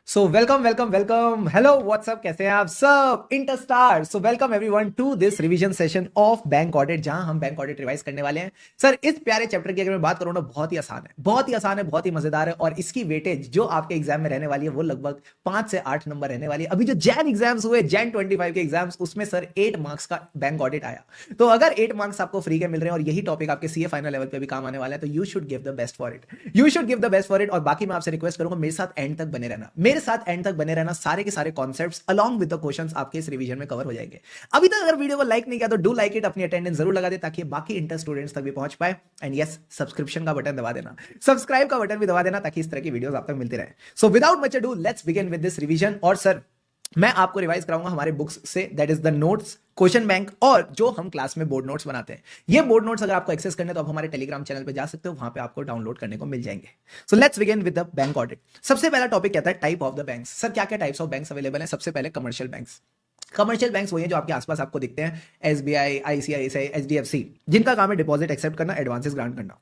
सो welcome welcome welcome, hello what's up, कैसे हैं आप सब interstar. So welcome everyone to this revision session of bank audit, जहां हम बैंक ऑडिट रिवाइज करने वाले हैं। सर, इस प्यारे चैप्टर की अगर मैं बात करूं ना, बहुत ही आसान है, बहुत ही आसान है, बहुत ही मजेदार है, और इसकी वेटेज जो आपके एग्जाम में रहने वाली है वो लगभग 5 से 8 नंबर रहने वाली है। अभी जो जैन एग्जाम्स हुए, जैन 25 के एग्जाम्स, उसमें सर 8 मार्क्स का बैंक ऑडिट आया। तो अगर 8 मार्क्स आपको फ्री के मिल रहे हैं और यही टॉपिक आपके सीए फाइनल लेवल पे भी काम आने वाला है, तो you should give the best for it, you should give the best for it. और बाकी मैं आपसे रिक्वेस्ट करूंगा, मेरे साथ एंड तक बने रहना, मेरे साथ एंड तक बने रहना। सारे के सारे concepts along with the questions आपके इस रिवीजन में कवर हो जाएंगे। अभी तक अगर वीडियो को लाइक नहीं किया तो डू लाइक इट, अपनी अटेंडेंस जरूर लगा दे ताकि बाकी इंटर स्टूडेंट्स तक भी पहुंच पाए। एंड यस, सब्सक्रिप्शन का बटन दबा देना, सब्सक्राइब का बटन भी दबा देना, ताकि इस तरह की वीडियोस आप तक मिलती रहे। So without much ado, let's begin with this revision. और सर, मैं आपको रिवाइज कराऊंगा हमारे बुक्स से, that is the notes, question bank, और जो हम क्लास में बोर्ड नोट्स बनाते हैं। ये बोर्ड नोट्स अगर आपको एक्सेस करने तो आप हमारे टेलीग्राम चैनल पे जा सकते हो, वहां पे आपको डाउनलोड करने को मिल जाएंगे। So let's begin with the bank audit. सबसे पहला टॉपिक कहता है type of the banks. Sir, क्या क्या टाइप्स ऑफ बैंक्स अवेलेबल हैं? सबसे पहले कमर्शियल बैंक्स। कमर्शियल बैंक्स वही हैं जो आपके आसपास आपको दिखते हैं, एसबीआई, आईसीआईसीआई, एचडीएफसी, जिनका काम है डिपॉजिट एक्सेप्ट करना, एडवांसेस ग्रांट करना।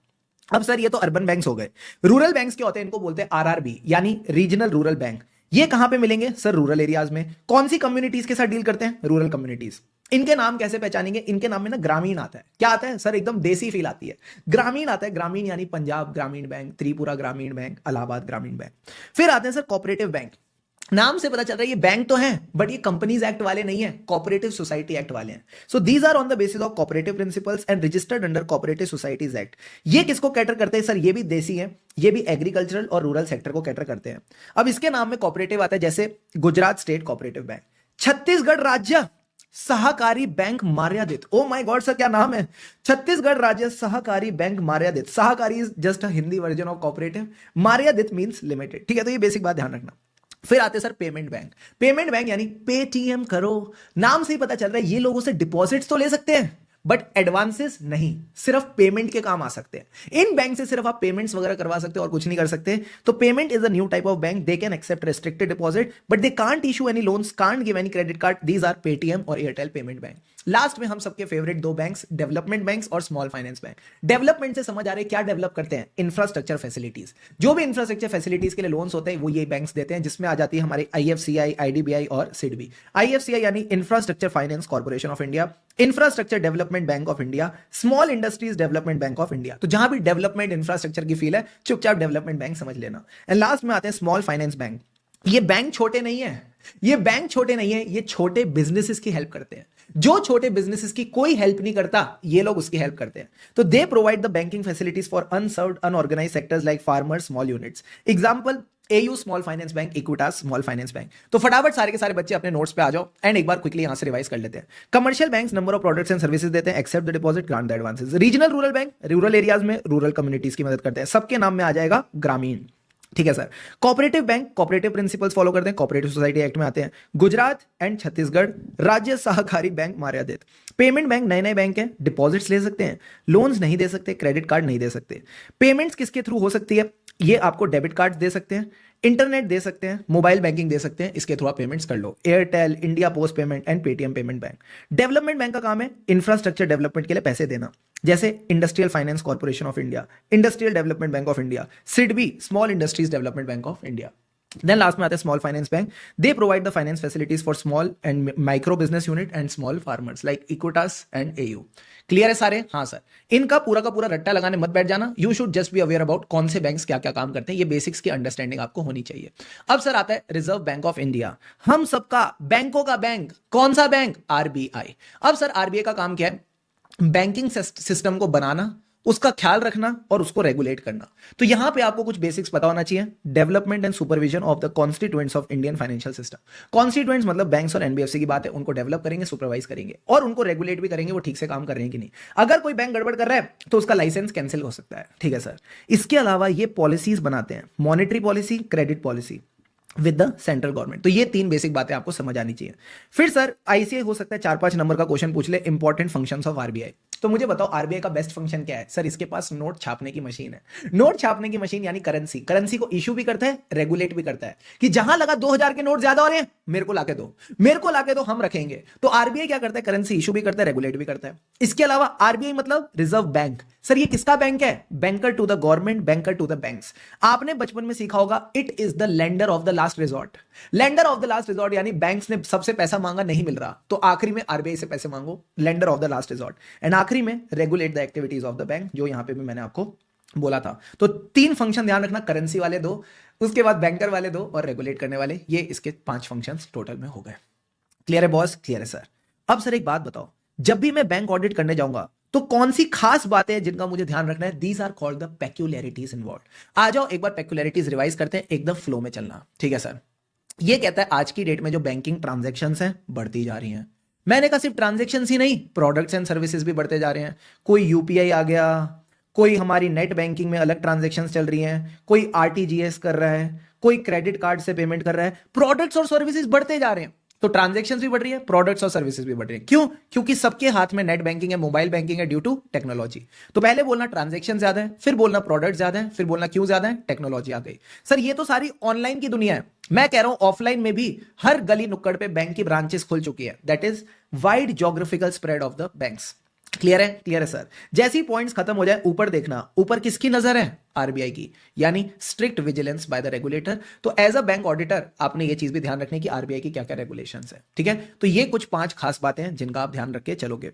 अब सर, ये तो अर्बन बैंक्स हो गए। रूरल बैंक्स क्या होते हैं? इनको बोलते हैं आरआरबी, यानी रीजनल रूरल बैंक। ये कहां पे मिलेंगे? सर, रूरल एरियाज में। कौन सी कम्युनिटीज के साथ डील करते हैं? Rural communities. इनके नाम कैसे पहचानेंगे? इनके नाम में ना ग्रामीण आता है। क्या आता है सर? एकदम देसी फील आती है, ग्रामीण आता है। ग्रामीण यानी पंजाब ग्रामीण बैंक, त्रिपुरा ग्रामीण बैंक, इलाहाबाद ग्रामीण बैंक। फिर आते हैं सर कोऑपरेटिव बैंक। नाम से पता चल रहा है ये बैंक तो है, बट ये कंपनीज एक्ट वाले नहीं है, कोऑपरेटिव सोसाइटी एक्ट वाले हैं। So these are on the basis of cooperative principles and registered under cooperative societies act. ये किसको कैटर करते हैं सर? ये भी देसी है, ये भी एग्रीकल्चरल और रूरल सेक्टर को कैटर करते हैं। अब इसके नाम में कोऑपरेटिव आता है, जैसे Gujarat state cooperative bank, Chhattisgarh राज्य सहकारी बैंक मार्यादित। ओ माय गॉड सर, क्या नाम है? छत्तीसगढ़ राज्य सहकारी बैंक मार्यादित। सहकारी is just a Hindi version of cooperative, मार्यादित मींस लिमिटेड। ठीक है, तो ये बेसिक बात ध्यान रखना। फिर आते sir payment bank. Payment bank यानी पेटीएम करो। नाम से ही पता चल रहा है ये लोगों से डिपॉजिट्स तो ले सकते हैं, बट एडवांसेस नहीं, सिर्फ पेमेंट के काम आ सकते हैं। इन बैंक से सिर्फ आप पेमेंट्स वगैरह करवा सकते हो और कुछ नहीं कर सकते। तो payment is a new type of bank. They can accept restricted deposit, but they can't issue any loans, can't give any credit card. These are Paytm और एयरटेल पेमेंट बैंक। लास्ट में हम सबके फेवरेट दो banks, development banks और small finance bank. Development से समझ आ रहे क्या डेवलप करते हैं? Infrastructure facilities. जो भी इंफ्रास्ट्रक्चर फैसिलिटीज के लिए लोन्स होते हैं वो ये बैंक्स देते हैं, जिसमें आ जाती है हमारी आईएफसीआई, आईडीबीआई और सिडबी। आईएफसीआई यानी infrastructure finance corporation of India, infrastructure development bank of India, small industries development bank of India. तो जहां भी डेवलपमेंट इंफ्रास्ट्रक्चर की फील है, चुपचाप डेवलपमेंट बैंक समझ लेना। एंड लास्ट में आते हैं स्मॉल फाइनेंस बैंक। ये बैंक छोटे नहीं है, ये बैंक छोटे नहीं है, ये छोटे बिजनेसेस की हेल्प करते हैं। जो छोटे बिजनेसेस की कोई हेल्प नहीं करता, ये लोग उसकी हेल्प करते हैं। तो दे provide the banking facilities for unserved unorganised sectors like farmers, small units. Example, AU small finance bank, Equitas small finance bank. तो फटाफट सारे के सारे बच्चे अपने नोट्स पे आ जाओ एंड एक बार क्विकली यहां से रिवाइज कर लेते हैं। Commercial banks number of products and services देते हैं, accept the deposit, grant the advances. Regional rural bank rural areas में रूरल कम्युनिटीज की मदद करते हैं। सबके नाम में आ जाएगा ग्रामीण। ठीक है sir. Cooperative bank cooperative principles follow करते हैं, कोऑपरेटिव सोसाइटी एक्ट में आते हैं। गुजरात एंड छत्तीसगढ़ राज्य सहकारी बैंक मार्यादित। पेमेंट बैंक नए नए बैंक हैं, डिपॉजिट्स ले सकते हैं, लोन्स नहीं दे सकते, क्रेडिट कार्ड नहीं दे सकते। पेमेंट्स किसके थ्रू हो सकती है? ये आपको डेबिट कार्ड दे सकते हैं, इंटरनेट दे सकते हैं, मोबाइल बैंकिंग दे सकते हैं, इसके थ्रू आप पेमेंट्स कर लो। Airtel, India Post payment and Paytm payment bank. Development bank का काम है इंफ्रास्ट्रक्चर डेवलपमेंट के लिए पैसे देना, जैसे industrial finance corporation of India, industrial development bank of India, SIDBI small industries development bank of India. Then last में आते हैं small finance bank. They provide the finance facilities for small and micro business unit and small farmers like Equitas and AU. Clear है सारे? हाँ sir. इनका पूरा का पूरा रट्टा लगाने मत बैठ जाना, you should just be aware about कौन से बैंक्स क्या क्या काम करते हैं। ये बेसिक्स की अंडरस्टैंडिंग आपको होनी चाहिए। अब सर आता है रिजर्व बैंक ऑफ इंडिया, हम सबका बैंकों का बैंक। कौन सा बैंक? आरबीआई। अब सर आरबीआई का काम क्या है? बैंकिंग सिस्टम को बनाना, उसका ख्याल रखना और उसको रेगुलेट करना। तो यहां पे आपको कुछ बेसिक्स पता होना चाहिए। Development and supervision of the constituents of Indian financial system. Constituents मतलब बैंक्स और एनबीएफसी की बात है, उनको डेवलप करेंगे, सुपरवाइज करेंगे और उनको रेगुलेट भी करेंगे, वो ठीक से काम कर रहे हैं कि नहीं। अगर कोई बैंक गड़बड़ कर रहा है तो उसका लाइसेंस कैंसिल हो सकता है। ठीक है सर। इसके अलावा ये पॉलिसीज बनाते हैं, monetary policy, credit policy with the central government. तो ये तीन बेसिक बातें आपको समझ आनी चाहिए। फिर सर आईसीआई हो सकता है 4-5 नंबर का क्वेश्चन पूछ ले, इंपॉर्टेंट फंक्शंस ऑफ आरबीआई। तो मुझे बताओ आरबीआई का बेस्ट फंक्शन क्या है? सर इसके पास नोट छापने की मशीन है। नोट छापने की मशीन यानी करेंसी, करेंसी को इशू भी करता है, रेगुलेट भी करता है कि जहां लगा 2000 के नोट ज्यादा हो रहे हैं, मेरे को लाके दो, मेरे को लाके दो, हम रखेंगे। तो आरबीआई क्या करता है? करेंसी इशू भी करता है, रेगुलेट भी करता है। इसके अलावा आरबीआई मतलब रिजर्व बैंक। सर ये किसका बैंक है? Banker to the government, banker to the banks. आपने बचपन में सीखा होगा it is the lender of the last resort. Lender of the last resort यानी बैंक्स ने सबसे पैसा मांगा, नहीं मिल रहा, तो आखिरी में आरबीआई से पैसे मांगो, lender of the last resort. And आखिरी में regulate the activities of the bank, जो यहां पे भी मैंने आपको बोला था। तो 3 फंक्शन ध्यान रखना, करेंसी वाले 2, उसके बाद बैंकर वाले 2 और रेगुलेट करने वाले, ये इसके 5 फंक्शंस टोटल में हो गए। क्लियर है बॉस? क्लियर है सर। अब सर एक बात बताओ, जब भी मैं बैंक ऑडिट करने जाऊंगा तो कौन सी खास बातें हैं जिनका मुझे ध्यान रखना है? These are called the peculiarities involve. आ जाओ एक बार पेक्यूलैरिटीज रिवाइज करते हैं, एकदम फ्लो में चलना, ठीक है सर। ये कहता है आज की डेट में जो बैंकिंग ट्रांजैक्शंस हैं बढ़ती जा रही हैं। मैंने कहा सिर्फ ट्रांजैक्शंस ही नहीं, प्रोडक्ट्स एंड सर्विसेज भी बढ़ते जा रहे हैं। कोई यूपीआई आ गया, कोई हमारी नेट बैंकिंग में अलग ट्रांजैक्शंस चल रही हैं, कोई आरटीजीएस कर रहा है, कोई क्रेडिट कार्ड से पेमेंट कर रहा है। प्रोडक्ट्स और सर्विसेज बढ़ते जा रहे हैं, तो ट्रांजैक्शंस भी बढ़ रही है, प्रोडक्ट्स और सर्विसेज भी बढ़ रही है। क्यों? क्योंकि सबके हाथ में नेट बैंकिंग है, मोबाइल बैंकिंग है, ड्यू टू टेक्नोलॉजी। तो पहले बोलना ट्रांजैक्शन ज्यादा है, फिर बोलना प्रोडक्ट ज्यादा है, फिर बोलना क्यों ज्यादा है? टेक्नोलॉजी आ गई। सर ये तो सारी ऑनलाइन की दुनिया है, मैं कह रहा हूं ऑफलाइन में भी हर गली नुक्कड़ पे बैंक की ब्रांचेस खुल चुकी है। That is wide geographical spread of the banks. Clear है? क्लियर है सर। जैसे ही पॉइंट्स खत्म हो जाए, ऊपर देखना, ऊपर किसकी नजर है? आरबीआई की, यानी strict vigilance by the regulator. तो एज अ बैंक ऑडिटर आपने ये चीज भी ध्यान रखनी कि आरबीआई की क्या क्या रेगुलेशंस है, ठीक है। तो ये कुछ 5 खास बातें हैं जिनका आप ध्यान रख के चलोगे।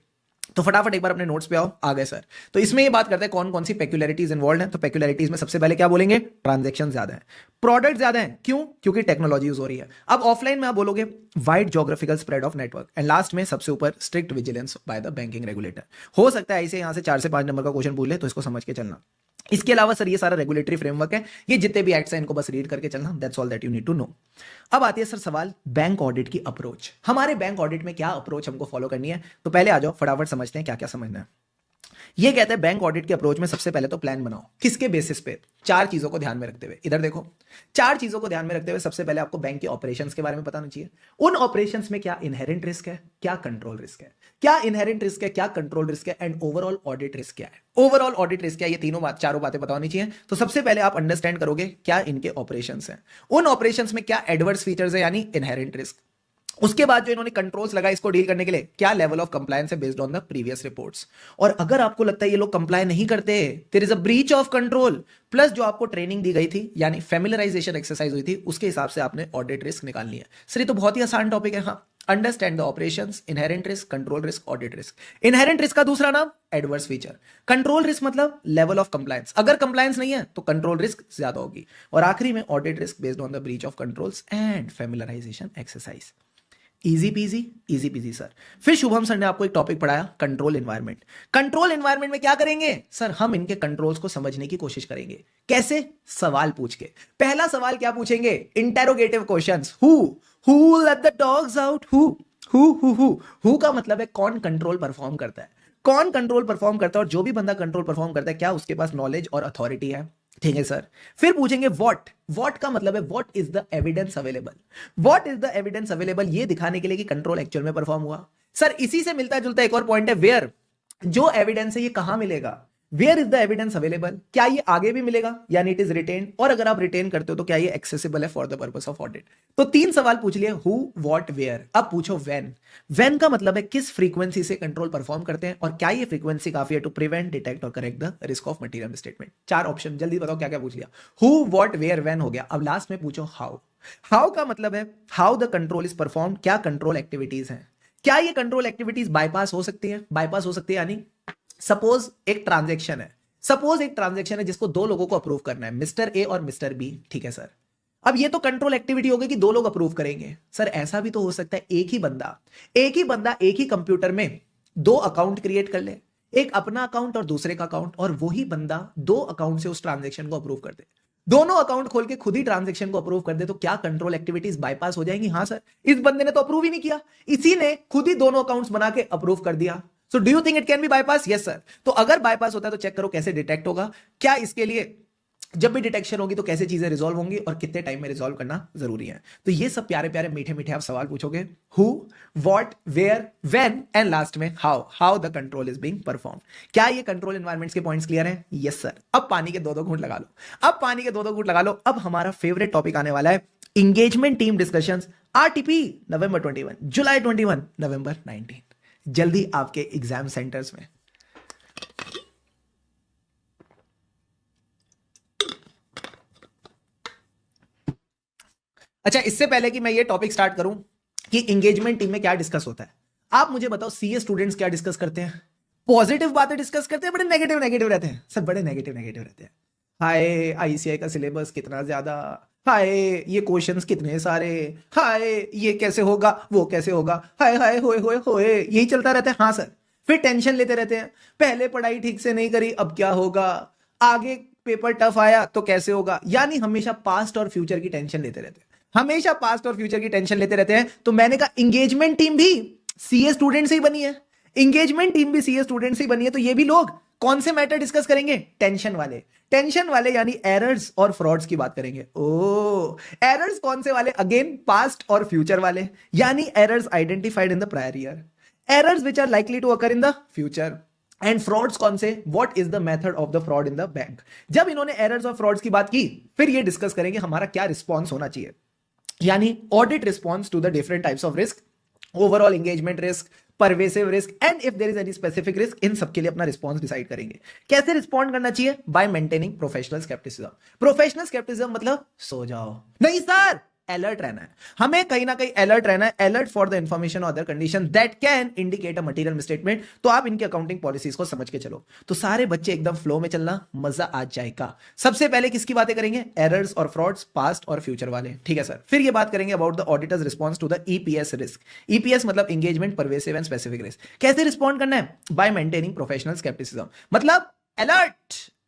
तो फटाफट एक बार अपने नोट्स पे आओ, आ गए सर। तो इसमें ये बात करते हैं कौन कौन सी पेक्यूलैरिटीज इन्वॉल्व हैं। तो पेक्यूलैरिटीज में सबसे पहले क्या बोलेंगे? ट्रांजैक्शन ज्यादा है, प्रोडक्ट ज्यादा है। क्यों? क्योंकि टेक्नोलॉजी यूज हो रही है। अब ऑफलाइन में आप बोलोगे wide geographical spread of network, and last में सबसे ऊपर strict vigilance by the banking regulator. हो सकता है ऐसे यहां से 4 से 5 नंबर का क्वेश्चन पूछ ले, तो इसको समझ के चलना। इसके अलावा सर ये सारा रेगुलेटरी फ्रेमवर्क है, ये जितने भी एक्ट्स हैं इनको बस रीड करके चलना, that's all that you need to know. अब आती है सर सवाल बैंक ऑडिट की अप्रोच। हमारे बैंक ऑडिट में क्या अप्रोच हमको फॉलो करनी है? तो पहले आ जाओ फटाफट समझते हैं क्या क्या समझना है। ये कहते हैं बैंक ऑडिट के अप्रोच में सबसे पहले तो प्लान बनाओ। किसके बेसिस पे? 4 चीजों को ध्यान में रखते हुए, इधर देखो, 4 चीजों को ध्यान में रखते हुए सबसे पहले आपको बैंक के ऑपरेशंस के बारे में पता होना चाहिए। उन ऑपरेशंस में क्या इनहेरेंट रिस्क है, क्या कंट्रोल रिस्क है, क्या इनहेरेंट रिस्क है, क्या कंट्रोल रिस्क है, एंड ओवरऑल ऑडिट रिस्क क्या है। ओवरऑल ऑडिट रिस्क क्या है? ये चारों बातें पता होनी चाहिए। तो सबसे पहले आप अंडरस्टैंड करोगे क्या इनके ऑपरेशंस हैं, उन ऑपरेशंस में क्या एडवर्स फीचर्स है यानी इनहेरेंट रिस्क। उसके बाद जो इन्होंने कंट्रोल्स लगाए इसको डील करने के लिए, क्या लेवल ऑफ कंप्लायंस है based on the previous reports. और अगर आपको लगता है ये लोग कंप्लाई नहीं करते, there is a breach of control, plus जो आपको ट्रेनिंग दी गई थी यानी फेमिलराइजेशन एक्सरसाइज हुई थी, उसके हिसाब से आपने ऑडिट रिस्क निकालनी है। सर ये तो बहुत ही आसान टॉपिक है। हाँ, understand the operations, inherent risk, control risk, audit risk. Inherent risk का दूसरा नाम एडवर्स फीचर, कंट्रोल रिस्क मतलब लेवल ऑफ कंप्लायंस, अगर कंप्लायंस नहीं है तो कंट्रोल रिस्क ज्यादा होगी, और आखिरी में audit risk based on the breach of controls and familiarisation exercise. इजी पीजी सर। फिर शुभम सर ने आपको एक टॉपिक पढ़ाया कंट्रोल एनवायरनमेंट। कंट्रोल एनवायरनमेंट में क्या करेंगे सर? हम इनके कंट्रोल्स को समझने की कोशिश करेंगे। कैसे? सवाल पूछ के। पहला सवाल क्या पूछेंगे? Interrogative questions. Who let the dogs out? Who का मतलब है कौन कंट्रोल परफॉर्म करता है, कौन कंट्रोल परफॉर्म करता है, और जो भी बंदा कंट्रोल परफॉर्म करता है क्या उसके पास नॉलेज और अथॉरिटी है, ठीक है सर। फिर पूछेंगे व्हाट का मतलब है what is the evidence available. What is the evidence available, ये दिखाने के लिए कि कंट्रोल एक्चुअल में परफॉर्म हुआ। सर इसी से मिलता जुलता एक और पॉइंट है वेयर, जो एविडेंस है ये कहां मिलेगा, where is the evidence available, क्या ये आगे भी मिलेगा यानी इट इज रिटेन, और अगर आप रिटेन करते हो तो क्या ये एक्सेसिबल है for the purpose of audit. तो 3 सवाल पूछ लिए, हु, व्हाट, वेयर। अब पूछो व्हेन का मतलब है किस फ्रीक्वेंसी से कंट्रोल परफॉर्म करते हैं, और क्या ये फ्रीक्वेंसी काफी है टू प्रिवेंट, डिटेक्ट और correct the risk of material misstatement. 4 option, जल्दी बताओ क्या क्या पूछ लिया। हु, व्हाट, वेयर, व्हेन हो गया। अब लास्ट में पूछो हाउ का मतलब है how the control is perform, क्या कंट्रोल एक्टिविटीज हैं, क्या ये कंट्रोल एक्टिविटीज बाईपास हो सकती है। बाईपास हो सकती है यानी सपोज एक ट्रांजैक्शन है जिसको 2 लोगों को अप्रूव करना है, मिस्टर ए और मिस्टर बी, ठीक है सर। अब ये तो कंट्रोल एक्टिविटी होगी कि 2 लोग अप्रूव करेंगे। सर ऐसा भी तो हो सकता है एक ही बंदा एक ही कंप्यूटर में 2 अकाउंट क्रिएट कर ले, एक अपना अकाउंट और दूसरे का अकाउंट, और वही बंदा 2 अकाउंट से उस ट्रांजैक्शन को अप्रूव कर दे, दोनों अकाउंट खोल के खुद ही ट्रांजैक्शन को अप्रूव कर दे, तो क्या कंट्रोल एक्टिविटीज बाईपास हो जाएंगी? हाँ सर, इस बंदे ने तो अप्रूव ही नहीं किया, इसी ने खुद ही दोनों अकाउंट्स बना के अप्रूव कर दिया। So do you think it can B bypass? Yes sir. तो अगर बाईपास होता है तो चेक करो कैसे डिटेक्ट होगा, क्या इसके लिए जब भी डिटेक्शन होगी तो कैसे चीजें रिजॉल्व होंगी और कितने टाइम में रिजॉल्व करना जरूरी है। तो ये सब प्यारे प्यारे मीठे मीठे आप सवाल पूछोगे, who, what, where, when and last में how the control is being perform. क्या ये कंट्रोल एनवायरमेंट्स के पॉइंट्स क्लियर हैं? Yes sir. अब पानी के दो दो घूंट लगा लो, अब पानी के दो दो घूंट लगा लो। अब हमारा फेवरेट टॉपिक आने वाला है, इंगेजमेंट टीम डिस्कशंस, आरटीपी नवंबर 21, जुलाई 21, नवंबर 19, जल्दी आपके एग्जाम सेंटर्स में। अच्छा, इससे पहले कि मैं ये टॉपिक स्टार्ट करूं कि एंगेजमेंट टीम में क्या डिस्कस होता है, आप मुझे बताओ सीए स्टूडेंट्स क्या डिस्कस करते हैं? पॉजिटिव बातें डिस्कस करते हैं, बड़े नेगेटिव नेगेटिव रहते हैं सर, बड़े नेगेटिव नेगेटिव रहते हैं। हाय आईसीआई का सिलेबस कितना ज्यादा, हाय ये क्वेश्चंस कितने सारे, हाय ये कैसे होगा, वो कैसे होगा, हाय हाय होए होए होए, यही चलता रहता है। हाँ सर, फिर टेंशन लेते रहते हैं, पहले पढ़ाई ठीक से नहीं करी अब क्या होगा, आगे पेपर टफ आया तो कैसे होगा, यानी हमेशा पास्ट और फ्यूचर की टेंशन लेते रहते हैं, हमेशा पास्ट और फ्यूचर की टेंशन लेते रहते हैं। तो मैंने कहा एंगेजमेंट टीम भी सीए स्टूडेंट से ही बनी है, एंगेजमेंट टीम भी सीए स्टूडेंट से ही बनी है, तो ये भी लोग कौन से मैटर डिस्कस करेंगे? टेंशन वाले, टेंशन वाले यानी एरर्स और फ्रॉड्स की बात करेंगे। ओ एरर्स कौन से वाले? अगेन पास्ट और फ्यूचर वाले, यानी errors identified in the prior year, errors which are likely to occur in the future, and frauds कौन से? What is the method of the fraud in the bank. जब इन्होंने एरर्स और frauds की बात की, फिर ये डिस्कस करेंगे हमारा क्या रिस्पॉन्स होना चाहिए, यानी audit response to the different types of risk, overall engagement risk, pervasive risk and if there is any specific risk, इन सबके लिए अपना रिस्पॉन्स डिसाइड करेंगे। कैसे रिस्पॉन्ड करना चाहिए? Bye maintaining professional scepticism. Professional scepticism मतलब सो जाओ नहीं सर, अलर्ट रहना है, हमें कहीं ना कहीं अलर्ट रहना है, अलर्ट फॉर द इंफॉर्मेशन और other condition that can indicate a material misstatement. तो आप इनकी अकाउंटिंग पॉलिसीज को समझ के चलो, तो सारे बच्चे एकदम फ्लो में चलना, मजा आ जाएगा। सबसे पहले किसकी बातें करेंगे? एरर्स और फ्रॉड्स, पास्ट और फ्यूचर वाले, ठीक है सर। फिर ये बात करेंगे about the auditors response to the EPS risk. EPS मतलब engagement, pervasive and specific risk. कैसे रिस्पॉन्ड करना है? बाय मेंटेनिंग प्रोफेशनल स्केप्टिसिज्म, मतलब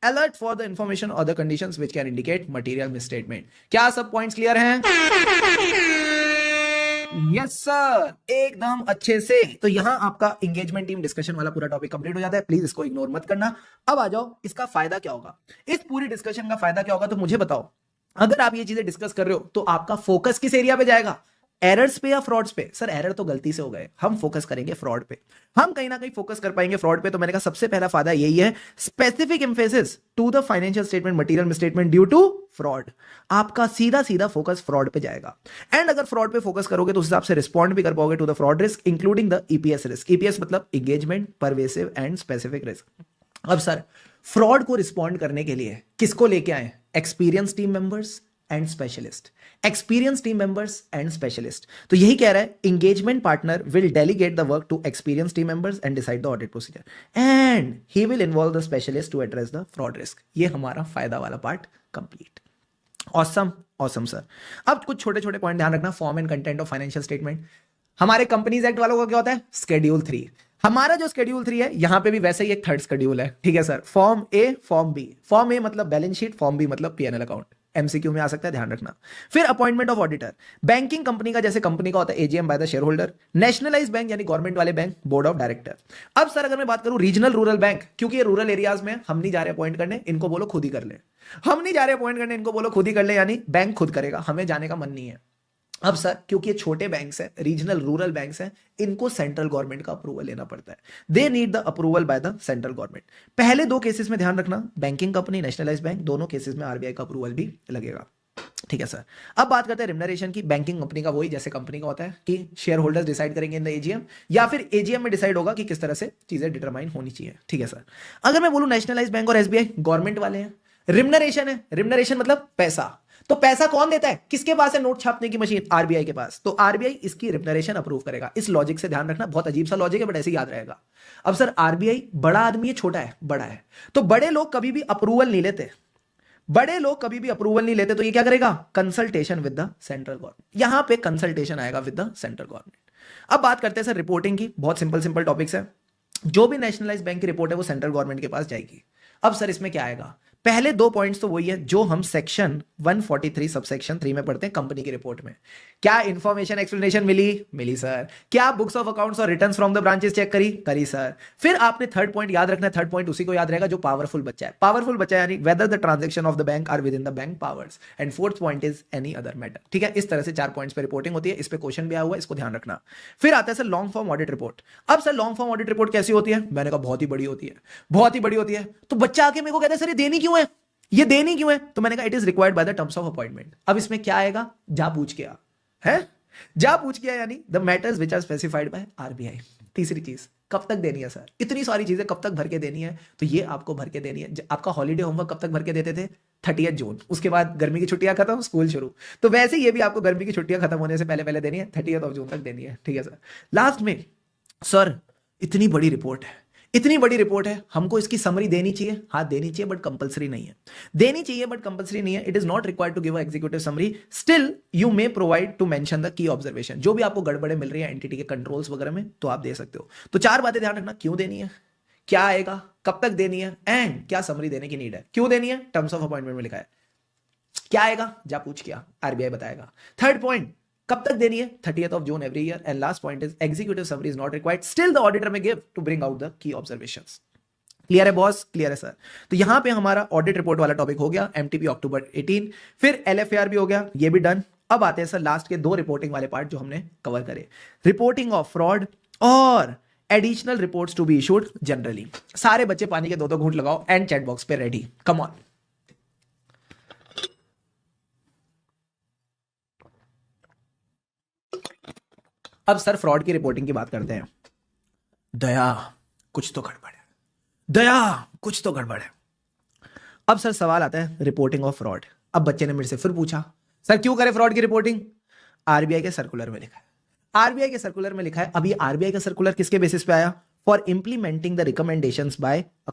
अलर्ट फॉर द इंफॉर्मेशन और the conditions which can indicate material misstatement. क्या सब पॉइंट्स क्लियर हैं? Yes sir, एकदम अच्छे से। तो यहां आपका एंगेजमेंट टीम डिस्कशन वाला पूरा टॉपिक कंप्लीट हो जाता है, प्लीज इसको इग्नोर मत करना। अब आ जाओ, इसका फायदा क्या होगा, इस पूरी डिस्कशन का फायदा क्या होगा, तो मुझे बताओ। अगर आप ये चीजें डिस्कस कर रहे हो तो आपका फोकस किस एरिया पे जाएगा? एरर्स पे या फ्रॉड्स पे? सर एरर तो गलती से हो गए, हम फोकस करेंगे फ्रॉड पे, हम कहीं ना कहीं फोकस कर पाएंगे फ्रॉड पे। तो मैंने कहा सबसे पहला फायदा यही है, specific emphasis to the financial statement material misstatement due to fraud. आपका सीधा सीधा फोकस फ्रॉड पे जाएगा, एंड अगर फ्रॉड पे फोकस करोगे तो उस हिसाब से रिस्पॉन्ड भी कर पाओगे to the fraud risk including the EPS risk. EPS मतलब engagement, pervasive and specific risk. अब सर फ्रॉड को रिस्पॉन्ड करने के लिए किसको लेके आए? Experience team members and specialist, experience team members and specialist. तो यही कह रहा है, engagement partner will delegate the work to experience team members and decide the audit procedure and he will involve the specialist to address the fraud risk. ये हमारा फायदा वाला part complete. Awesome awesome sir. अब कुछ छोटे छोटे point ध्यान रखना, form and content of financial statement. हमारे कंपनीज एक्ट वालों का क्या होता है? शेड्यूल 3। हमारा जो शेड्यूल 3 है, यहां पे भी वैसे ही एक थर्ड शेड्यूल है, ठीक है सर। फॉर्म ए, फॉर्म बी। फॉर्म ए मतलब बैलेंस शीट, फॉर्म बी मतलब पीएनएल अकाउंट। एमसीक्यू में आ सकता है, ध्यान रखना। फिर appointment of auditor. Banking company का जैसे कंपनी का होता है AGM by the share holder, nationalise bank यानी गवर्नमेंट वाले बैंक, बोर्ड ऑफ डायरेक्टर। अब सर अगर मैं बात करूं रीजनल रूरल बैंक, क्योंकि ये रूरल एरियाज में, हम नहीं जा रहे अपॉइंट करने, इनको बोलो खुद ही कर ले। हम नहीं जा रहे अपॉइंट करने, इनको बोलो खुद ही कर ले, यानी बैंक खुद करेगा, हमें जाने का मन नहीं है। अब सर क्योंकि ये छोटे बैंक्स हैं, रीजनल रूरल बैंक्स हैं, इनको सेंट्रल गवर्नमेंट का अप्रूवल लेना पड़ता है। They need the approval by the central government. पहले दो केसेस में ध्यान रखना, बैंकिंग कंपनी, नेशनलाइज बैंक, दोनों केसेस में आरबीआई का अप्रूवल भी लगेगा, ठीक है सर। अब बात करते हैं रिम्यूनरेशन की। बैंकिंग कंपनी का वही जैसे कंपनी का होता है कि शेयर होल्डर्स डिसाइड करेंगे इन द एजीएम, या फिर एजीएम में डिसाइड होगा कि किस तरह से चीजें डिटरमाइन होनी चाहिए, ठीक है सर। अगर मैं बोलूं नेशनलाइज बैंक और एसबीआई गवर्नमेंट वाले हैं, रिम्यूनरेशन है, रिम्यूनरेशन मतलब पैसा, तो पैसा कौन देता है? किसके पास है नोट छापने की मशीन? आरबीआई के पास। तो आरबीआई इसकी रिम्यूनरेशन अप्रूव करेगा। इस लॉजिक से ध्यान रखना, बहुत अजीब सा लॉजिक है बट ऐसे याद रहेगा। अब सर आरबीआई बड़ा आदमी है, छोटा है? बड़ा है। तो बड़े लोग कभी भी अप्रूवल नहीं लेते, बड़े लोग कभी भी अप्रूवल नहीं लेते, तो ये क्या करेगा? Consultation with the central government. यहां पे कंसल्टेशन आएगा विद द सेंट्रल गवर्नमेंट। अब बात करते हैं सर रिपोर्टिंग की। बहुत सिंपल सिंपल टॉपिक्स है। जो भी नेशनलाइज बैंक की रिपोर्ट है वो सेंट्रल गवर्नमेंट के पास जाएगी। अब सर इसमें क्या आएगा? पहले दो पॉइंट्स तो वही है जो हम सेक्शन 143 सबसेक्शन 3 में पढ़ते हैं कंपनी की रिपोर्ट में। क्या इंफॉर्मेशन एक्सप्लेनेशन मिली सर। क्या बुक्स ऑफ अकाउंट्स और returns from the branches check करी सर। फिर आपने थर्ड पॉइंट याद रखना है, थर्ड पॉइंट उसी को याद रहेगा जो पावरफुल बच्चा है। पावरफुल बच्चा यानी whether the transaction of the bank are within the bank powers, and fourth point is any other matter. ठीक है, इस तरह से 4 पॉइंट्स पे रिपोर्टिंग होती है। इस पे क्वेश्चन भी आया हुआ है, इसको ध्यान रखना। फिर आता है sir long form audit report. अब sir long form audit report कैसी होती है? मैंने कहा बहुत ही बड़ी होती है, बहुत ही बड़ी होती है। तो बच्चा आके मेरे को कहता है सर ये देनी क्यों है, ये देनी क्यों है? तो मैंने कहा it is required by the terms of appointment. अब इसमें क्या आएगा? जा पूछ के आ, है जा पूछ के आ, यानी the matters which are specified by RBI. तीसरी चीज कब तक देनी है सर? इतनी सारी चीजें कब तक भर के देनी है? तो ये आपको भर के देनी है। आपका हॉलीडे होमवर्क कब तक भर के देते थे? 30 जून। उसके बाद गर्मी की छुट्टियां खत्म, स्कूल शुरू। तो वैसे ये भी आपको गर्मी की छुट्टियां खत्म होने से पहले पहले देनी है, 30 जून तक देनी है। ठीक है सर। लास्ट में सर इतनी बड़ी रिपोर्ट है, इतनी बड़ी रिपोर्ट है, हमको इसकी समरी देनी चाहिए। हाँ देनी चाहिए, बट कंपलसरी नहीं है। देनी चाहिए बट कंपलसरी नहीं है। It is not required to give executive summary, still you may provide to mention the key observation. जो भी आपको गड़बड़े मिल रही है एंटिटी के कंट्रोल्स वगैरह में, तो आप दे सकते हो। तो 4 बातें ध्यान रखना, क्यों देनी है, क्या आएगा, कब तक देनी है, एंड क्या समरी देने की नीड है। क्यों देनी है? टर्म्स ऑफ अपॉइंटमेंट में लिखा है। क्या आएगा? जा पूछ किया, आरबीआई बताएगा। थर्ड पॉइंट कब तक देनी है? 30th June every year. And last point is executive summary is not required, still the auditor may give to bring out the key observations. Clear है बॉस? क्लियर है सर। तो यहां पे हमारा ऑडिट रिपोर्ट वाला टॉपिक हो गया, MTP अक्टूबर 18, फिर एलएफएआर भी हो गया, ये भी डन। अब आते हैं सर लास्ट के 2 रिपोर्टिंग वाले पार्ट जो हमने कवर करे, रिपोर्टिंग ऑफ फ्रॉड और additional reports to be issued generally. सारे बच्चे पानी के 2-2 घूंट लगाओ एंड चैट बॉक्स पे रेडी, कम ऑन। अब सर फ्रॉड की रिपोर्टिंग की बात करते हैं। दया कुछ तो गड़बड़ है, दया कुछ तो गड़बड़ है। अब सर सवाल आता है रिपोर्टिंग ऑफ फ्रॉड। अब बच्चे ने मेरे से फिर पूछा सर क्यों करें फ्रॉड की रिपोर्टिंग? आरबीआई के सर्कुलर में लिखा है, आरबीआई के सर्कुलर में लिखा है। अब ये आरबीआई का सर्कुलर किसके बेसिस पे आया? For implementing the recommendations by a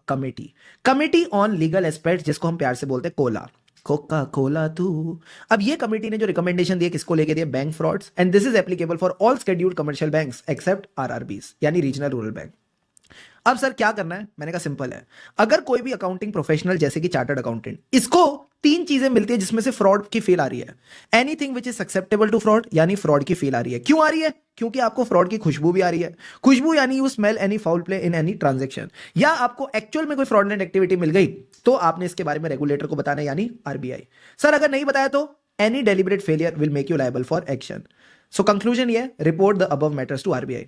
committee on legal aspects, जिसको हम प्यार से बोलते हैं कोला, कोका कोला तू। अब ये कमेटी ने जो रिकमेंडेशन दिए किसको लेके दिए? Bank frauds, and this is applicable for all scheduled commercial banks except RRBs, यानी रीजनल रूरल बैंक। अब सर क्या करना है? मैंने कहा सिंपल है। अगर कोई भी अकाउंटिंग प्रोफेशनल जैसे कि चार्टर्ड अकाउंटेंट, इसको 3 चीजें मिलती है जिसमें से फ्रॉड की फील आ रही है। Anything which is susceptible to fraud, यानी फ्रॉड की फील आ रही है। क्यों आ रही है? क्योंकि आपको फ्रॉड की खुशबू भी आ रही है। खुशबू यानी you smell any foul play in any transaction, या आपको एक्चुअल में कोई फ्रॉडलेंट एक्टिविटी मिल गई तो आपने इसके बारे में रेगुलेटर को बताना, यानी आरबीआई। सर अगर नहीं बताया तो any deliberate failure will make you liable for action. So conclusion ये, report the above matters to RBI.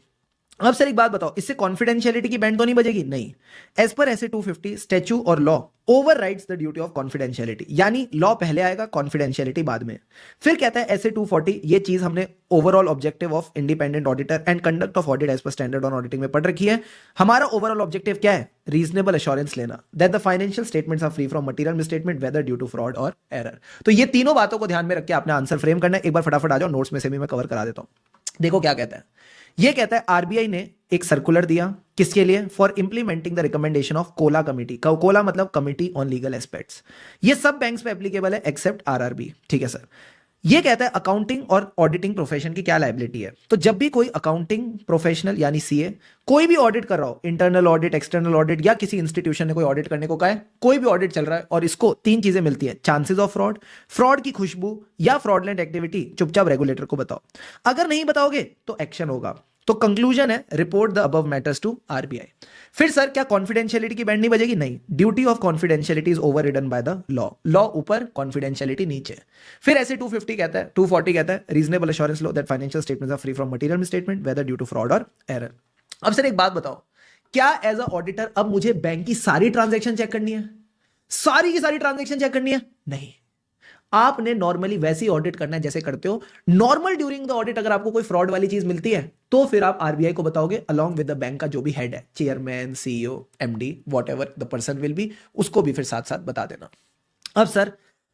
अब सर एक बात बताओ, इससे कॉन्फिडेंशियलिटी की बैंड तो नहीं बजेगी? नहीं। एज पर एस 250 स्टैच्यू और law over rights the duty of confidentiality, यानी लॉ पहले आएगा, कॉन्फिडेंशियलिटी बाद में। फिर कहता है एस 240, ये चीज हमने overall objective of independent auditor and conduct of audit as per standard on auditing में पढ़ रखी है। हमारा ओवरऑल ऑब्जेक्टिव क्या है? रीजनेबल एश्योरेंस लेना that the financial statements are free from material misstatement whether due to fraud और error. तो ये तीनों बातों को ध्यान में रख के आपने आंसर फ्रेम करना है। एक बार फटाफट आ जाओ, नोट्स में से भी मैं कवर करा देता हूं। देखो क्या कहता है, ये कहता है आरबीआई ने एक सर्कुलर दिया, किसके लिए? For implementing the recommendation of Cola committee. Cola मतलब कमिटी ऑन लीगल एस्पेक्ट्स। ये सब बैंक्स पे एप्लीकेबल है एक्सेप्ट आरआरबी। ठीक है सर। ये कहता है अकाउंटिंग और ऑडिटिंग प्रोफेशन की क्या लायबिलिटी है। तो जब भी कोई अकाउंटिंग प्रोफेशनल यानी सीए कोई भी ऑडिट कर रहा हो, इंटरनल ऑडिट, एक्सटर्नल ऑडिट, या किसी इंस्टीट्यूशन ने कोई ऑडिट करने को कहा है, कोई भी ऑडिट चल रहा है और इसको 3 चीजें मिलती है, चांसेस ऑफ फ्रॉड, फ्रॉड की खुशबू, या फ्रॉडलेंट एक्टिविटी, चुपचाप रेगुलेटर को बताओ। अगर नहीं बताओगे तो एक्शन होगा। तो कंक्लूजन है report the above matters to RBI. फिर सर क्या कॉन्फिडेंशियलिटी की बैंड नहीं बजेगी? नहीं। Duty of confidentiality is overridden by the law, law ऊपर, कॉन्फिडेंशियलिटी नीचे। फिर ऐसे 250 कहता है, 240 कहता है रीजनेबल एश्योरेंस लो that financial statements are free from material misstatement whether due to fraud और एरर। अब सर एक बात बताओ, क्या एज अ ऑडिटर अब मुझे बैंक की सारी ट्रांजेक्शन चेक करनी है? सारी की सारी ट्रांजेक्शन चेक करनी है? नहीं। आपने नॉर्मली वैसे ही ऑडिट करना है जैसे करते हो नॉर्मल ड्यूरिंग द ऑडिट। अगर आपको कोई फ्रॉड वाली चीज मिलती है तो फिर आप आरबीआई को बताओगे अलॉन्ग विद द बैंक का जो भी हेड है, chairman, CEO, MD, whatever the person will be, उसको भी फिर साथ साथ बता देना। अब सर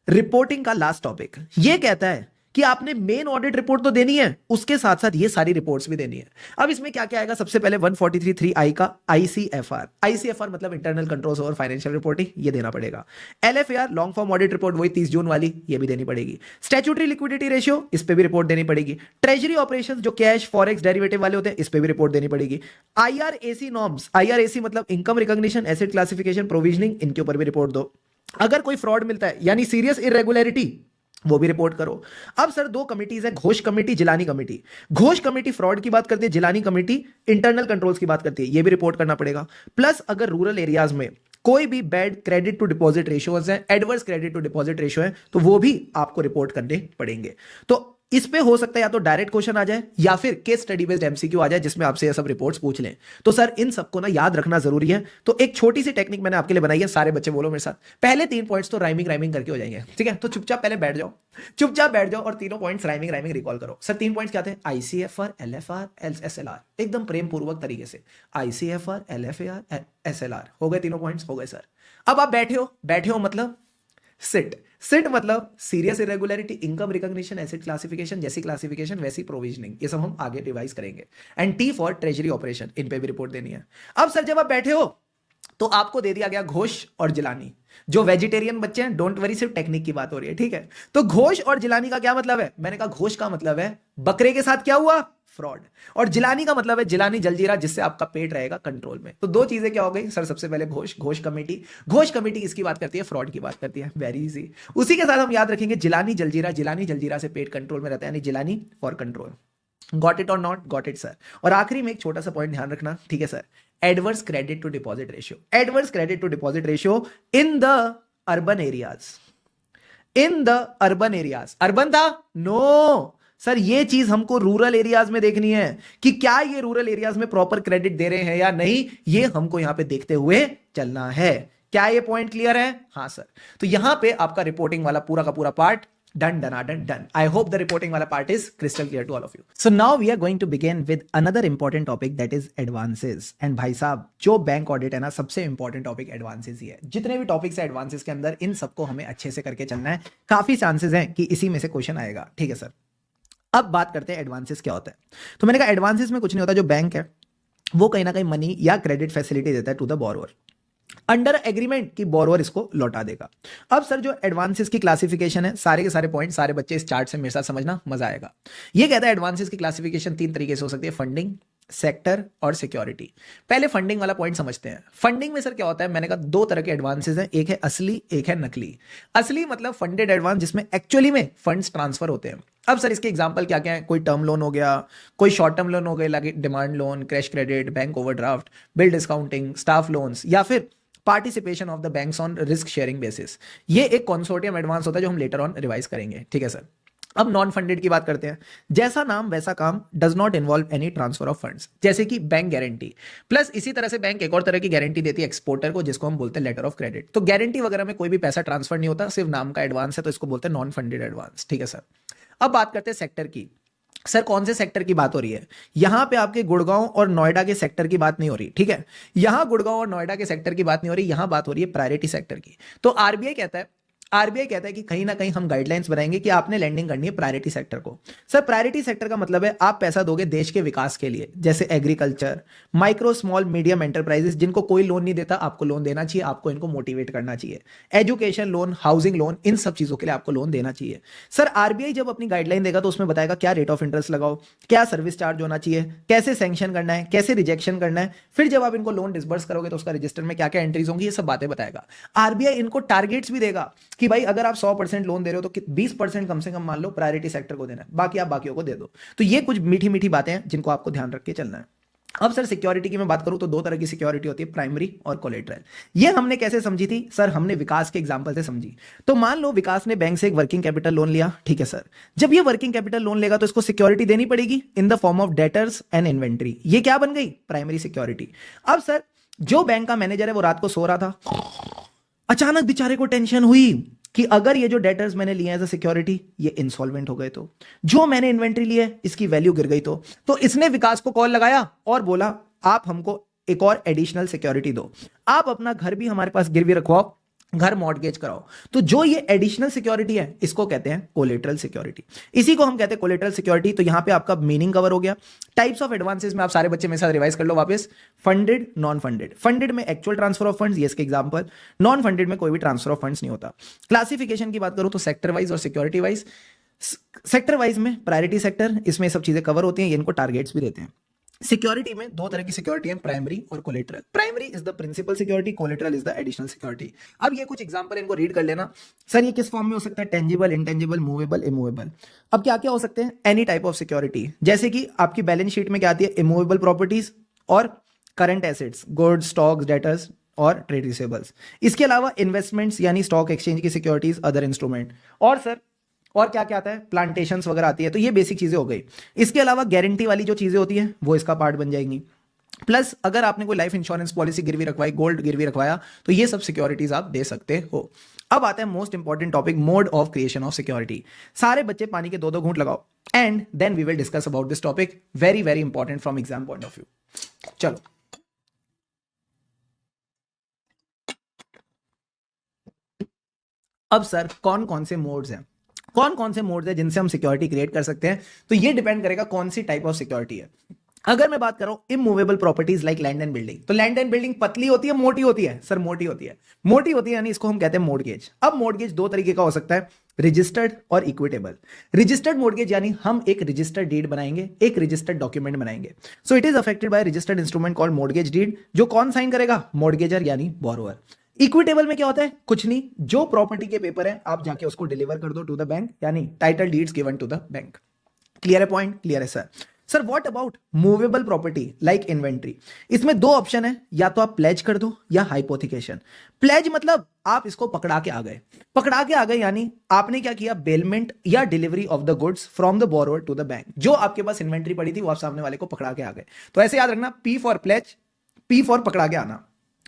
रिपोर्टिंग का लास्ट टॉपिक ये कहता है कि आपने मेन ऑडिट रिपोर्ट तो देनी है, उसके साथ साथ ये सारी रिपोर्ट्स भी देनी है। अब इसमें क्या क्या आएगा? सबसे पहले 143(3)(i) का आईसीएफआर। आईसीएफआर मतलब internal controls over financial reporting, ये देना पड़ेगा। एलएफएआर लॉन्ग फॉर्म ऑडिट रिपोर्ट, वही 30 जून वाली, ये भी देनी पड़ेगी। स्टैट्यूटरी लिक्विडिटी रेशियो, इस पे भी रिपोर्ट देनी पड़ेगी। ट्रेजरी ऑपरेशंस जो कैश, फॉरेक्स, डेरिवेटिव वाले होते हैं, इस पे भी रिपोर्ट देनी पड़ेगी। आईआरएसी नॉर्म्स, आईआरएसी मतलब income recognition, asset classification, provisioning, इनके ऊपर भी रिपोर्ट दो। अगर कोई फ्रॉड मिलता है यानी सीरियस इरेगुलरिटी, वो भी रिपोर्ट करो। अब सर दो कमिटीज है, Ghosh committee, Jilani committee. Ghosh committee fraud की बात करती है, जिलानी कमेटी इंटरनल कंट्रोल्स की बात करती है, ये भी रिपोर्ट करना पड़ेगा। प्लस अगर रूरल एरियाज में कोई भी bad credit to deposit ratios है, adverse credit to deposit ratio है, तो वो भी आपको रिपोर्ट करने पड़ेंगे। तो इस पे हो सकता है या तो डायरेक्ट क्वेश्चन आ जाए या फिर केस स्टडी बेस्ड एमसीक्यू आ जाए जिसमें आपसे ये सब रिपोर्ट्स पूछ लें। तो सर इन सबको ना याद रखना जरूरी है। तो एक छोटी सी टेक्निक मैंने आपके लिए बनाई है, सारे बच्चे बोलो मेरे साथ, पहले 3 पॉइंट्स तो राइमिंग राइमिंग करके हो जाएंगे, ठीक है? तो चुपचाप पहले बैठ जाओ, चुपचाप बैठ जाओ और तीनों पॉइंट्स राइमिंग राइमिंग रिकॉल करो। सर 3 पॉइंट्स क्या थे? आईसीएफआर, एलएफआर, एसएलआर, एकदम प्रेम पूर्वक तरीके से। आईसीएफआर, एलएफआर, एसएलआर, हो गए तीनों पॉइंट्स, हो गए सर। अब आप बैठे हो मतलब सिट। सिट मतलब serious irregularity, income recognition, asset classification, जैसी क्लासिफिकेशन वैसी प्रोविजनिंग, ये सब हम आगे रिवाइज करेंगे। And T for treasury operation, इन पे भी रिपोर्ट देनी है। अब सर जब आप बैठे हो तो आपको दे दिया गया घोष और जिलानी। जो वेजिटेरियन बच्चे हैं डोंट वरी, सिर्फ टेक्निक की बात हो रही है, ठीक है? तो घोष और जिलानी का क्या मतलब है? मैंने कहा घोष का मतलब है बकरे के साथ क्या हुआ? फ्रॉड। और जिलानी का मतलब है जिलानी जलजीरा, जिससे आपका पेट रहेगा कंट्रोल में। तो दो चीजें क्या हो गई सर? सबसे पहले घोष, घोष कमेटी। घोष कमेटी इसकी बात करती है, फ्रॉड की बात करती है, वेरी इजी। उसी के साथ हम याद रखेंगे जिलानी जलजीरा, जिलानी जलजीरा से पेट कंट्रोल में रहता है, यानी Jilani for control. Got it और नॉट? Got it sir. और आखिरी में एक छोटा सा पॉइंट ध्यान रखना, ठीक है sir? Adverse credit to deposit ratio. Adverse credit to deposit ratio in the urban areas. In the urban areas. Urban था? नो सर, ये चीज हमको रूरल एरियाज में देखनी है कि क्या ये रूरल एरियाज में प्रॉपर क्रेडिट दे रहे हैं या नहीं, ये हमको यहां पे देखते हुए चलना है। क्या ये पॉइंट क्लियर है? हाँ सर। तो यहां पे आपका रिपोर्टिंग वाला पूरा का पूरा part done done done done. I hope the reporting वाला part is crystal clear to all of you. So now we are going to begin with another important topic, that is advances. And भाई साहब जो bank audit है ना, सबसे important topic advances ही है। जितने भी टॉपिक्स है एडवांसेस के अंदर, इन सबको हमें अच्छे से करके चलना है। काफी चांसेस हैं कि इसी में से क्वेश्चन आएगा, ठीक है सर? अब बात करते हैं एडवांसेस क्या होता है। तो मैंने कहा एडवांसेस में कुछ नहीं होता, जो बैंक है वो कहीं ना कहीं मनी या क्रेडिट फैसिलिटी देता है to the borrower under agreement कि बोरोवर इसको लौटा देगा। अब सर जो एडवांसेस की क्लासिफिकेशन है, सारे के सारे पॉइंट सारे बच्चे इस चार्ट से मेरे साथ समझना, मजा आएगा। ये कहता है एडवांसेस की क्लासिफिकेशन 3 तरीके से हो सकती है, फंडिंग, सेक्टर और सिक्योरिटी। पहले फंडिंग वाला पॉइंट समझते हैं। फंडिंग में सर क्या होता है? मैंने कहा 2 तरह के एडवांसेस हैं, एक है असली, एक है नकली। असली मतलब फंडेड एडवांस, जिसमें एक्चुअली में फंड्स ट्रांसफर होते हैं। अब सर इसके एग्जांपल क्या क्या है? कोई टर्म लोन हो गया, कोई शॉर्ट टर्म लोन हो गए, like demand loan, crash credit, bank overdraft, bill discounting, staff loans, या फिर participation of the banks on risk sharing basis. ये एक कंसोर्टियम एडवांस होता है जो हम लेटर ऑन रिवाइज करेंगे, ठीक है सर? अब नॉन फंडेड की बात करते हैं। जैसा नाम वैसा काम, does not involve any transfer of funds, जैसे कि बैंक गारंटी। प्लस इसी तरह से बैंक एक और तरह की गारंटी देती है एक्सपोर्टर को, जिसको हम बोलते हैं लेटर ऑफ क्रेडिट। तो गारंटी वगैरह में कोई भी पैसा ट्रांसफर नहीं होता, सिर्फ नाम का एडवांस है, तो इसको बोलते हैं नॉन फंडेड एडवांस, ठीक है सर? अब बात करते हैं सेक्टर की। सर कौन से सेक्टर की बात हो रही है? यहां पे आपके गुड़गांव और नोएडा के सेक्टर की बात नहीं हो रही, ठीक है? यहां गुड़गांव और नोएडा के सेक्टर की बात नहीं हो रही, यहां बात हो रही है प्रायोरिटी सेक्टर की। तो आरबीआई कहता है कि कहीं ना कहीं हम गाइडलाइंस बनाएंगे कि आपने लैंडिंग करनी है प्रायोरिटी सेक्टर को। सर प्रायोरिटी सेक्टर का मतलब है आप पैसा दोगे देश के विकास के लिए, जैसे agriculture, micro small medium enterprises, जिनको कोई लोन नहीं देता, आपको लोन देना चाहिए, आपको इनको मोटिवेट करना चाहिए। एजुकेशन लोन, हाउसिंग लोन, इन सब चीजों के लिए आपको लोन देना चाहिए। सर आरबीआई जब अपनी गाइडलाइन देगा तो उसमें बताएगा क्या रेट ऑफ इंटरेस्ट लगाओ, क्या सर्विस चार्ज होना चाहिए, कैसे सैंक्शन करना है, कैसे रिजेक्शन करना है, फिर जब आप इनको लोन डिसबर्स करोगे तो उसका रजिस्टर में क्या क्या एंट्रीज होंगी, ये सब बातें बताएगा। आरबीआई इनको टारगेट्स भी देगा कि भाई अगर आप 100% लोन दे रहे हो तो 20% कम से कम मान लो प्रायोरिटी सेक्टर को देना है, बाकी आप बाकियों को दे दो। तो ये कुछ मीठी मीठी बातें हैं जिनको आपको ध्यान रख के चलना है। अब सर सिक्योरिटी की मैं बात करूं तो 2 तरह की सिक्योरिटी होती है, प्राइमरी और कोलेटरल। ये हमने कैसे समझी थी? सर हमने विकास के एग्जांपल से समझी। तो मान लो विकास ने बैंक से एक वर्किंग कैपिटल लोन लिया, ठीक है सर? जब ये वर्किंग कैपिटल लोन लेगा तो इसको सिक्योरिटी देनी पड़ेगी in the form of debtors and inventory. ये क्या बन गई? Primary security. अब सर जो बैंक का मैनेजर है वो रात को सो रहा था, अचानक बेचारे को टेंशन हुई कि अगर ये जो डेटर्स मैंने लिए एज अ सिक्योरिटी ये इंसॉल्वेंट हो गए तो, जो मैंने इन्वेंट्री ली है इसकी वैल्यू गिर गई तो इसने विकास को कॉल लगाया और बोला आप हमको एक और एडिशनल सिक्योरिटी दो, आप अपना घर भी हमारे पास गिरवी रखवाओ, घर मॉर्गेज कराओ। तो जो ये एडिशनल सिक्योरिटी है इसको कहते हैं कोलेटरल सिक्योरिटी। इसी को हम कहते हैं कोलेटरल सिक्योरिटी। तो यहां पे आपका मीनिंग कवर हो गया। टाइप्स ऑफ एडवांसेस में आप सारे बच्चे मेरे साथ रिवाइज कर लो वापस। Funded, non funded. फंडेड में एक्चुअल ट्रांसफर ऑफ फंड्स, ये इसके एग्जांपल। नॉन फंडेड में कोई भी ट्रांसफर ऑफ फंड्स नहीं होता। क्लासिफिकेशन की बात करूं तो सेक्टर वाइज और सिक्योरिटी वाइज। सेक्टर वाइज में प्रायोरिटी सेक्टर, इसमें सब चीजें कवर होती हैं, ये इनको टारगेट्स भी देते हैं। सिक्योरिटी में दो तरह की सिक्योरिटी है, प्राइमरी और collateral. Primary is the principal security, collateral is the additional security. अब ये कुछ एग्जांपल इनको रीड कर लेना। सर ये किस फॉर्म में हो सकता है? Tangible, intangible, movable, immovable. अब क्या क्या हो सकते हैं? एनी टाइप ऑफ सिक्योरिटी, जैसे कि आपकी बैलेंस शीट में क्या आती है? इमूवेबल प्रॉपर्टीज और current assets, goods, stocks, debtors और ट्रेड रिसीवेबल्स। इसके अलावा इन्वेस्टमेंट्स यानी स्टॉक एक्सचेंज की सिक्योरिटीज, अदर इंस्ट्रूमेंट। और सर और क्या क्या आता है? प्लांटेशंस वगैरह आती है। तो ये बेसिक चीजें हो गई। इसके अलावा गारंटी वाली जो चीजें होती हैं वो इसका पार्ट बन जाएंगी। प्लस अगर आपने कोई लाइफ इंश्योरेंस पॉलिसी गिरवी रखवाई, गोल्ड गिरवी रखवाया, तो ये सब सिक्योरिटीज आप दे सकते हो। अब आता है most important topic, mode of creation of security. सारे बच्चे पानी के दो दो घूंट लगाओ and then we will discuss about this topic, very very important from exam point of view. चलो, अब सर कौन कौन से मोड्स हैं, कौन कौन से मोड्स हैं जिनसे हम सिक्योरिटी क्रिएट कर सकते हैं? तो ये डिपेंड करेगा कौन सी टाइप ऑफ सिक्योरिटी है। अगर मैं बात करूं immovable properties like land and building, तो लैंड एंड बिल्डिंग पतली होती है, मोटी होती है? सर मोटी होती है। मोटी होती है यानी इसको हम कहते हैं मोर्टगेज। अब मोर्टगेज दो तरीके का हो सकता है, रजिस्टर्ड और इक्विटेबल। रजिस्टर्ड मोर्टगेज यानी हम एक रजिस्टर्ड डीड बनाएंगे, एक रजिस्टर्ड डॉक्यूमेंट बनाएंगे। So it is affected by registered instrument called mortgage deed, जो कौन साइन करेगा? मोर्टगेजर यानी बोरोवर। इक्विटेबल में क्या होता है? कुछ नहीं, जो प्रॉपर्टी के पेपर है आप जाके उसको डिलीवर कर दो टू द बैंक, यानी title deeds given to the bank. Clear है पॉइंट? क्लियर है sir. Sir what about movable property like inventory? इसमें दो ऑप्शन है, या तो आप प्लेज कर दो या हाइपोथिकेशन। प्लेज मतलब आप इसको पकड़ा के आ गए, पकड़ा के आ गए यानी आपने क्या किया? बेलमेंट या delivery of the goods from the borrower to the bank. जो आपके पास इन्वेंट्री पड़ी थी वो आप सामने वाले को पकड़ा के आ गए। तो ऐसे याद रखना, P for pledge, P for पकड़ा के आना।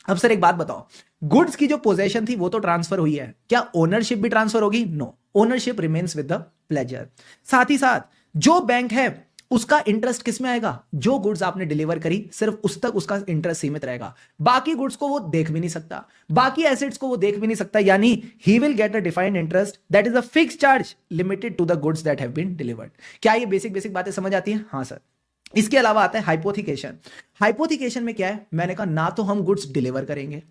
अब सर एक बात बताओ, गुड्स की जो पोजेशन थी वो तो ट्रांसफर हुई है, क्या ओनरशिप भी ट्रांसफर होगी? No, ownership remains with the pledger. साथ ही साथ जो बैंक है उसका इंटरेस्ट किस में आएगा? जो गुड्स आपने डिलीवर करी सिर्फ उस तक उसका इंटरेस्ट सीमित रहेगा, बाकी गुड्स को वो देख भी नहीं सकता, बाकी एसेट्स को वो देख भी नहीं सकता। यानी he will get a defined interest that is a fixed charge limited to the goods that have been delivered. क्या ये बेसिक बेसिक बातें समझ आती हैं? हाँ सर। इसके अलावा आता है हाइपोथिकेशन। हाइपोथिकेशन में क्या है? मैंने कहा ना तो हम गुड्स डिलीवर करेंगे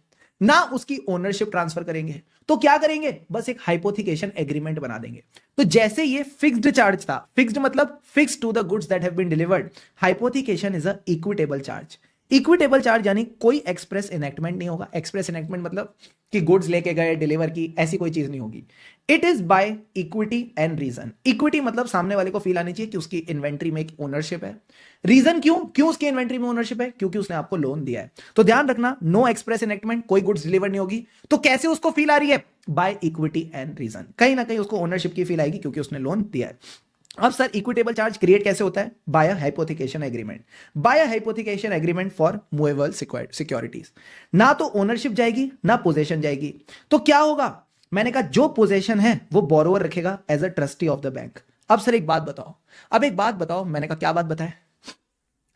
ना उसकी ओनरशिप ट्रांसफर करेंगे, तो क्या करेंगे? बस एक हाइपोथिकेशन एग्रीमेंट बना देंगे। तो जैसे ये फिक्स्ड चार्ज था, फिक्स्ड मतलब fixed to the goods that have been delivered, hypothecation is a equitable charge. Equitable charge यानी कोई एक्सप्रेस इनेक्टमेंट नहीं होगा। एक्सप्रेस इनेक्टमेंट मतलब कि गुड्स लेके गए, डिलीवर की, ऐसी कोई चीज नहीं होगी। It is by equity and reason. Equity मतलब सामने वाले को फील आनी चाहिए कि उसकी इन्वेंट्री में एक ओनरशिप है। रीजन क्यों? क्यों उसकी इन्वेंट्री में ओनरशिप है? क्योंकि उसने आपको लोन दिया है। तो ध्यान रखना, नो एक्सप्रेस इनेक्टमेंट, कोई गुड्स डिलीवर नहीं होगी। तो कैसे उसको फील आ रही है? By equity and reason. कहीं ना कहीं उसको ओनरशिप की फील आएगी क्योंकि उसने लोन दिया है। अब सर इक्विटेबल चार्ज क्रिएट कैसे होता है? By a hypothecation agreement. By a hypothecation agreement for movable securities. ना तो ओनरशिप जाएगी ना पोजेशन जाएगी। तो क्या होगा? मैंने कहा जो पोजेशन है वो बोरोवर रखेगा as a trustee of the bank. अब सर एक बात बताओ, अब एक बात बताओ, मैंने कहा क्या बात बताए?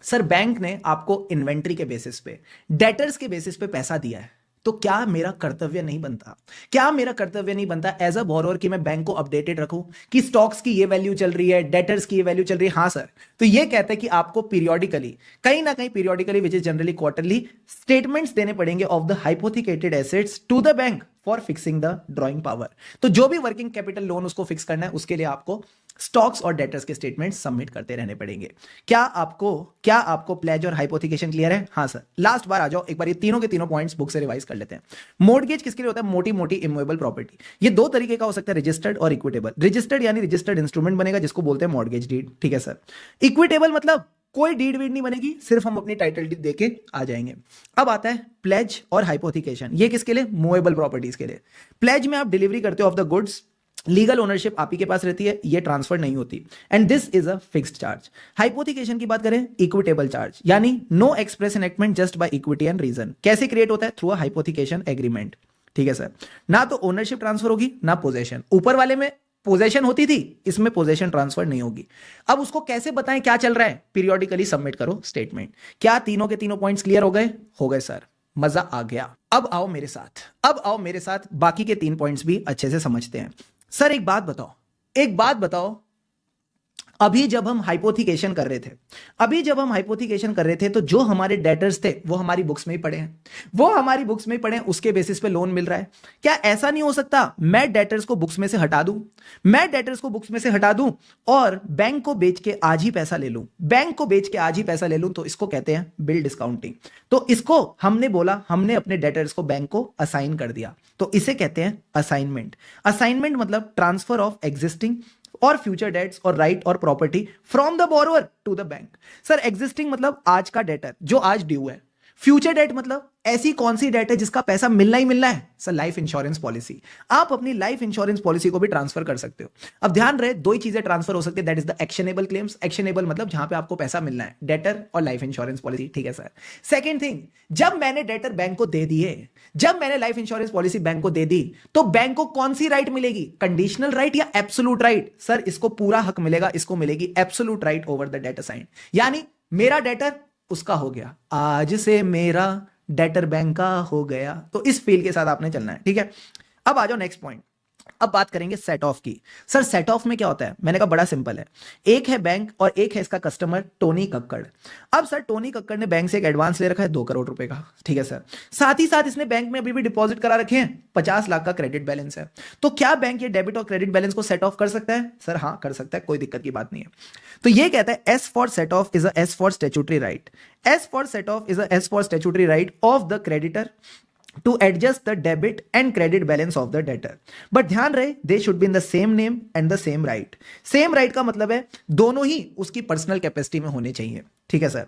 सर बैंक ने आपको इन्वेंट्री के बेसिस पे, डेटर्स के बेसिस पे पैसा दिया है, तो क्या मेरा कर्तव्य नहीं बनता, क्या मेरा कर्तव्य नहीं बनता एज अ बोरोवर कि मैं बैंक को अपडेटेड रखूं कि स्टॉक्स की ये वैल्यू चल रही है, डेटर्स की ये वैल्यू चल रही है? हाँ सर। तो ये कहते हैं कि आपको पीरियोडिकली, कहीं ना कहीं periodically which is generally quarterly, statements देने पड़ेंगे of the hypothecated assets to the bank for fixing the drawing power. तो जो भी वर्किंग कैपिटल लोन उसको फिक्स करना है उसके लिए आपको स्टॉक्स और डेटर्स के स्टेटमेंट सबमिट करते रहने पड़ेंगे। क्या आपको प्लेज और हाइपोथिकेशन क्लियर है? हाँ सर। लास्ट बार आ जाओ एक बार, ये तीनों के तीनों पॉइंट्स बुक से रिवाइज कर लेते हैं। मोर्टगेज किसके लिए होता है? मोटी मोटी इमूवेबल प्रॉपर्टी। ये दो तरीके का हो सकता है, रजिस्टर्ड और इक्विटेबल। रजिस्टर्ड यानी रजिस्टर्ड इंस्ट्रूमेंट बनेगा जिसको बोलते हैं मॉर्टगेज डीड, ठीक है सर। इक्विटेबल मतलब कोई डीड वीड नहीं बनेगी, सिर्फ हम अपनी टाइटल डीड देके आ जाएंगे। अब आता है प्लेज और हाइपोथिकेशन। ये किसके लिए? मूवेबल प्रॉपर्टीज के लिए। प्लेज में आप डिलीवरी करते हो of the goods, legal ownership आप ही के पास रहती है, ये ट्रांसफर नहीं होती, and this is a fixed charge. Hypothecation की बात करें, इक्विटेबल चार्ज यानी no express enactment just by equity and reason. कैसे क्रिएट होता है? थ्रू अ हाइपोथिकेशन एग्रीमेंट, ठीक है सर। ना तो ओनरशिप ट्रांसफर होगी ना पोजेशन। ऊपर वाले में पोजेशन होती थी, इसमें पोजेशन ट्रांसफर नहीं होगी। अब उसको कैसे बताएं क्या चल रहा है? पीरियोडिकली सबमिट करो स्टेटमेंट। क्या तीनों के तीनों पॉइंट्स क्लियर हो गए? हो गए सर, मजा आ गया। अब आओ मेरे साथ, अब आओ मेरे साथ, बाकी के 3 पॉइंट्स भी अच्छे से समझते हैं। सर एक बात बताओ, एक बात बताओ, अभी जब हम हाइपोथिकेशन कर रहे थे, तो जो हमारे डेटर्स थे वो हमारी बुक्स में ही पड़े हैं, उसके बेसिस पे लोन मिल रहा है। क्या ऐसा नहीं हो सकता मैं डेटर्स को बुक्स में से हटा दूं, और बैंक को बेच के आज ही पैसा ले लूं, तो इसको कहते हैं बिल डिस्काउंटिंग। तो इसको हमने अपने डेटर्स को बैंक को असाइन कर दिया, तो इसे कहते हैं असाइनमेंट मतलब ट्रांसफर ऑफ एग्जिस्टिंग और फ्यूचर डेट्स और राइट और property from the borrower to the bank. Sir existing मतलब आज का डेटर जो आज ड्यू है, फ्यूचर डेट मतलब ऐसी कौन सी डेट है जिसका पैसा मिलना ही मिलना है। सर लाइफ इंश्योरेंस पॉलिसी, आप अपनी लाइफ इंश्योरेंस पॉलिसी को भी ट्रांसफर कर सकते हो। अब ध्यान रहे, दो ही चीजें ट्रांसफर हो सकती है, that is the actionable claims. Actionable मतलब जहां पे आपको पैसा मिलना है, डेटर और लाइफ इंश्योरेंस पॉलिसी, ठीक है सर। सेकेंड थिंग, जब मैंने डेटर बैंक को दे दिए, जब मैंने लाइफ इंश्योरेंस पॉलिसी बैंक को दे दी, तो बैंक को कौन सी राइट मिलेगी, कंडीशनल राइट या एब्सोल्यूट राइट। सर इसको पूरा हक मिलेगा, इसको मिलेगी absolute right over the debt assigned. यानी मेरा डेटर उसका हो गया, आज से मेरा डेटर बैंक का हो गया। तो इस फील के साथ आपने चलना है, ठीक है। अब आ जाओ नेक्स्ट पॉइंट, अब बात करेंगे सेट ऑफ की। सर सेट ऑफ में क्या होता है, मैंने कहा बड़ा सिंपल है, एक है बैंक और एक है इसका कस्टमर टोनी कक्कड़। अब सर टोनी कक्कड़ ने बैंक से एक एडवांस ले रखा है 2 करोड़ रुपए का, ठीक है सर। साथ ही साथ इसने बैंक में अभी भी डिपॉजिट करा रखे हैं, 50 लाख का क्रेडिट बैलेंस है। तो क्या बैंक ये डेबिट और क्रेडिट बैलेंस को सेट ऑफ कर सकता है? सर हाँ कर सकता है, कोई दिक्कत की बात नहीं है। तो ये कहता है S for set of is S for statutory right, S for set of is S for statutory right of the creditor to adjust the debit and credit balance of the debtor। But ध्यान रहे, they should be in the same name and the same right। Same right का मतलब है दोनों ही उसकी personal capacity में होने चाहिए, ठीक है सर।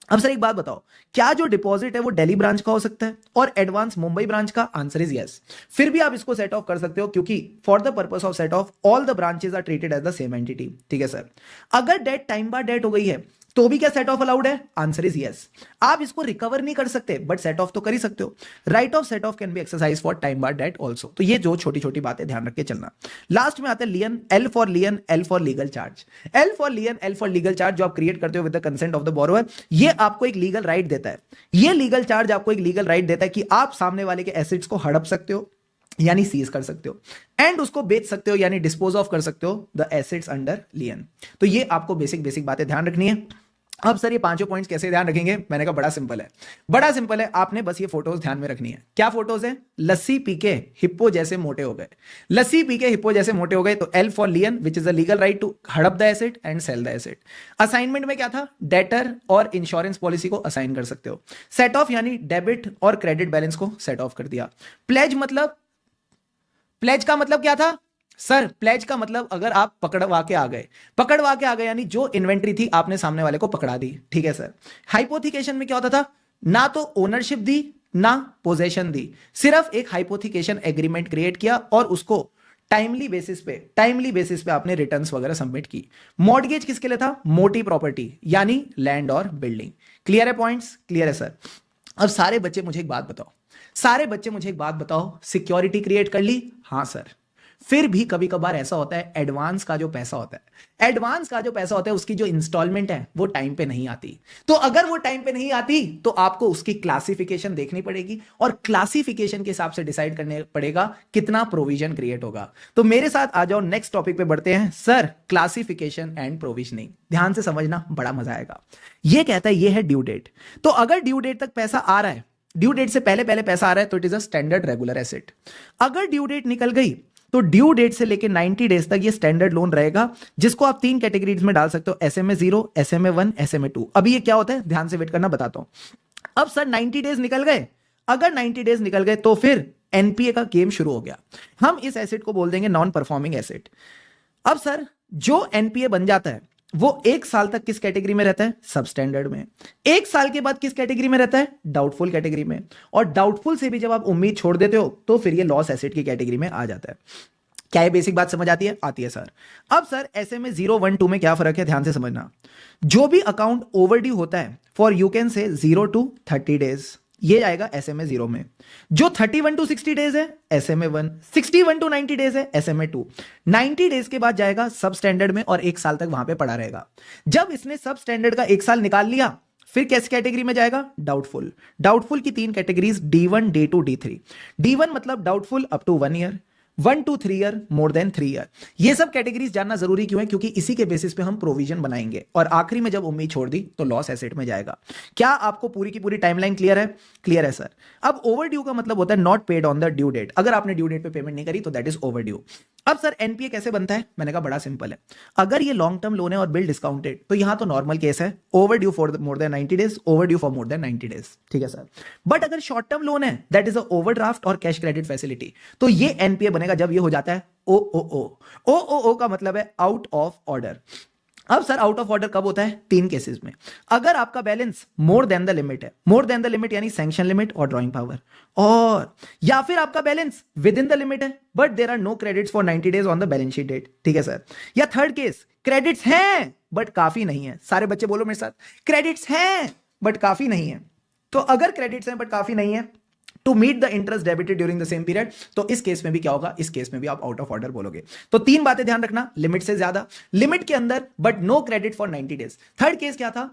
अब सर एक बात बताओ, क्या जो डिपॉजिट है वो दिल्ली ब्रांच का हो सकता है और एडवांस मुंबई ब्रांच का? Answer is yes. फिर भी आप इसको सेट ऑफ कर सकते हो, क्योंकि for the purpose of set off all the branches are treated as the same entity, ठीक है सर। अगर डेट टाइम बाय डेट हो गई है तो भी क्या सेट ऑफ अलाउड है? Answer is yes. आप इसको रिकवर नहीं कर सकते बट सेट ऑफ तो कर ही सकते हो। Right of set off can be exercise for time बाय डेट ऑल्सो। तो ये जो छोटी छोटी बातें ध्यान रख के चलना। लास्ट में आते हैं lien, L for lien, L for legal charge. L for lien, L for legal charge जो आप क्रिएट करते हो with the consent of the borrower, ये आपको एक लीगल राइट देता है। ये लीगल चार्ज आपको एक लीगल राइट देता है कि आप सामने वाले के एसेट्स को हड़प सकते हो यानी सीज कर सकते हो, एंड उसको बेच सकते हो यानी डिस्पोज ऑफ कर सकते हो द एसेट्स अंडर लियन। तो ये आपको बेसिक बातें ध्यान रखनी है। अब सर ये पांचों पॉइंट्स कैसे ध्यान रखेंगे? मैंने कहा बड़ा सिंपल है, आपने बस ये फोटोज ध्यान में रखनी है। क्या फोटोज है? लस्सी पी के हिप्पो जैसे मोटे हो गए, तो L for lien which is a legal right to हड़प the asset and sell the asset. Assignment में क्या था? डेटर और इंश्योरेंस पॉलिसी को असाइन कर सकते हो। सेट ऑफ यानी डेबिट और क्रेडिट बैलेंस को सेट ऑफ कर दिया। प्लेज का मतलब क्या था? सर प्लेज का मतलब अगर आप पकड़वा के आ गए यानी जो इन्वेंट्री थी आपने सामने वाले को पकड़ा दी, ठीक है सर। हाइपोथिकेशन में क्या होता था? ना तो ओनरशिप दी ना पोजेशन दी, सिर्फ एक हाइपोथिकेशन एग्रीमेंट क्रिएट किया और उसको टाइमली बेसिस पे आपने रिटर्न्स वगैरह सबमिट की। मॉर्टगेज किसके लिए था? मोटी प्रॉपर्टी यानी लैंड और बिल्डिंग। क्लियर है पॉइंट्स? क्लियर है सर। अब सारे बच्चे मुझे एक बात बताओ, सिक्योरिटी क्रिएट कर ली? हाँ सर। फिर भी कभी कभार ऐसा होता है एडवांस का जो पैसा होता है उसकी जो इंस्टॉलमेंट है वो टाइम पे नहीं आती। तो अगर वो टाइम पे नहीं आती तो आपको उसकी क्लासिफिकेशन देखनी पड़ेगी और क्लासिफिकेशन के हिसाब से डिसाइड करने पड़ेगा कितना प्रोविजन क्रिएट होगा। तो मेरे साथ आ जाओ, नेक्स्ट टॉपिक पे बढ़ते हैं। सर क्लासिफिकेशन एंड प्रोविजनिंग, ध्यान से समझना, बड़ा मजा आएगा। ये कहता है ये है ड्यू डेट। तो अगर ड्यू डेट तक पैसा आ रहा है, ड्यू डेट से पहले पैसा आ रहा है तो it is a standard regular asset. अगर ड्यू डेट निकल गई तो ड्यू डेट से लेकर 90 डेज तक ये स्टैंडर्ड लोन रहेगा, जिसको आप 3 कैटेगरीज में डाल सकते हो, SMA 0, SMA 1, SMA 2। अभी ये क्या होता है ध्यान से वेट करना, बताता हूं। अब सर 90 डेज निकल गए, अगर 90 डेज निकल गए तो फिर एनपीए का गेम शुरू हो गया। हम इस एसेट को बोल देंगे नॉन परफॉर्मिंग एसेट। अब सर जो एनपीए बन जाता है वो 1 साल तक किस कैटेगरी में रहता है? सब स्टैंडर्ड में। 1 साल के बाद किस कैटेगरी में रहता है? डाउटफुल कैटेगरी में। और डाउटफुल से भी जब आप उम्मीद छोड़ देते हो तो फिर ये लॉस एसेट की कैटेगरी में आ जाता है। क्या ये बेसिक बात समझ आती है? आती है सर। अब सर SMA 0, 1, 2 में क्या फर्क है ध्यान से समझना। जो भी अकाउंट ओवरड्यू होता है for you can say 0 to 30 days, ये जाएगा SMA 0 में। जो 31 to 60 डेज है SMA 1, 61 to 90 डेज है SMA 2। 90 डेज के बाद जाएगा सब स्टैंडर्ड में और 1 साल तक वहां पे पड़ा रहेगा। जब इसने सब स्टैंडर्ड का 1 साल निकाल लिया फिर किस कैटेगरी में जाएगा? डाउटफुल की 3 categories D1, D2, D3। D1 मतलब doubtful up to 1 year, 1 to 3 year, more than 3 year. ये सब कैटेगरीज जानना जरूरी क्यों है? क्योंकि इसी के बेसिस पे हम प्रोविजन बनाएंगे और आखिरी में जब उम्मीद छोड़ दी तो लॉस एसेट में जाएगा। क्या आपको पूरी की पूरी टाइमलाइन क्लियर है? क्लियर है सर। अब ओवर ड्यू का मतलब होता है not paid on the due date. अगर आपने ड्यू डेट पे पेमेंट नहीं करी तो दैट इज ओवर ड्यू। अब सर एनपीए कैसे बनता है? मैंने कहा बड़ा सिंपल है। अगर ये लॉन्ग टर्म लोन है और बिल डिस्काउंटेड तो यहां तो नॉर्मल केस है, over due for more than 90 days, over due for more than 90 days, ठीक है सर। बट अगर शॉर्ट टर्म लोन है दैट इज अ ओवरड्राफ्ट और कैश क्रेडिट फैसिलिटी, तो ये एनपीए बनेगा जब ये हो जाता है ओ का मतलब है आउट ऑफ ऑर्डर। अब सर आउट ऑफ ऑर्डर कब होता है? 3 केसेस में। अगर आपका balance more than the limit है, मोर देन द लिमिट यानी सैंक्शन लिमिट और ड्राइंग पावर, और या फिर आपका balance within the limit है but there are no credits for 90 days on the balance sheet date, ठीक है सर। या थर्ड केस, क्रेडिट्स हैं बट काफी नहीं है। सारे बच्चे बोलो मेरे साथ, क्रेडिट्स हैं बट काफी नहीं है। तो अगर क्रेडिट्स हैं बट काफी नहीं है to meet the interest debited during the same period, तो इस केस में भी क्या होगा? इस केस में भी आप आउट ऑफ ऑर्डर बोलोगे। तो 3 बातें ध्यान रखना, लिमिट से ज्यादा, लिमिट के अंदर but no credit for 90 days. Third case क्या था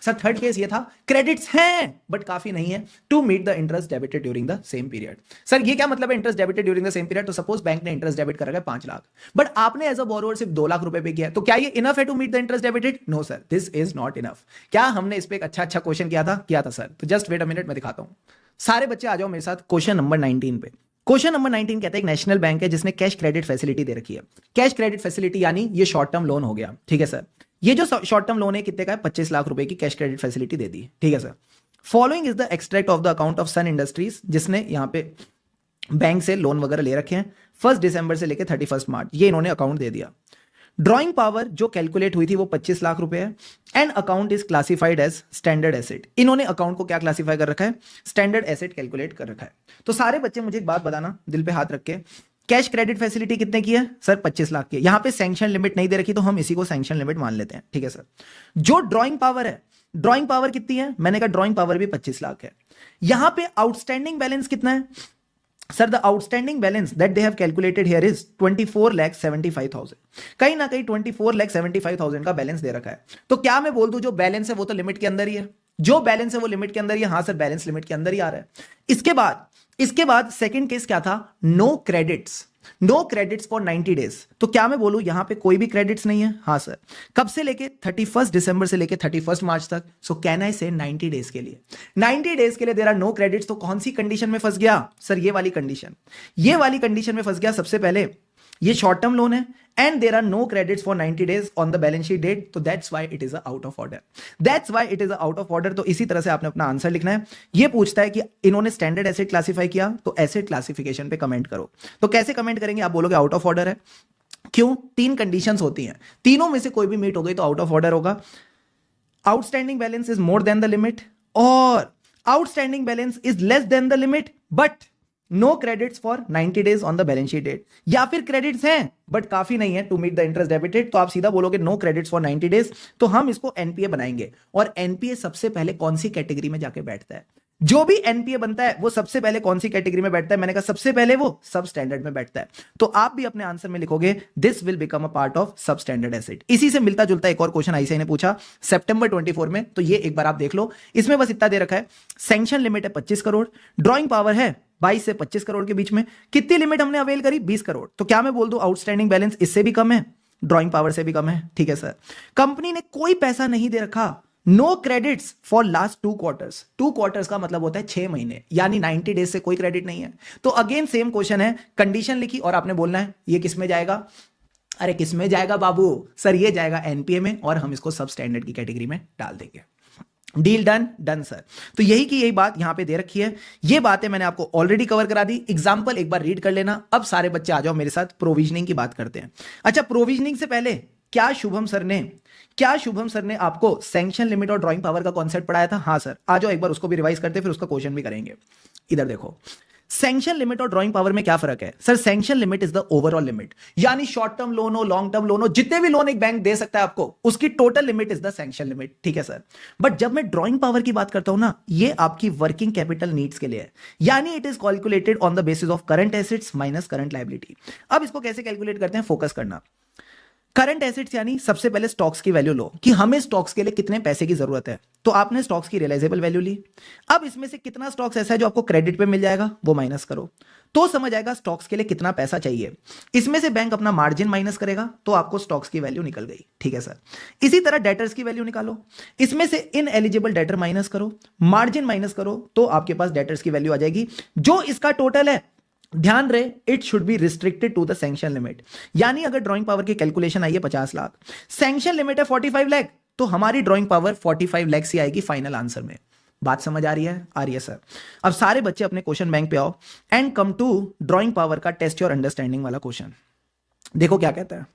सर? थर्ड केस ये था क्रेडिट्स हैं बट काफी नहीं है to meet the interest debited during the same period. Sir ये क्या मतलब है interest debited during the same period? तो सपोज बैंक ने इंटरेस्ट डेबिट कर रखा है 5 लाख, बट आपने एज अ बोरोवर सिर्फ 2 लाख रुपए पे किया है, तो क्या ये इनफ है to meet the interest debited? No sir, this is not enough. क्या हमने इस पे एक अच्छा क्वेश्चन किया था सर। तो जस्ट वेट अ मिनट, मैं दिखाता हूं। सारे बच्चे आ जाओ मेरे साथ क्वेश्चन नंबर 19 पे। क्वेश्चन नंबर 19 कहता है एक नेशनल बैंक है जिसने कैश क्रेडिट फैसिलिटी दे रखी है। कैश क्रेडिट फैसिलिटी यानी ये शॉर्ट टर्म लोन हो गया, ठीक है सर। ये जो शॉर्ट टर्म लोन है कितने का है? 25 लाख रुपए की कैश क्रेडिट फैसिलिटी दे दी, ठीक है sir. Following is the extract of the account of Sun Industries, जिसने यहां पे बैंक से लोन वगैरह ले रखे हैं 1 दिसंबर से लेकर 31 मार्च, ये इन्होंने अकाउंट दे दिया। ड्रॉइंग पावर जो कैलकुलेट हुई थी वो 25 लाख रुपए है and account is classified as standard asset. इन्होंने अकाउंट को क्या क्लासिफाई कर रखा है? स्टैंडर्ड एसेट कैलकुलेट कर रखा है। तो सारे बच्चे मुझे एक बात बताना, दिल पे हाथ रख के, कैश क्रेडिट फैसिलिटी कितने की है सर? 25 लाख की। यहां पे सैंक्शन लिमिट नहीं दे रखी तो हम इसी को सैंक्शन लिमिट मान लेते हैं, ठीक है सर। जो ड्रॉइंग पावर है, ड्रॉइंग पावर कितनी है? मैंने कहा ड्रॉइंग पावर भी 25 लाख है। यहां पे आउटस्टैंडिंग बैलेंस कितना है sir? The outstanding balance that they have calculated here is 24,75,000। कहीं ना कहीं 24,75,000 का बैलेंस दे रखा है। तो क्या मैं बोल दूं जो बैलेंस है वो तो लिमिट के अंदर ही है? जो बैलेंस है वो लिमिट के अंदर ही है। हाँ सर, बैलेंस लिमिट के अंदर ही आ रहा है। इसके बाद सेकंड केस क्या था? No credits, no credits for 90 days. तो क्या मैं बोलूं यहां पे कोई भी क्रेडिट्स नहीं है? हाँ सर। कब से लेके 31 दिसंबर से लेके 31 मार्च तक। सो कैन आई से 90 डेज के लिए, 90 डेज के लिए देयर आर नो क्रेडिट्स। तो कौन सी कंडीशन में फंस गया सर? ये वाली कंडीशन, ये वाली कंडीशन में फंस गया। सबसे पहले ये शॉर्ट टर्म लोन है and there are no credits for 90 days on the balance sheet date, तो that's why it is out of order. That's why it is out of order. तो इसी तरह से आपने अपना आंसर लिखना है। ये पूछता है कि इन्होंने स्टैंडर्ड एसेट क्लासिफाई किया, तो एसेट क्लासिफिकेशन पे कमेंट करो। तो कैसे कमेंट करेंगे? आप बोलोगे आउट ऑफ ऑर्डर है। क्यों? 3 कंडीशंस होती हैं, तीनों में से कोई भी मीट हो गई तो आउट ऑफ ऑर्डर होगा। Outstanding balance is more than the limit, और outstanding balance is less than the limit but no credits for 90 days on the balance sheet date, या फिर क्रेडिट्स हैं बट काफी नहीं है to meet the interest debited. तो आप सीधा बोलोगे नो क्रेडिट्स फॉर 90 डेज। तो हम इसको एनपीए बनाएंगे, और एनपीए सबसे पहले कौन सी कैटेगरी में जाके बैठता है? जो भी एनपीए बनता है वो सबसे पहले कौन सी कैटेगरी में बैठता है? मैंने कहा सबसे पहले वो सब स्टैंडर्ड में बैठता है। तो आप भी अपने आंसर में लिखोगे this will become a part of सब स्टैंडर्ड एसेट। इसी से मिलता जुलता एक और क्वेश्चन आईसीआई ने पूछा सितंबर 24 में, तो ये एक बार आप देख लो। इसमें बस इतना दे रखा है, सैंक्शन लिमिट है 25 करोड़, ड्रॉइंग पावर है 22 से 25 करोड़ के बीच में। कितनी लिमिट हमने अवेल करी? 20 करोड़। तो क्या मैं बोल दूं आउटस्टैंडिंग बैलेंस इससे भी कम है, ड्रॉइंग पावर से भी कम है, ठीक है सर। कंपनी ने कोई पैसा नहीं दे रखा, no credits for last 2 quarters. 2 quarters का मतलब होता है 6 महीने, यानी 90 डेज से कोई क्रेडिट नहीं है। तो अगेन सेम क्वेश्चन है, कंडीशन लिखी और आपने बोलना है ये किस में जाएगा? अरे किस में जाएगा बाबू? सर ये जाएगा एनपीए में, और हम इसको सब स्टैंडर्ड की कैटेगरी में डाल देंगे। Deal done? Done sir. तो यही की यही बात यहां पे दे रखी है। ये बातें मैंने आपको ऑलरेडी कवर करा दी। एग्जांपल एक बार रीड कर लेना। अब सारे बच्चे आ जाओ मेरे साथ, प्रोविजनिंग की बात करते हैं। अच्छा, प्रोविजनिंग से पहले क्या शुभम सर ने आपको सैंक्शन लिमिट और ड्राइंग पावर का कॉन्सेप्ट पढ़ाया था? हाँ सर। आ जाओ एक बार उसको भी रिवाइज करते, फिर उसका क्वेश्चन भी करेंगे। इधर देखो, सैंक्शन लिमिट और ड्राइंग पावर में क्या फर्क है sir? Sanction limit is the overall limit, यानी शॉर्ट टर्म लोन हो, लॉन्ग टर्म लोन हो, जितने भी लोन एक बैंक दे सकता है आपको, उसकी total limit is the sanction limit, ठीक है सर। बट जब मैं ड्राइंग पावर की बात करता हूं ना, ये आपकी वर्किंग कैपिटल नीड्स के लिए है, यानी it is calculated on the basis of current assets minus current liability. अब इसको कैसे कैलकुलेट करते हैं, फोकस करना। करंट एसेट्स यानी सबसे पहले स्टॉक्स की वैल्यू लो कि हमें स्टॉक्स के लिए कितने पैसे की जरूरत है। तो तो आपने स्टॉक्स की रियलाइजेबल वैल्यू ली। अब इसमें से कितना स्टॉक्स ऐसा है जो आपको क्रेडिट पे मिल जाएगा, वो माइनस करो, तो समझ आएगा स्टॉक्स के लिए कितना पैसा चाहिए। इसमें से बैंक अपना मार्जिन माइनस करेगा तो आपको स्टॉक्स की वैल्यू निकल गई। ठीक है सर। इसी तरह डेटर्स की वैल्यू निकालो, इसमें से इनएलिजिबल डेटर माइनस करो, मार्जिन माइनस करो, तो आपके पास डेटर्स की वैल्यू आ जाएगी। जो इसका टोटल है, ध्यान रहे, it should be restricted to the sanction limit. यानी अगर ड्राइंग पावर की कैलकुलेशन आई है 50 लाख, सैंक्शन लिमिट है 45 लाख, तो हमारी ड्राइंग पावर 45 लाख से आएगी फाइनल आंसर में। बात समझ आ रही है? आ रही है सर। अब सारे बच्चे अपने क्वेश्चन बैंक पे आओ and come to drawing power का टेस्ट योर अंडरस्टैंडिंग वाला क्वेश्चन। देखो क्या कहता है।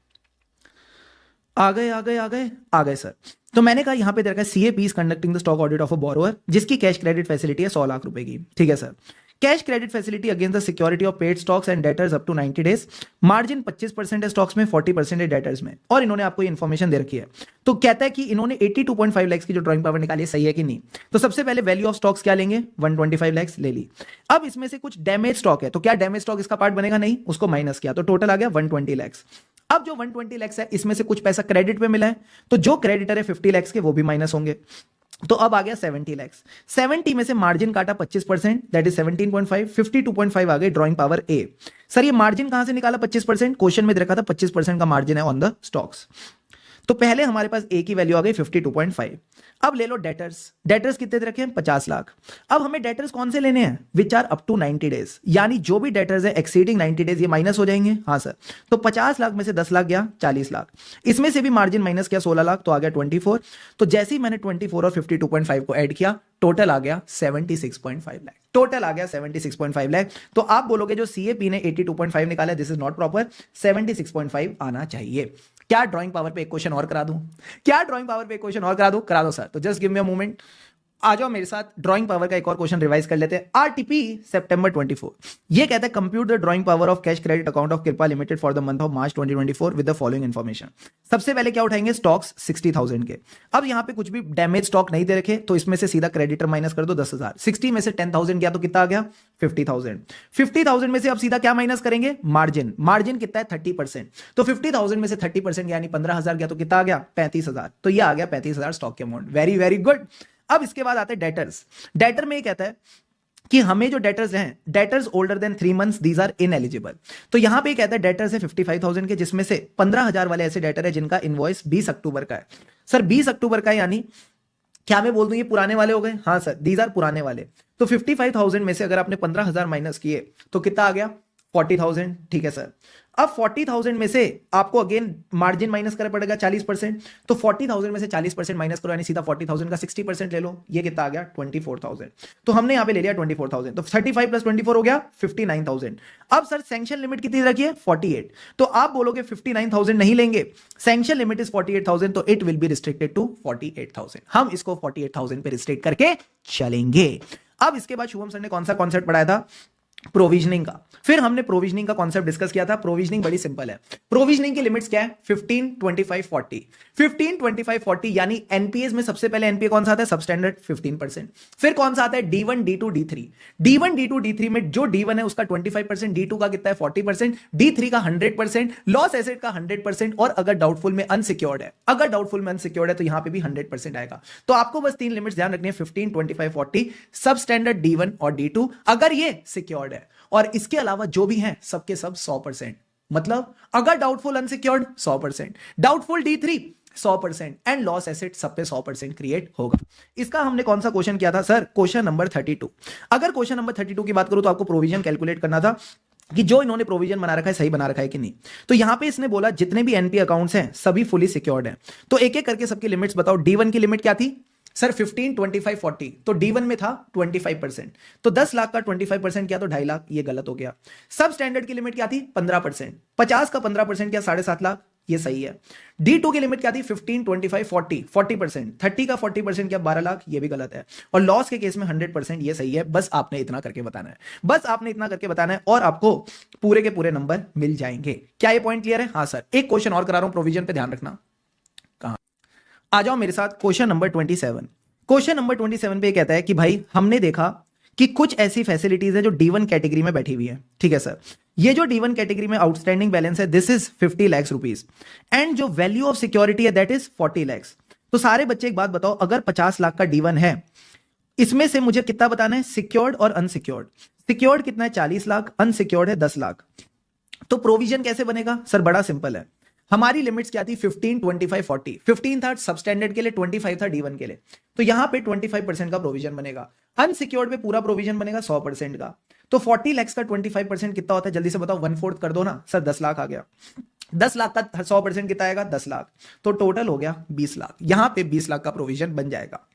आ गए आ गए आ गए आ गए सर। तो मैंने कहा यहां पे देखा CAP is conducting the stock audit of a borrower जिसकी कैश क्रेडिट फैसिलिटी है 100 लाख रुपए की। ठीक है sir. Cash credit facility against the security of paid stocks and debtors up to 90 days. Margin 25% है स्टॉक्स में, 40% है डेटर्स में, और इन्होंने आपको ये इन्फॉर्मेशन दे रखी है। तो कहता है कि इन्होंने 82.5 लाख की जो ड्राइंग पावर निकाली है सही है कि नहीं। तो सबसे पहले वैल्यू ऑफ स्टॉक्स क्या लेंगे, 125 लाख ले ली। अब इसमें से कुछ डैमेज स्टॉक है, तो क्या डैमेज स्टॉक इसका पार्ट बनेगा? नहीं, उसको माइनस किया तो टोटल आ गया 120 लाख। अब जो 120 लाख है इसमें से कुछ पैसा क्रेडिट पे मिला है, तो जो क्रेडिटर है 50 लाख के वो भी माइनस होंगे। तो अब आ गया 70 लाख। 70 में से मार्जिन काटा 25%, दैट इज 17.5, 52.5 आ गई ड्राइंग पावर ए। सर ये मार्जिन कहां से निकाला 25%? क्वेश्चन में देखा था 25% का मार्जिन है ऑन द स्टॉक्स। तो पहले हमारे पास ए की वैल्यू आ गई 52.5। अब ले लो डेटर्स। डेटर्स कितने दे रखे हैं? 50 लाख। अब हमें डेटर्स कौन से लेने हैं? Which are up to 90 days, यानी जो भी डेटर्स है एक्सीडिंग 90 डेज ये माइनस हो जाएंगे। हाँ सर। तो 50 लाख में से 10 लाख गया, 40 लाख। इसमें से भी मार्जिन माइनस किया 16 लाख, तो आ गया 24। तो जैसे ही मैंने 24 और 52.5 को ऐड किया, टोटल आ गया 76.5 लाख। टोटल आ गया 76.5 लाख। तो आप बोलोगे जो CAP ने 82.5 निकाला, दिस इज नॉट प्रॉपर, 76.5 आना चाहिए। क्या ड्राइंग पावर पे एक क्वेश्चन और करा दूं? क्या ड्राइंग पावर पे एक क्वेश्चन और करा दूं? करा दो सर। तो just give me a moment, आ जाओ मेरे साथ, ड्राइंग पावर का एक और क्वेश्चन रिवाइज कर लेते हैं। RTP सितंबर 24 ये कहता है compute the drawing power of cash credit account of Kripa limited for the month of March 2024 with the following information. सबसे पहले क्या उठाएंगे? स्टॉक्स 60,000 के। अब यहां पे कुछ भी डैमेज स्टॉक नहीं दे रखे, तो इसमें से सीधा क्रेडिटर माइनस कर दो 10,000। 60 में से 10,000 गया तो कितना आ गया? 50,000। 50,000 में से अब सीधा क्या माइनस करेंगे? मार्जिन। मार्जिन कितना है? 30%। तो 50,000 में से 30% यानी 15,000 गया तो कितना आ गया? 35,000। तो ये आ गया 35,000 स्टॉक के अमाउंट। Very very good. अब इसके बाद आते हैं डेटर्स। डेटर में ये कहता है कि हमें जो डेटर्स हैं, debtors older than 3 months, these are ineligible. तो यहां पे कहता है डेटर्स है 55,000 के, जिसमें से 15,000 वाले ऐसे डेटर है जिनका इनवॉइस 20 अक्टूबर का है। सर 20 अक्टूबर का यानी क्या मैं बोल दूं ये पुराने वाले हो गए? हाँ सर, दीज आर पुराने वाले। तो 55,000 में से अगर आपने 15,000 माइनस किए तो कितना आ गया? 40,000। ठीक है सर। अब 40,000 में से आपको अगेन मार्जिन माइनस करना पड़ेगा 40%। तो 40,000 में से 40% माइनस करो, यानी सीधा 40,000 का 60% ले लो। ये कितना आ गया? 24,000। तो हमने यहां पे ले लिया 24,000। तो 35 प्लस 24 हो गया 59,000। अब सर सैंक्शन लिमिट कितनी रखी है? 48। तो आप बोलोगे 59,000 नहीं लेंगे, सैंक्शन लिमिट इज 48,000, तो it will be restricted to 48,000। हम इसको 48,000 पे रिस्ट्रिक्ट करके चलेंगे। अब इसके बाद शुभम सर ने कौन सा कॉन्सेप्ट पढ़ाया था? प्रोविजनिंग का। फिर हमने प्रोविजनिंग का कॉन्सेप्ट डिस्कस किया था। प्रोविजनिंग बड़ी सिंपल है। प्रोविजनिंग की लिमिट्स क्या है? 15, 25, 40। 15, 25, 40 यानी एनपीएस में सबसे पहले एनपीए कौन सा आता है? सबस्टैंडर्ड 15%। फिर कौन सा आता है? D1, D2, D3। D1, D2, D3 में जो D1 है उसका 25%, D2 का कितना है? 40%, D3 का 100%, लॉस एसेट का 100%, और अगर डाउटफुल में अनसिक्योर्ड है, अगर डाउटफुल में अनसिक्योर्ड है तो यहां पे भी 100% आएगा। तो आपको बस 3 लिमिट्स ध्यान रखनी है, 15, 25, 40, सबस्टैंडर्ड D1 और D2 अगर ये सिक्योर्ड है, और इसके अलावा जो भी हैं सबके सब 100%। मतलब अगर doubtful unsecured 100%, doubtful D3 100%, and loss asset सब पे 100% क्रिएट होगा। इसका हमने कौन सा क्वेश्चन किया था सर? Question number 32। अगर क्वेश्चन नंबर 32 की बात करूं तो आपको प्रोविजन कैलकुलेट करना था कि जो इन्होंने प्रोविजन बना रखा है सही बना रखा है कि नहीं। तो यहां पे इसने बोला जितने भी एनपी अकाउंट्स हैं सभी फुली सिक्योर्ड हैं। तो एक एक करके सबकी लिमिट्स बताओ। D1 की लिमिट क्या थी सर? 15, 25, 40। तो D1 में था 25%। तो 10 लाख का 25% क्या? तो 2.5 लाख। ये गलत हो गया। सब स्टैंडर्ड की लिमिट क्या थी? 15%। 50 का 15% क्या? 7.5 लाख। ये सही है। D2 की लिमिट क्या थी? 15, 25, 40, 40%। 30 का 40% क्या? 12 लाख। ये भी गलत है। और लॉस के केस में 100%। ये सही है। बस आपने इतना करके बताना है, बस आपने इतना करके बताना है, और आपको पूरे के पूरे नंबर मिल जाएंगे। क्या ये पॉइंट क्लियर है? हाँ सर। एक क्वेश्चन और करा रहा हूं, प्रोविजन पे ध्यान रखना। आ जाओ मेरे साथ क्वेश्चन नंबर 27। क्वेश्चन नंबर 27 पे कहता है कि भाई हमने देखा कि कुछ ऐसी फैसिलिटीज है जो D1 कैटेगरी में बैठी हुई है। ठीक है सर। ये जो D1 कैटेगरी में आउटस्टैंडिंग बैलेंस है this is 50 lakh rupees, and जो वैल्यू ऑफ सिक्योरिटी है दैट इज 40 लाख। तो सारे बच्चे एक बात बताओ, अगर 50 लाख का D1 है, इसमें से मुझे कितना बताना है, सिक्योर्ड और अनसिक्योर्ड। सिक्योर्ड कितना है, 40 लाख, अनसिक्योर्ड है 10 लाख। तो प्रोविजन कैसे बनेगा सर, बड़ा सिंपल है। हमारी लिमिट्स क्या थी, 15, 25, 40। 15 था सबस्टैंडर्ड के लिए, 25 था D1 के लिए। तो यहां पे 25% का प्रोविजन बनेगा। अनसिक्योर्ड पे पूरा प्रोविजन बनेगा 100% का। तो 40 लाख का 25% कितना होता है, जल्दी से बताओ, 1/4 कर दो ना सर, 10 लाख आ गया। 10 लाख का 100% कितना आएगा, 10 लाख। तो टोटल हो गया 20 लाख। यहां पे 20 लाख का प्रोविजन बन जाएगा।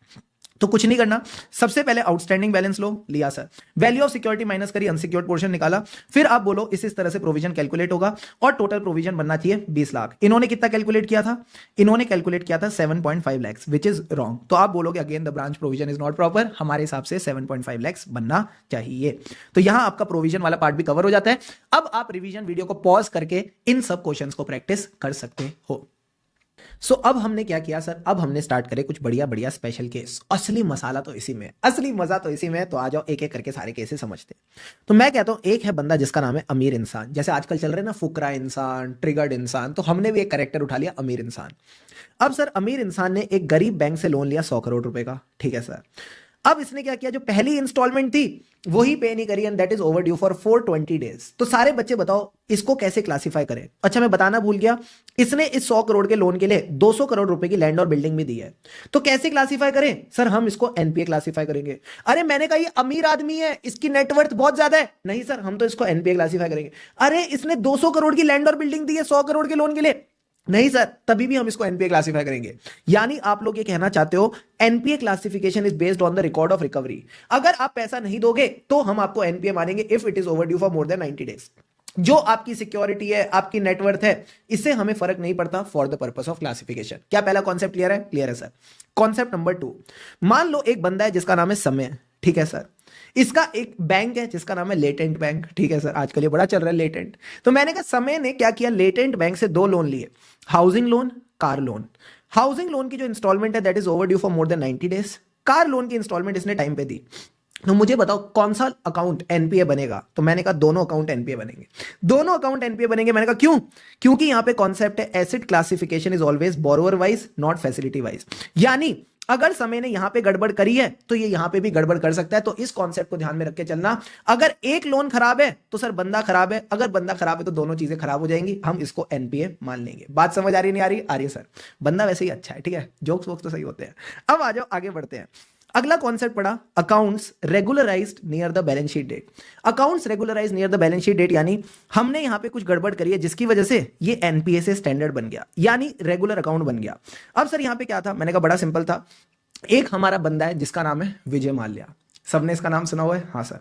तो कुछ नहीं करना, सबसे पहले आउटस्टैंडिंग बैलेंस लो, लिया sir, value of security minus करी, अनसिक्योर्ड पोर्शन निकाला, फिर आप बोलो इस तरह से प्रोविजन कैलकुलेट होगा और टोटल प्रोविजन बनना चाहिए 20 लाख। इन्होंने कितना कैलकुलेट किया था, इन्होंने कैलकुलेट किया था 7.5 लाख, विच इज रॉन्ग। तो आप बोलोगे again the branch provision is not proper, हमारे हिसाब से 7.5 लाख बनना चाहिए। तो यहां आपका प्रोविजन वाला पार्ट भी कवर हो जाता है। अब आप रिवीजन वीडियो को पॉज करके इन सब क्वेश्चंस को प्रैक्टिस कर सकते हो। सो अब हमने क्या किया सर, अब हमने स्टार्ट करे कुछ बढ़िया बढ़िया स्पेशल केस। असली मसाला तो इसी में, असली मजा तो इसी में। तो आ जाओ एक एक करके सारे केसेस समझते हैं। तो मैं कहता हूं, एक है बंदा जिसका नाम है अमीर इंसान, जैसे आजकल चल रहे ना फुकरा इंसान, ट्रिगर्ड इंसान, तो हमने भी एक कैरेक्टर उठा लिया अमीर इंसान। अब सर अमीर इंसान ने एक गरीब बैंक से लोन लिया 100 करोड़ रुपए का, ठीक है सर। अब इसने क्या किया, जो पहली इंस्टॉलमेंट थी वही पे नहीं करी, and that is over due for 420 days. तो सारे बच्चे बताओ इसको कैसे क्लासिफाई करें। अच्छा मैं बताना भूल गया, इसने इस 100 करोड़ के लोन के लिए 200 करोड़ रुपए की लैंड और बिल्डिंग भी दी है। तो कैसे क्लासिफाई करें सर, हम इसको एनपीए क्लासिफाई करेंगे। अरे मैंने कहा ये अमीर आदमी है, इसकी नेटवर्थ बहुत ज्यादा है। नहीं सर, हम तो इसको एनपीए क्लासिफाई करेंगे। अरे इसने 200 करोड़ की लैंड और बिल्डिंग दी है 100 करोड़ के लोन के लिए। नहीं सर, तभी भी हम इसको एनपीए क्लासिफाई करेंगे। यानी आप लोग ये कहना चाहते हो NPA classification is based on the record of recovery. अगर आप पैसा नहीं दोगे तो हम आपको एनपीए मानेंगे if it is over due for more than 90 days. जो आपकी सिक्योरिटी है, आपकी नेटवर्थ है, इससे हमें फर्क नहीं पड़ता for the purpose of classification. क्या पहला कॉन्सेप्ट क्लियर है? क्लियर है सर। कॉन्सेप्ट नंबर 2, मान लो एक बंदा है जिसका नाम है समय, ठीक है सर। इसका एक बैंक है जिसका नाम है लेटेंट बैंक, ठीक है सर, आजकल ये बड़ा चल रहा है लेटेंट। तो मैंने कहा समय ने क्या किया, लेटेंट बैंक से 2 लोन लिए, housing loan, car loan. Housing loan की जो इंस्टॉलमेंट है that is over due for more than 90 days. Car loan की इंस्टॉलमेंट इसने टाइम पे दी। तो मुझे बताओ कौन सा अकाउंट एनपीए बनेगा। तो मैंने कहा दोनों अकाउंट एनपीए बनेंगे, दोनों अकाउंट एनपीए बनेंगे। मैंने कहा क्यों? क्योंकि यहां पे कॉन्सेप्ट है asset classification is always borrower wise not facility wise. यानी अगर समय ने यहां पे गड़बड़ करी है तो ये यहां पे भी गड़बड़ कर सकता है। तो इस कॉन्सेप्ट को ध्यान में रख के चलना। अगर एक लोन खराब है तो सर बंदा खराब है, अगर बंदा खराब है तो दोनों चीजें खराब हो जाएंगी। हम इसको एनपीए मान लेंगे। बात समझ आ रही नहीं आ रही? आ रही है सर। बंदा वैसे ही अच्छा है, ठीक है, जोक्स वोक्स तो सही होते हैं। अब आ जाओ आगे बढ़ते हैं। अगला कॉन्सेप्ट पड़ा accounts regularised near the balance sheet date. Accounts regularised near the balance sheet date यानी हमने यहां पे कुछ गड़बड़ करी है जिसकी वजह से ये एनपीए से स्टैंडर्ड बन गया, यानी रेगुलर अकाउंट बन गया। अब सर यहां पे क्या था, मैंने कहा बड़ा सिंपल था। एक हमारा बंदा है जिसका नाम है विजय माल्या, सबने इसका नाम सुना हुआ है? हाँ सर।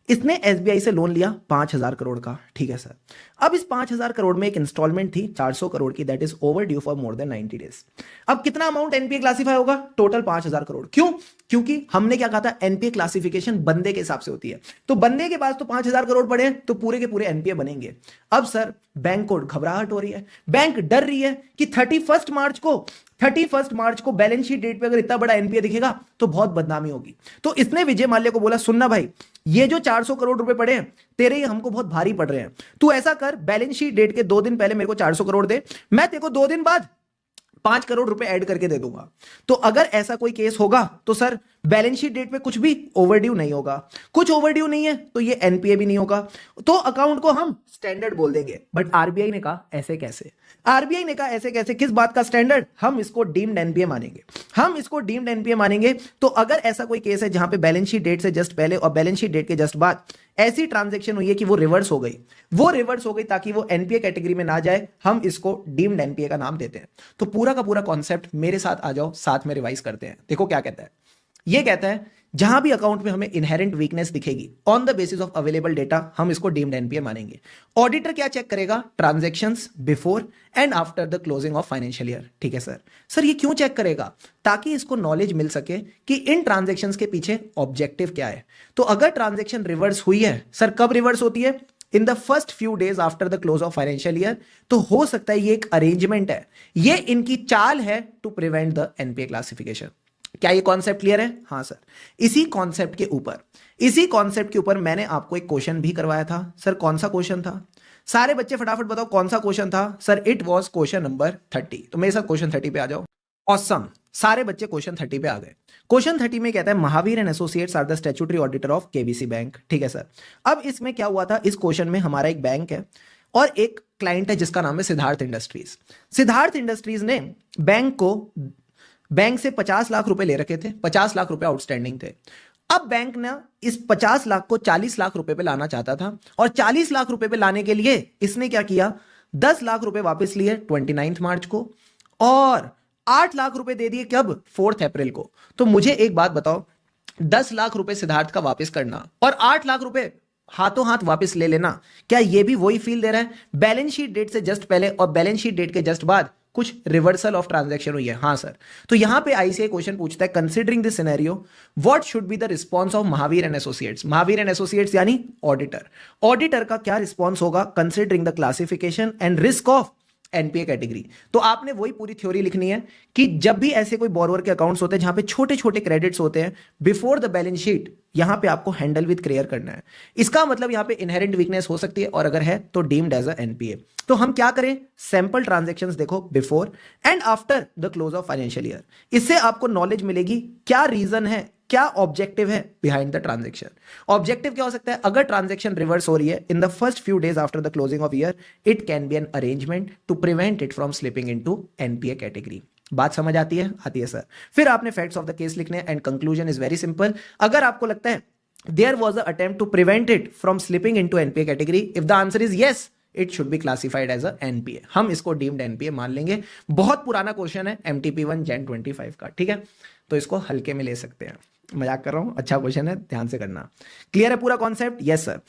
इसने एसबीआई से लोन लिया 5,000 करोड़ का, ठीक है सर। अब इस 5,000 करोड़ में एक इंस्टॉलमेंट थी 400 करोड़ की, that is over due for more than 90 days. अब कितना अमाउंट एनपीए क्लासिफाई होगा? टोटल 5,000 करोड़। क्यों? क्योंकि हमने क्या कहा था, एनपीए क्लासिफिकेशन बंदे के हिसाब से होती है। तो बंदे के पास तो 5,000 करोड़ पड़े हैं तो पूरे के पूरे एनपीए बनेंगे। अब सर बैंक को घबराहट हो रही है, बैंक डर रही है कि 31 मार्च को बैलेंस शीट डेट पे अगर इतना बड़ा एनपीए दिखेगा तो बहुत बदनामी होगी। तो इसने विजय माल्या को बोला, सुनना भाई, ये जो 400 करोड़ रुपए पड़े हैं तेरे, ये हमको बहुत भारी पड़ रहे हैं। तू ऐसा कर, बैलेंस शीट डेट के 2 दिन पहले मेरे को 400 करोड़ दे, मैं तेरे को 2 दिन बाद 5 करोड़ रुपए ऐड करके दे दूंगा। तो अगर ऐसा कोई केस होगा तो सर बैलेंस शीट डेट पे कुछ भी ओवरड्यू नहीं होगा। कुछ ओवरड्यू नहीं है तो ये एनपीए भी नहीं होगा, तो अकाउंट को हम स्टैंडर्ड बोल देंगे। बट आरबीआई ने कहा ऐसे कैसे? आरबीआई ने कहा ऐसे कैसे? किस बात का स्टैंडर्ड? हम इसको डीम्ड एनपीए मानेंगे, हम इसको डीम्ड एनपीए मानेंगे। तो अगर ऐसा कोई केस है जहां पे बैलेंस शीट डेट से जस्ट पहले और बैलेंस शीट डेट के जस्ट बाद ऐसी ट्रांजैक्शन हुई है कि वो रिवर्स हो गई, ताकि वो एनपीए कैटेगरी में ना जाए, हम इसको डीम्ड एनपीए का नाम देते हैं। तो पूरा का पूरा कॉन्सेप्ट मेरे साथ आ जाओ, साथ में रिवाइज करते हैं। देखो क्या कहता है, ये कहता है जहां भी अकाउंट में हमें इनहेरेंट वीकनेस दिखेगी on the basis of available data, हम इसको डीम्ड एनपीए मानेंगे। ऑडिटर क्या चेक करेगा? Transactions before and after the closing of financial year, ठीक है सर। सर ये क्यों चेक करेगा? ताकि इसको नॉलेज मिल सके कि इन ट्रांजैक्शंस के पीछे ऑब्जेक्टिव क्या है। तो अगर ट्रांजैक्शन रिवर्स हुई है, सर कब रिवर्स होती है? In the first few days after the close of financial year. तो हो सकता है ये एक अरेंजमेंट है, ये इनकी चाल है to prevent the NPA classification. क्या ये कॉन्सेप्ट क्लियर है? हाँ सर। इसी कॉन्सेप्ट के ऊपर मैंने आपको एक क्वेश्चन भी करवाया था। सर कौन सा क्वेश्चन था? सारे बच्चे फटाफट बताओ कौन सा क्वेश्चन था? Sir it was question number 30। तो मेरे साथ क्वेश्चन 30 पे आ जाओ। ऑसम। सारे बच्चे क्वेश्चन 30 पे आ गए। क्वेश्चन 30 में कहता है Mahavir and associates are the statutory auditor of KBC bank. ठीक है सर। अब इसमें क्या हुआ था, इस क्वेश्चन में हमारा एक बैंक है और एक क्लाइंट है जिसका नाम है सिद्धार्थ इंडस्ट्रीज। सिद्धार्थ इंडस्ट्रीज ने बैंक से 50 लाख रुपए ले रखे थे, 50 लाख रुपए आउटस्टैंडिंग थे। अब बैंक ने इस 50 लाख को 40 लाख रुपए पे लाना चाहता था और 40 लाख रुपए पे लाने के लिए इसने क्या किया, 10 लाख रुपए वापस लिए 29 मार्च को और 8 लाख रुपए दे दिए कब, 4 अप्रैल को। तो मुझे एक बात बताओ, 10 लाख रुपए सिद्धार्थ का वापस करना और 8 लाख रुपए हाथों हाथ वापस ले लेना, क्या ये भी वही फील दे रहा है? बैलेंस शीट डेट से जस्ट पहले और बैलेंस शीट डेट के जस्ट बाद कुछ रिवर्सल ऑफ ट्रांजैक्शन हुई है। हाँ सर। तो यहां पे आईसीआई क्वेश्चन पूछता है, considering this scenario what should be the response of Mahavir and associates. Mahavir and associates यानी ऑडिटर, ऑडिटर का क्या रिस्पांस होगा considering the classification and risk of NPA category. तो आपने वही पूरी थ्योरी लिखनी है कि जब भी ऐसे कोई बोरोवर के अकाउंट्स होते हैं जहां पे छोटे छोटे क्रेडिट्स होते हैं बिफोर द बैलेंस शीट, यहां पे आपको हैंडल विद क्लियर करना है। इसका मतलब यहां पे इनहेरेंट वीकनेस हो सकती है और अगर है तो डीम्ड एज अ एनपीए। तो हम क्या करें, सैंपल ट्रांजैक्शंस देखो before and after the close of financial year. इससे आपको नॉलेज मिलेगी क्या रीजन है, क्या ऑब्जेक्टिव है बिहाइंड द ट्रांजैक्शन। ऑब्जेक्टिव क्या हो सकता है, अगर ट्रांजैक्शन रिवर्स हो रही है in the first few days after the closing of year, it can be an arrangement to prevent it from slipping into NPA category. बात समझ आती है? आती है सर। फिर आपने फैक्ट्स ऑफ द केस लिखने हैं and conclusion is very simple. अगर आपको लगता है there was a attempt to prevent it from slipping into NPA category, if the answer is yes, it should be classified as a NPA. हम इसको deemed NPA मान लेंगे। बहुत पुराना क्वेश्चन है, एमटीपी1 जैन 25 का। ठीक है, तो इसको हल्के में ले सकते हैं। मजाक कर रहा हूं, अच्छा क्वेश्चन है, ध्यान से करना। क्लियर है पूरा कॉन्सेप्ट? Yes sir.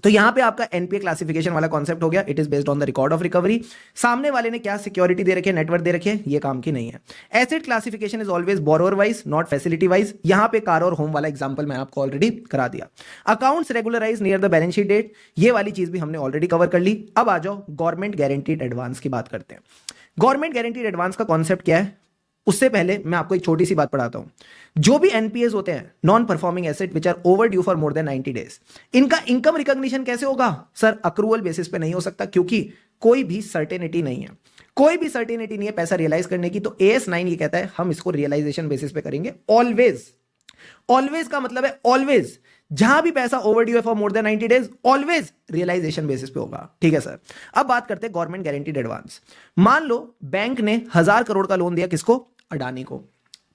तो यहां पे आपका एनपीए क्लासिफिकेशन वाला कॉन्सेप्ट हो गया। It is based on the record of recovery. सामने वाले ने क्या सिक्योरिटी दे रखी है, नेटवर्क दे रखे है, ये काम की नहीं है। Asset classification is always borrower wise not facility wise. यहां पे कार और होम वाला एग्जांपल मैं आपको ऑलरेडी करा दिया। Accounts regularise near the balance sheet date, ये वाली चीज भी हमने ऑलरेडी कवर कर ली। अब आ जाओ गवर्नमेंट गारंटीड एडवांस की बात करते हैं। गवर्नमेंट गारंटीड एडवांस का कॉन्सेप्ट क्या है, उससे पहले मैं आपको एक छोटी सी बात पढ़ाता हूं। जो भी एनपीएस होते हैं, non performing asset which are over due for more than 90 days, इनका इनकम रिकॉग्निशन कैसे होगा सर? अक्रूवल बेसिस पे नहीं हो सकता, क्योंकि कोई भी सर्टेनिटी नहीं है, कोई भी सर्टेनिटी नहीं है पैसा रियलाइज करने की। तो AS9 ये कहता है हम इसको रियलाइजेशन बेसिस पे करेंगे। ऑलवेज, ऑलवेज का मतलब है ऑलवेज, जहां भी पैसा ओवर ड्यू है for more than 90 days, always realisation basis पे होगा। ठीक है सर। अब बात करते हैं गवर्नमेंट गारंटीड एडवांस। मान लो बैंक ने 1000 करोड़ का लोन दिया, किसको? अडानी को।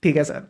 ठीक है सर।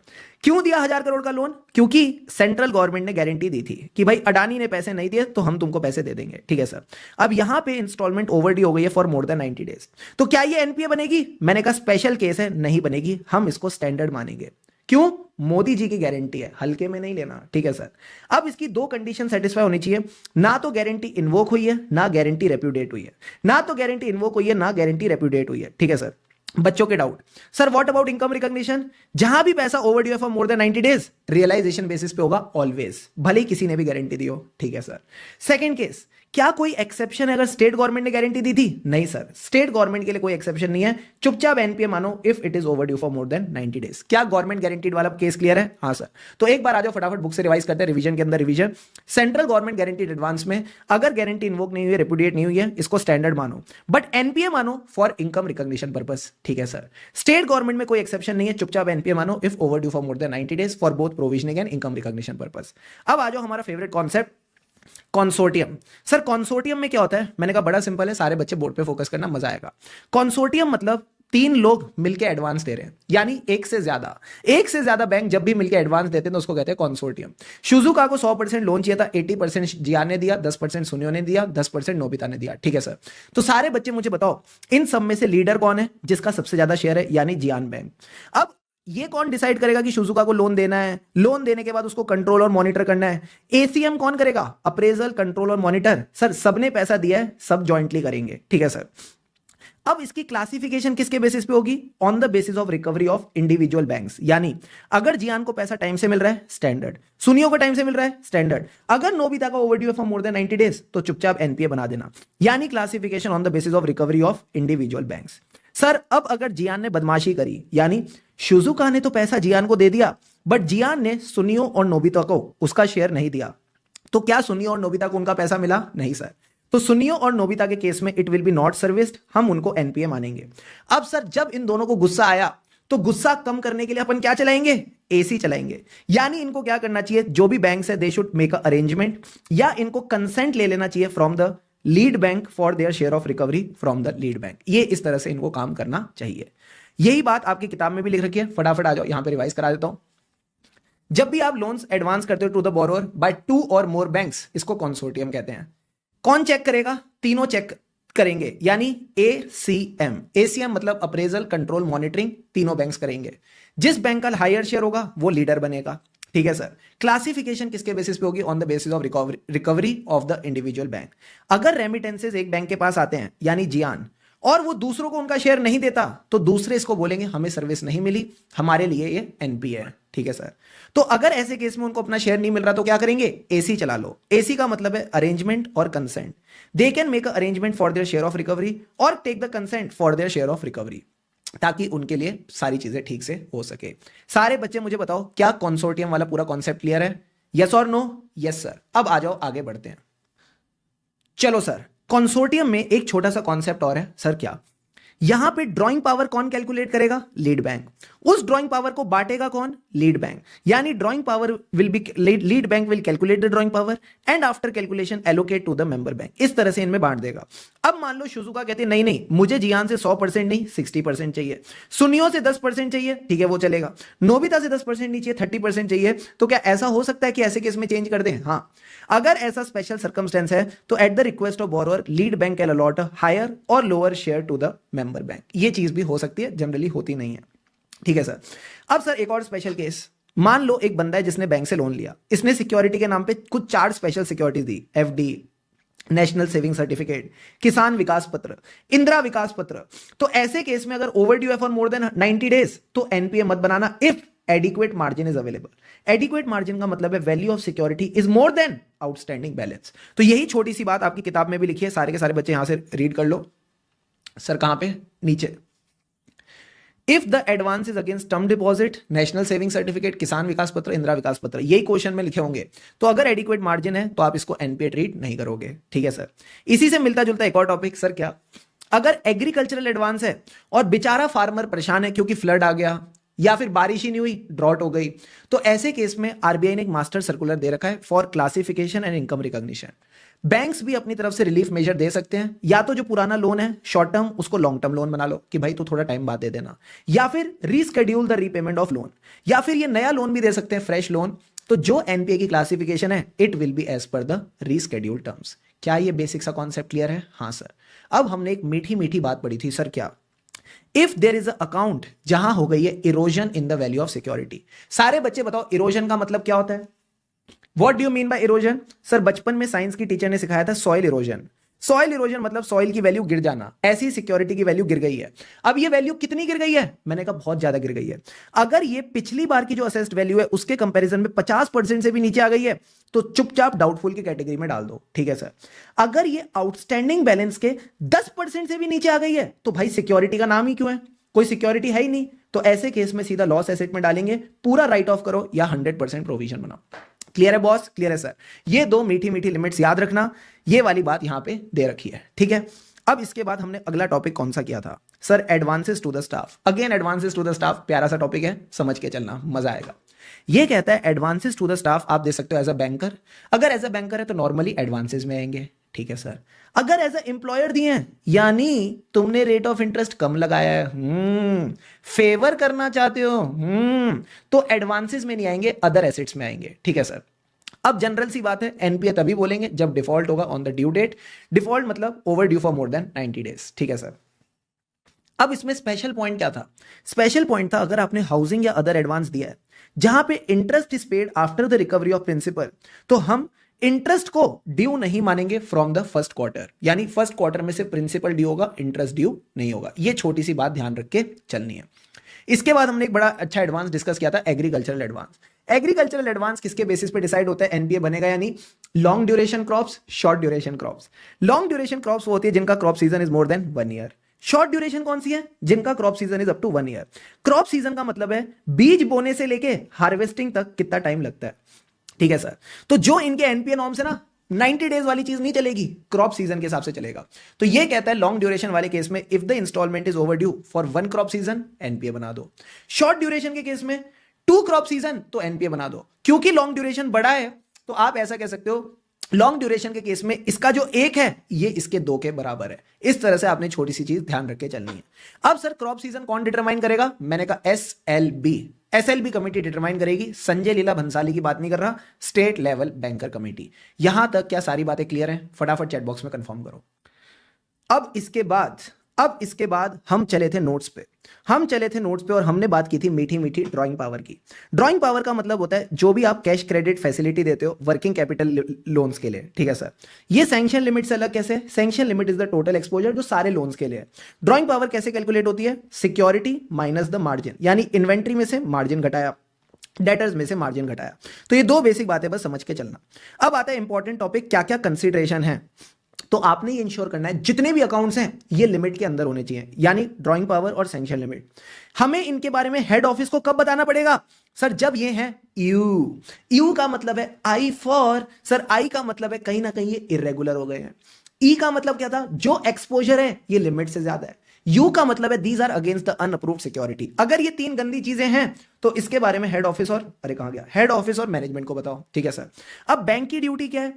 क्यों दिया 1000 करोड़ का लोन? क्योंकि सेंट्रल गवर्नमेंट ने गारंटी दी थी कि भाई अडानी ने पैसे नहीं दिए तो हम तुमको पैसे दे देंगे। ठीक है सर। अब यहां पे इंस्टॉलमेंट ओवरड्यू हो गई है फॉर मोर देन 90 डेज, तो क्या ये एनपीए बनेगी? मैंने कहा स्पेशल केस है, नहीं बनेगी। हम इसको स्टैंडर्ड मानेंगे। क्यों? मोदी जी की गारंटी है, हल्के में नहीं लेना। ठीक है सर। अब इसकी दो कंडीशन सेटिस्फाई होनी चाहिए, ना तो गारंटी इन्वोक हुई है, ना गारंटी रेप्यूडेट हुई है। ना तो गारंटी इन्वोक हुई है, ना गारंटी रेप्यूडेट हुई है। ठीक है सर। बच्चों के doubt, sir what about income recognition? जहां भी पैसा ओवरड्यू है for more than 90 days, realisation basis पे होगा ऑलवेज, भले ही किसी ने भी गारंटी दी हो। ठीक है सर। सेकंड केस, क्या कोई एक्सेप्शन है अगर स्टेट गवर्नमेंट ने गारंटी दी थी? नहीं सर, स्टेट गवर्नमेंट के लिए कोई एक्सेप्शन नहीं है। चुपचाप एनपीए मानो if it is overdue for more than 90 days. क्या गवर्नमेंट गारंटीड वाला केस क्लियर है? हाँ सर। तो एक बार आ जाओ, फटाफट बुक से रिवाइज करते हैं, रिवीजन के अंदर revision. Central government guaranteed advance में अगर गारंटी इन्वोक नहीं हुई, रेपुडिएट नहीं हुई है, इसको स्टैंडर्ड मानो, बट एनपीए मानो फॉर इनकम रिकॉग्निशन पर्पस। ठीक है सर। स्टेट गवर्नमेंट में कोई एक्सेप्शन नहीं है, चुपचाप एनपीए मानो if overdue for more than 90 days for both provisioning and income recognition purpose. अब आ जाओ हमारा favourite concept, consortium. Sir consortium में क्या होता है? मैंने कहा बड़ा सिंपल है, सारे बच्चे बोर्ड पे फोकस करना, मजा आएगा। कॉन्सोर्टियम मतलब 3 लोग मिलकर एडवांस दे रहे हैं, यानी एक से ज्यादा बैंक जब भी मिलकर एडवांस देते हैं तो उसको कहते हैं कॉन्सोर्टियम। शुजुका को 100% लोन चाहिए था, 80% जियान ने दिया, 10% सुनियो ने दिया, 10% नोबिता ने दिया। ठीक है सर। तो सारे बच्चे मुझे बताओ इन सब में से लीडर कौन है जिसका सबसे ज्यादा शेयर है, यानी जियान बैंक। अब ये कौन डिसाइड करेगा कि शुजुका को लोन देना है? लोन देने के बाद उसको कंट्रोल और मॉनिटर करना है। एसीएम कौन करेगा? अप्रेजल, कंट्रोल और मॉनिटर। सर सबने पैसा दिया है, सब जॉइंटली करेंगे। ठीक है सर। अब इसकी क्लासिफिकेशन किसके बेसिस पे होगी? On the basis of recovery of individual banks. यानी अगर जियान को पैसा टाइम से मिल रहा है, स्टैंडर्ड। सुनियो को टाइम से मिल रहा है, स्टैंडर्ड। अगर नोबिता का ओवरड्यू है फॉर मोर देन 90 डेज, तो चुपचाप एनपीए बना देना, यानी classification on the basis of recovery of individual banks. Sir अब अगर जियान ने बदमाशी करी, यानी शुजुका ने तो पैसा जियान को दे दिया, बट जियान ने सुनियो और नोबिता को उसका शेयर नहीं दिया, तो क्या सुनियो और नोबिता को उनका पैसा मिला? नहीं सर। तो सुनियो और नोबिता के केस में it will B not serviced, हम उनको एनपीए मानेंगे। अब सर जब इन दोनों को गुस्सा आया तो गुस्सा कम करने के लिए अपन क्या चलाएंगे, एसी चलाएंगे। यानी इनको क्या करना चाहिए, जो भी बैंक है they should make a arrangement या इनको कंसेंट ले लेना चाहिए from the lead bank for their share of recovery from the lead bank. ये इस तरह से इनको काम करना चाहिए। यही बात आपकी किताब में भी लिख रखी है, फटाफट आ जाओ यहां पे रिवाइज करा देता हूं। जब भी आप लोन्स एडवांस करते हो टू द बोरोअर बाय 2 और मोर बैंक्स, इसको कंसोर्टियम कहते हैं। कौन चेक करेगा, तीनों चेक करेंगे, यानी एसीएम। एसीएम मतलब अप्रेजल, कंट्रोल, मॉनिटरिंग, तीनों बैंक्स करेंगे। जिस बैंक का हायर शेयर होगा वो लीडर बनेगा। ठीक है सर। क्लासिफिकेशन किसके बेसिस पे होगी, on the basis of recovery of the individual bank. अगर रेमिटेंसेस एक बैंक के पास आते हैं यानी जियान, और वो दूसरों को उनका शेयर नहीं देता, तो दूसरे इसको बोलेंगे हमें सर्विस नहीं मिली, हमारे लिए ये एनपीए है। ठीक है सर। तो अगर ऐसे केस में उनको अपना शेयर नहीं मिल रहा तो क्या करेंगे, एसी चला लो। एसी का मतलब है अरेंजमेंट और consent. They can make a arrangement for their share of recovery और take the consent for their share of recovery, ताकि उनके लिए सारी चीजें ठीक से हो सके। सारे बच्चे मुझे बताओ, क्या कंसोर्टियम वाला पूरा कॉन्सेप्ट क्लियर है? यस और नो? Yes sir. अब आ जाओ आगे बढ़ते हैं। चलो सर, कंसोर्टियम में एक छोटा सा कॉन्सेप्ट और है सर। क्या? यहां पे ड्राइंग पावर कौन कैलकुलेट करेगा, लीड बैंक। उस ड्राइंग पावर को बांटेगा कौन, लीड बैंक। यानी drawing power will be, lead bank will calculate the drawing power and after calculation allocate to the member bank. इस तरह से इनमें बांट देगा। अब मान लो शिजुका कहते नहीं नहीं, मुझे जियान से 100% नहीं 60% चाहिए, सुनियो से 10% चाहिए, ठीक है वो चलेगा, नोबिता से 10% नहीं चाहिए 30% चाहिए, तो क्या ऐसा हो सकता है कि ऐसे केस में चेंज कर दें? हाँ, अगर ऐसा स्पेशल सर्कमस्टेंस है तो at the request of borrower lead bank can allot higher और lower share to the member bank. ये चीज भी हो सकती है, जनरली होती नहीं है। ठीक है सर। अब सर एक और स्पेशल केस, मान लो एक बंदा है जिसने बैंक से लोन लिया, इसने सिक्योरिटी के नाम पे कुछ 4 स्पेशल सिक्योरिटी दी, एफडी, नेशनल सेविंग सर्टिफिकेट, किसान विकास पत्र, इंदिरा विकास पत्र। तो ऐसे केस में अगर ओवरड्यू है फॉर मोर देन 90 डेज तो एनपीए मत बनाना if adequate margin is available. Adequate margin का मतलब है value of security is more than outstanding balance. तो यही छोटी सी बात आपकी किताब में भी लिखी है, सारे के सारे बच्चे यहां से रीड कर लो। सर कहां पे, नीचे। If the advance is against term deposit, national saving certificate, किसान विकास पत्र, इंदिरा विकास पत्र, यही क्वेश्चन में लिखे होंगे, तो अगर एडिक्वेट मार्जिन है तो आप इसको एनपीए ट्रीट नहीं करोगे। ठीक है सर। इसी से मिलता जुलता एक और टॉपिक सर, क्या अगर एग्रीकल्चरल एडवांस है और बेचारा फार्मर परेशान है क्योंकि फ्लड आ गया या फिर बारिश ही नहीं हुई, ड्रॉट हो गई, तो ऐसे केस में आरबीआई ने एक मास्टर सर्कुलर दे रखा है for classification and income recognition. Banks भी अपनी तरफ से रिलीफ मेजर दे सकते हैं, या तो जो पुराना लोन है शॉर्ट टर्म उसको लॉन्ग टर्म लोन बना लो कि भाई तू थोड़ा टाइम बाद दे देना, या फिर reschedule the repayment of loan, या फिर ये नया लोन भी दे सकते हैं, फ्रेश लोन। तो जो एनपीए की क्लासिफिकेशन है it will be as per the reschedule terms. क्या ये बेसिक सा कॉन्सेप्ट क्लियर है? हाँ सर। अब हमने एक मीठी मीठी बात पढ़ी थी सर, क्या इफ देर इज अकाउंट जहां हो गई है erosion in the value of security. सारे बच्चे बताओ इरोजन का मतलब क्या होता है? What do you mean by erosion? Sir बचपन में साइंस की टीचर ने सिखाया था सॉइल इरोजन। सॉइल इरोजन मतलब सॉइल की वैल्यू गिर जाना, ऐसी सिक्योरिटी की वैल्यू गिर गई है। अब ये वैल्यू कितनी गिर गई है? मैंने कहा बहुत ज्यादा गिर गई है। अगर ये पिछली बार की जो असेस्ड वैल्यू है उसके कंपैरिजन में 50% से भी नीचे आ गई है तो चुपचाप डाउटफुल की कैटेगरी में डाल दो। ठीक है सर। अगर ये आउटस्टैंडिंग बैलेंस के 10% से भी नीचे आ गई है तो भाई सिक्योरिटी का नाम ही क्यों है, कोई सिक्योरिटी है ही नहीं, तो ऐसे केस में सीधा लॉस एसेट में डालेंगे, पूरा राइट ऑफ करो या 100% प्रोविजन बनाओ। क्लियर है बॉस? क्लियर है सर। ये 2 मीठी मीठी लिमिट्स याद रखना, ये वाली बात यहां पे दे रखी है। ठीक है। अब इसके बाद हमने अगला टॉपिक कौन सा किया था sir? Advances to the staff. Again advances to the staff, प्यारा सा टॉपिक है, समझ के चलना, मजा आएगा। ये कहता है एडवांसेस टू द स्टाफ आप दे सकते हो एज अ बैंकर। अगर एज अ बैंकर है तो नॉर्मली एडवांसेस में आएंगे। ठीक है सर। अगर एज अ एम्प्लॉयर दिए हैं, यानी तुमने रेट ऑफ इंटरेस्ट कम लगाया है, फेवर करना चाहते हो, तो एडवांसेस में नहीं आएंगे, अदर एसेट्स में आएंगे। ठीक है सर। अब जनरल सी बात है, एनपीए तभी बोलेंगे जब डिफॉल्ट होगा on the due date. Default मतलब over due for more than 90 days. ठीक है सर। अब इसमें स्पेशल पॉइंट क्या था? स्पेशल पॉइंट था अगर आपने हाउसिंग या अदर एडवांस दिया है जहां पे interest is paid after the recovery of principal, तो हम इंटरेस्ट को ड्यू नहीं मानेंगे फ्रॉम द फर्स्ट क्वार्टर। यानी फर्स्ट क्वार्टर में से प्रिंसिपल ड्यू होगा, इंटरेस्ट ड्यू नहीं होगा। ये छोटी सी बात ध्यान रख के चलनी है। इसके बाद हमने एक बड़ा अच्छा एडवांस डिस्कस किया था, एग्रीकल्चरल एडवांस। एग्रीकल्चरल एडवांस किसके बेसिस पे डिसाइड होता है एनपीए बनेगा? यानी long duration crops, short duration crops. Long duration crops वो होती है जिनका crop season is more than 1 year. Short duration कौन सी है? जिनका crop season is up to 1 year. Crop season का मतलब है बीज बोने से लेके हार्वेस्टिंग तक कितना टाइम लगता है। ठीक है सर। तो जो इनके एनपीए नॉर्म्स है ना, 90 डेज वाली चीज नहीं चलेगी, क्रॉप सीजन के हिसाब से चलेगा। तो ये कहता है लॉन्ग ड्यूरेशन वाले केस में if the instalment is over due for 1 crop season NPA बना दो। शॉर्ट ड्यूरेशन के केस में 2 क्रॉप सीजन तो एनपीए बना दो। क्योंकि लॉन्ग ड्यूरेशन बड़ा है तो आप ऐसा कह सकते हो लॉन्ग ड्यूरेशन के केस में इसका जो 1 है ये इसके 2 के बराबर है। इस तरह से आपने छोटी सी चीज ध्यान रख के चलनी है। अब सर क्रॉप सीजन कौन डिटरमाइन करेगा? मैंने कहा एसएलबी कमेटी डिटरमाइन करेगी। संजय लीला भंसाली की बात नहीं कर रहा, स्टेट लेवल बैंकर कमेटी। यहां तक क्या सारी बातें क्लियर हैं? फटाफट चैट बॉक्स में कंफर्म करो। अब इसके बाद हम चले थे नोट्स पे और हमने बात की थी मीठी मीठी ड्राइंग पावर की। ड्राइंग पावर का मतलब होता है जो भी आप कैश क्रेडिट फैसिलिटी देते हो वर्किंग कैपिटल लोन्स के लिए, ठीक है सर। ये सैंक्शन लिमिट से अलग कैसे? Sanction limit is the total exposure जो सारे लोन्स के लिए है। ड्राइंग पावर कैसे कैलकुलेट होती है? सिक्योरिटी माइनस द मार्जिन, यानी इन्वेंट्री में से मार्जिन घटाया, डेटर्स में से मार्जिन घटाया। तो ये 2 बेसिक बातें बस समझ के चलना। अब आता है इंपॉर्टेंट टॉपिक, क्या क्या कंसीडरेशन है। तो आपने ये इंश्योर करना है जितने भी अकाउंट्स हैं ये लिमिट के अंदर होने चाहिए, यानी ड्राइंग पावर और सैंक्शन लिमिट। हमें इनके बारे में हेड ऑफिस को कब बताना पड़ेगा? सर जब ये है यू का मतलब है आई फॉर, सर आई का मतलब है कहीं ना कहीं ये इरेगुलर हो गए हैं। ई का मतलब क्या था? जो एक्सपोजर है ये लिमिट से ज्यादा है। यू का मतलब है these are against the unapproved security. अगर ये 3 गंदी चीजें हैं तो इसके बारे में हेड ऑफिस और हेड ऑफिस और मैनेजमेंट को बताओ, ठीक है सर। अब बैंक की ड्यूटी क्या है?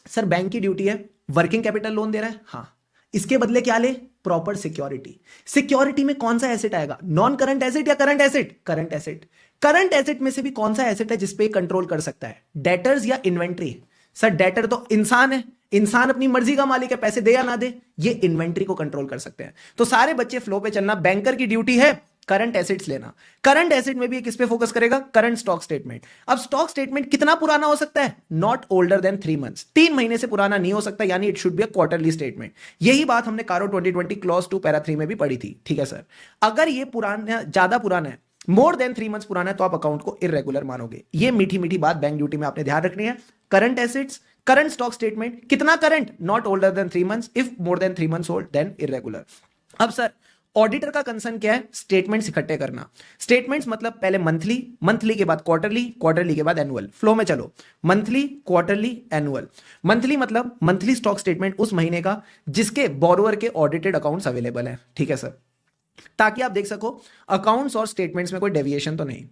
सर बैंक की ड्यूटी है वर्किंग कैपिटल लोन दे रहा है, हाँ, इसके बदले क्या ले? Proper security. सिक्योरिटी में कौन सा एसेट आएगा? नॉन करंट एसेट या current asset? Current asset. Current asset में से भी कौन सा एसेट है जिसपे कंट्रोल कर सकता है? डेटर्स या इन्वेंट्री? सर डेटर तो इंसान है, इंसान अपनी मर्जी का मालिक है, पैसे दे या ना दे, ये इन्वेंट्री को कंट्रोल कर सकते हैं। तो सारे बच्चे फ्लो पे चलना। बैंकर की ड्यूटी है करंट एसेट्स लेना। करंट एसेट में भी किस पे फोकस करेगा? Current stock statement. अब स्टॉक स्टेटमेंट कितना पुराना हो सकता है? नॉट ओल्डर देन 3 मंथ्स, 3 महीने से पुराना नहीं हो सकता, यानी it should be a quarterly statement. यही बात हमने कारो 2020 क्लॉज 2 पैरा 3 में भी पढ़ी थी, ठीक है सर। अगर ये पुराना, ज्यादा पुराना है, मोर देन 3 मंथ्स पुराना है, तो आप अकाउंट को इरेगुलर मानोगे। ये मीठी मीठी बात बैंक ड्यूटी में आपने ध्यान रखनी है। Current assets, current stock statement, कितना current? Not older than 3 months, if more than 3 months old then irregular. अब सर ऑडिटर का कंसर्न क्या है? स्टेटमेंट्स इकट्ठे करना। स्टेटमेंट्स मतलब पहले मंथली, मंथली के बाद क्वार्टरली, क्वार्टरली के बाद एनुअल। फ्लो में चलो, मंथली, क्वार्टरली, एनुअल। मंथली मतलब मंथली स्टॉक स्टेटमेंट उस महीने का जिसके बोरोअर के ऑडिटेड अकाउंट्स अवेलेबल है, ठीक है सर, ताकि आप देख सको अकाउंट्स और स्टेटमेंट्स में कोई डेविएशन तो नहीं।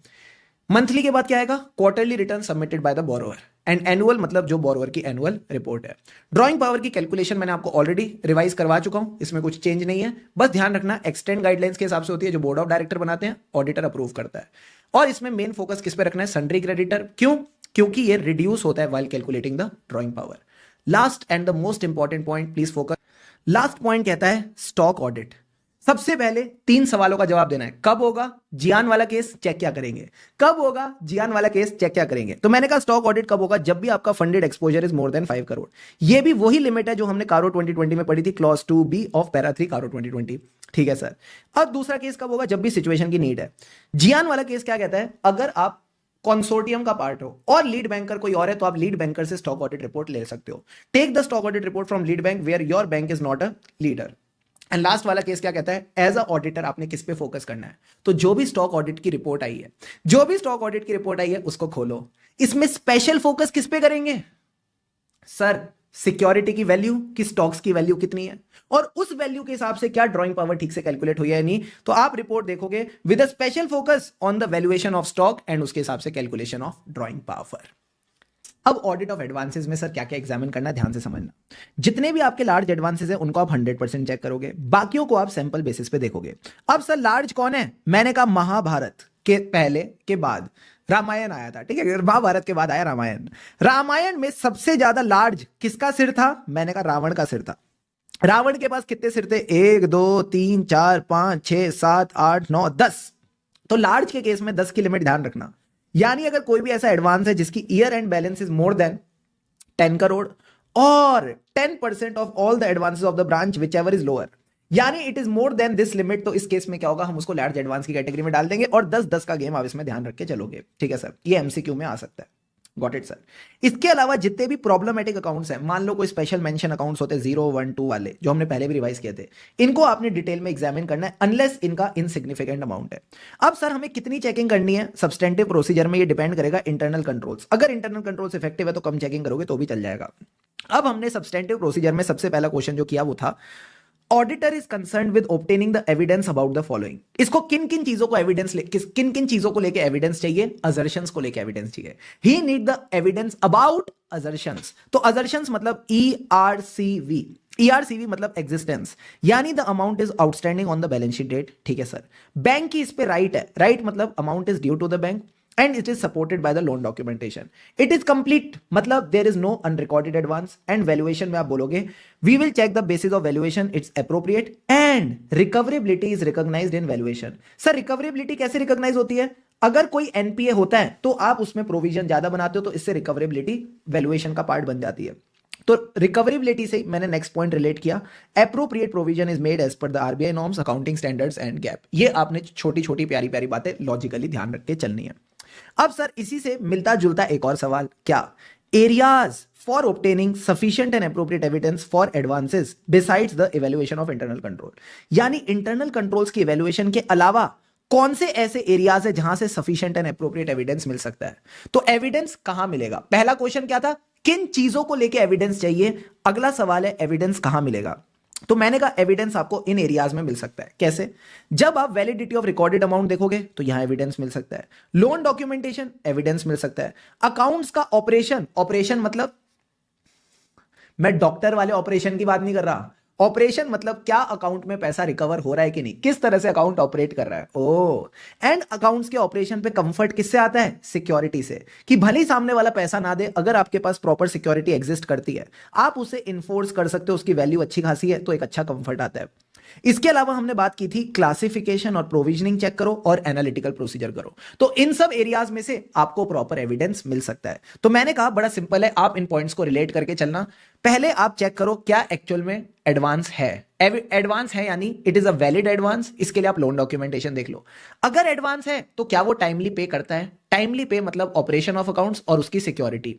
मंथली के बाद क्या आएगा? Quarterly return submitted by the borrower. And annual मतलब जो बोरोअर की एनुअल रिपोर्ट है। ड्राइंग पावर की कैलकुलेशन मैंने आपको ऑलरेडी रिवाइज करवा चुका हूं, इसमें कुछ चेंज नहीं है। बस ध्यान रखना एक्सटेंड गाइडलाइंस के हिसाब से होती है, जो बोर्ड ऑफ डायरेक्टर बनाते हैं, ऑडिटर अप्रूव करता है। और इसमें मेन फोकस किस पे रखना है? Sundry creditor. क्यों? क्योंकि ये रिड्यूस होता है while calculating the drawing power. Last and the most important point, please focus. Last point कहता है स्टॉक ऑडिट। सबसे पहले 3 सवालों का जवाब देना है। कब होगा? जियान वाला केस चेक क्या करेंगे? कब होगा? जियान वाला केस चेक क्या करेंगे? तो मैंने कहा स्टॉक ऑडिट कब होगा? जब भी आपका funded exposure is more then 5 crore. ये भी वही लिमिट है जो हमने कारो 2020 में पढ़ी थी, क्लॉज 2B ऑफ पैरा 3 कारो 2020, ठीक है सर। अब दूसरा केस कब होगा? जब भी सिचुएशन की नीड है। जियान वाला केस क्या कहता है? अगर आप कंसोर्टियम का पार्ट हो और लीड बैंकर कोई और है तो आप लीड बैंकर से स्टॉक ऑडिट रिपोर्ट ले सकते हो। Take the stock audit report from lead bank where your bank is not a leader. And last वाला केस क्या कहता है? एज अ ऑडिटर आपने किस पे फोकस करना है? तो जो भी स्टॉक ऑडिट की रिपोर्ट आई है, उसको खोलो। इसमें स्पेशल फोकस किस पे करेंगे? सर सिक्योरिटी की वैल्यू की, स्टॉक्स की वैल्यू कितनी है, और उस वैल्यू के हिसाब से क्या ड्राइंग पावर ठीक से कैलकुलेट हुई है नहीं। तो आप रिपोर्ट देखोगे with a special focus on the valuation of stock and उसके हिसाब से कैलकुलेशन ऑफ ड्राइंग पावर। अब ऑडिट ऑफ एडवांसेस में सर क्या क्या एग्जामिन करना है, ध्यान से समझना। जितने भी आपके लार्ज एडवांसेस हैं उनको आप 100% चेक करोगे, बाकियों को आप सैंपल बेसिस पे देखोगे। अब सर लार्ज कौन है? मैंने कहा महाभारत के पहले के बाद रामायण आया था, ठीक है, महाभारत के बाद आया रामायण। रामायण में सबसे ज्यादा लार्ज किसका सिर था? मैंने कहा रावण का सिर था। रावण के पास कितने सिर थे? 1 2 3 4 5 6 7 8 9 10। तो लार्ज के केस में 10 की लिमिट ध्यान रखना। यानी अगर कोई भी ऐसा एडवांस है जिसकी year end balance is more than 10 crore और 10% of all the advances of the branch whichever is lower, यानी it is more than this limit, तो इस केस में क्या होगा? हम उसको लार्ज एडवांस की कैटेगरी में डाल देंगे और 10-10 का गेम आप इसमें ध्यान रख के चलोगे, ठीक है सर। ये एमसीक्यू में आ सकता है। Got it sir. इसके अलावा जितने भी प्रॉब्लमेटिक अकाउंट्स हैं, मान लो कोई स्पेशल मेंशन अकाउंट्स होते हैं 0 1 2 वाले, जो हमने पहले भी रिवाइज किए थे, इनको आपने डिटेल में एग्जामिन करना है अनलेस इनका इनसिग्निफिकेंट अमाउंट है। अब सर हमें कितनी चेकिंग करनी है? सब्सटेंटिव प्रोसीजर में ये डिपेंड करेगा इंटरनल कंट्रोल्स। अगर इंटरनल कंट्रोल्स इफेक्टिव है तो कम चेकिंग करोगे तो भी चल जाएगा। अब हमने सब्सटेंटिव प्रोसीजर में सबसे पहला क्वेश्चन जो किया वो था, auditor is concern with obtaining the evidence about the following. इसको किन किन चीजों को एविडेंस किन किन चीजों को लेके एविडेंस चाहिए? असर्शंस को लेके एविडेंस चाहिए। He need the evidence about assertions. तो असर्शंस मतलब ERCV, ERCV मतलब एग्जिस्टेंस, यानी the amount is outstanding on the balance sheet date. ठीक है सर, बैंक की इस पे राइट है, राइट मतलब amount is due to the bank and it is supported by the loan documentation. It is complete मतलब there is no unrecorded advance, and valuation में आप बोलोगे we will check the basis of valuation, it's appropriate and recoverability is recognized in valuation. Sir recoverability कैसे recognize होती है? अगर कोई NPA होता है तो आप उसमें प्रोविजन ज्यादा बनाते हो, तो इससे रिकवरेबिलिटी वैल्यूएशन का पार्ट बन जाती है। तो रिकवरेबिलिटी से मैंने नेक्स्ट पॉइंट रिलेट किया, appropriate provision is made as per the RBI norms, accounting standards and GAAP. ये आपने छोटी छोटी प्यारी प्यारी बातें लॉजिकली ध्यान रख के चलनी है। अब सर इसी से मिलता जुलता एक और सवाल, क्या areas for obtaining sufficient and appropriate evidence for advances besides the evaluation of internal control. यानी इंटरनल कंट्रोल्स की इवैल्यूएशन के अलावा कौन से ऐसे एरियाज है जहां से सफिशिएंट एंड एप्रोप्रिएट एविडेंस मिल सकता है? तो एविडेंस कहां मिलेगा? पहला क्वेश्चन क्या था, किन चीजों को लेके एविडेंस चाहिए। अगला सवाल है एविडेंस कहां मिलेगा। तो मैंने कहा एविडेंस आपको इन एरियाज में मिल सकता है। कैसे? जब आप वैलिडिटी ऑफ रिकॉर्डेड अमाउंट देखोगे तो यहां एविडेंस मिल सकता है, लोन डॉक्यूमेंटेशन एविडेंस मिल सकता है, अकाउंट्स का ऑपरेशन, ऑपरेशन मतलब मैं डॉक्टर वाले ऑपरेशन की बात नहीं कर रहा, ऑपरेशन मतलब क्या अकाउंट में पैसा रिकवर हो रहा है कि नहीं, किस तरह से अकाउंट ऑपरेट कर रहा है। ओ, एंड अकाउंट्स के ऑपरेशन पे कंफर्ट किससे आता है? सिक्योरिटी से, कि भले ही सामने वाला पैसा ना दे, अगर आपके पास प्रॉपर सिक्योरिटी एग्जिस्ट करती है, आप उसे इन्फोर्स कर सकते हो, उसकी वैल्यू अच्छी खासी है, तो एक अच्छा कंफर्ट आता है। इसके अलावा हमने बात की थी क्लासिफिकेशन और प्रोविजनिंग चेक करो और एनालिटिकल प्रोसीजर करो। तो इन सब एरियाज में से आपको प्रॉपर एविडेंस मिल सकता है। तो मैंने कहा बड़ा सिंपल है, आप इन पॉइंट्स को रिलेट करके चलना। पहले आप चेक करो क्या एक्चुअल में एडवांस है। एडवांस है यानी it is a valid advance, इसके लिए आप लोन डॉक्यूमेंटेशन देख लो। अगर एडवांस है तो क्या वो टाइमली पे करता है? टाइमली पे मतलब ऑपरेशन ऑफ अकाउंट्स और उसकी सिक्योरिटी।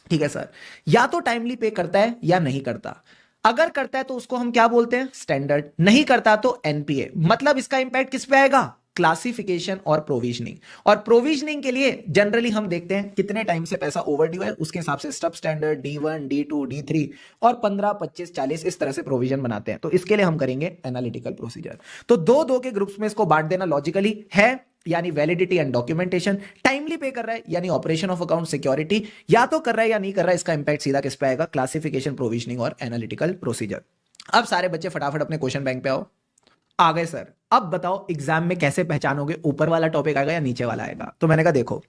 ठीक है सर, या तो टाइमली पे करता है या नहीं करता। अगर करता है तो उसको हम क्या बोलते हैं? स्टैंडर्ड। नहीं करता तो एनपीए। मतलब इसका इंपैक्ट किस पे आएगा? क्लासिफिकेशन और प्रोविजनिंग। और प्रोविजनिंग के लिए जनरली हम देखते हैं कितने टाइम से पैसा ओवरड्यू है, उसके हिसाब से सब स्टैंडर्ड D1, D2, D3 और 15, 25, 40 इस तरह से प्रोविजन बनाते हैं। तो इसके लिए हम करेंगे एनालिटिकल प्रोसीजर। तो दो दो के ग्रुप्स में इसको बांट देना लॉजिकली है, यानी वैलिडिटी एंड डॉक्यूमेंटेशन। टाइमली पे कर रहा है यानी ऑपरेशन ऑफ अकाउंट सिक्योरिटी, या तो कर रहा है या नहीं कर रहा है, इसका इंपैक्ट सीधा किस पे आएगा? क्लासिफिकेशन, प्रोविजनिंग और एनालिटिकल प्रोसीजर। अब सारे बच्चे फटाफट अपने क्वेश्चन बैंक पे आओ। आ गए सर, अब बताओ एग्जाम में कैसे पहचानोगे ऊपर वाला टॉपिक आएगा या नीचे वाला आएगा। तो मैंने कहा देखो,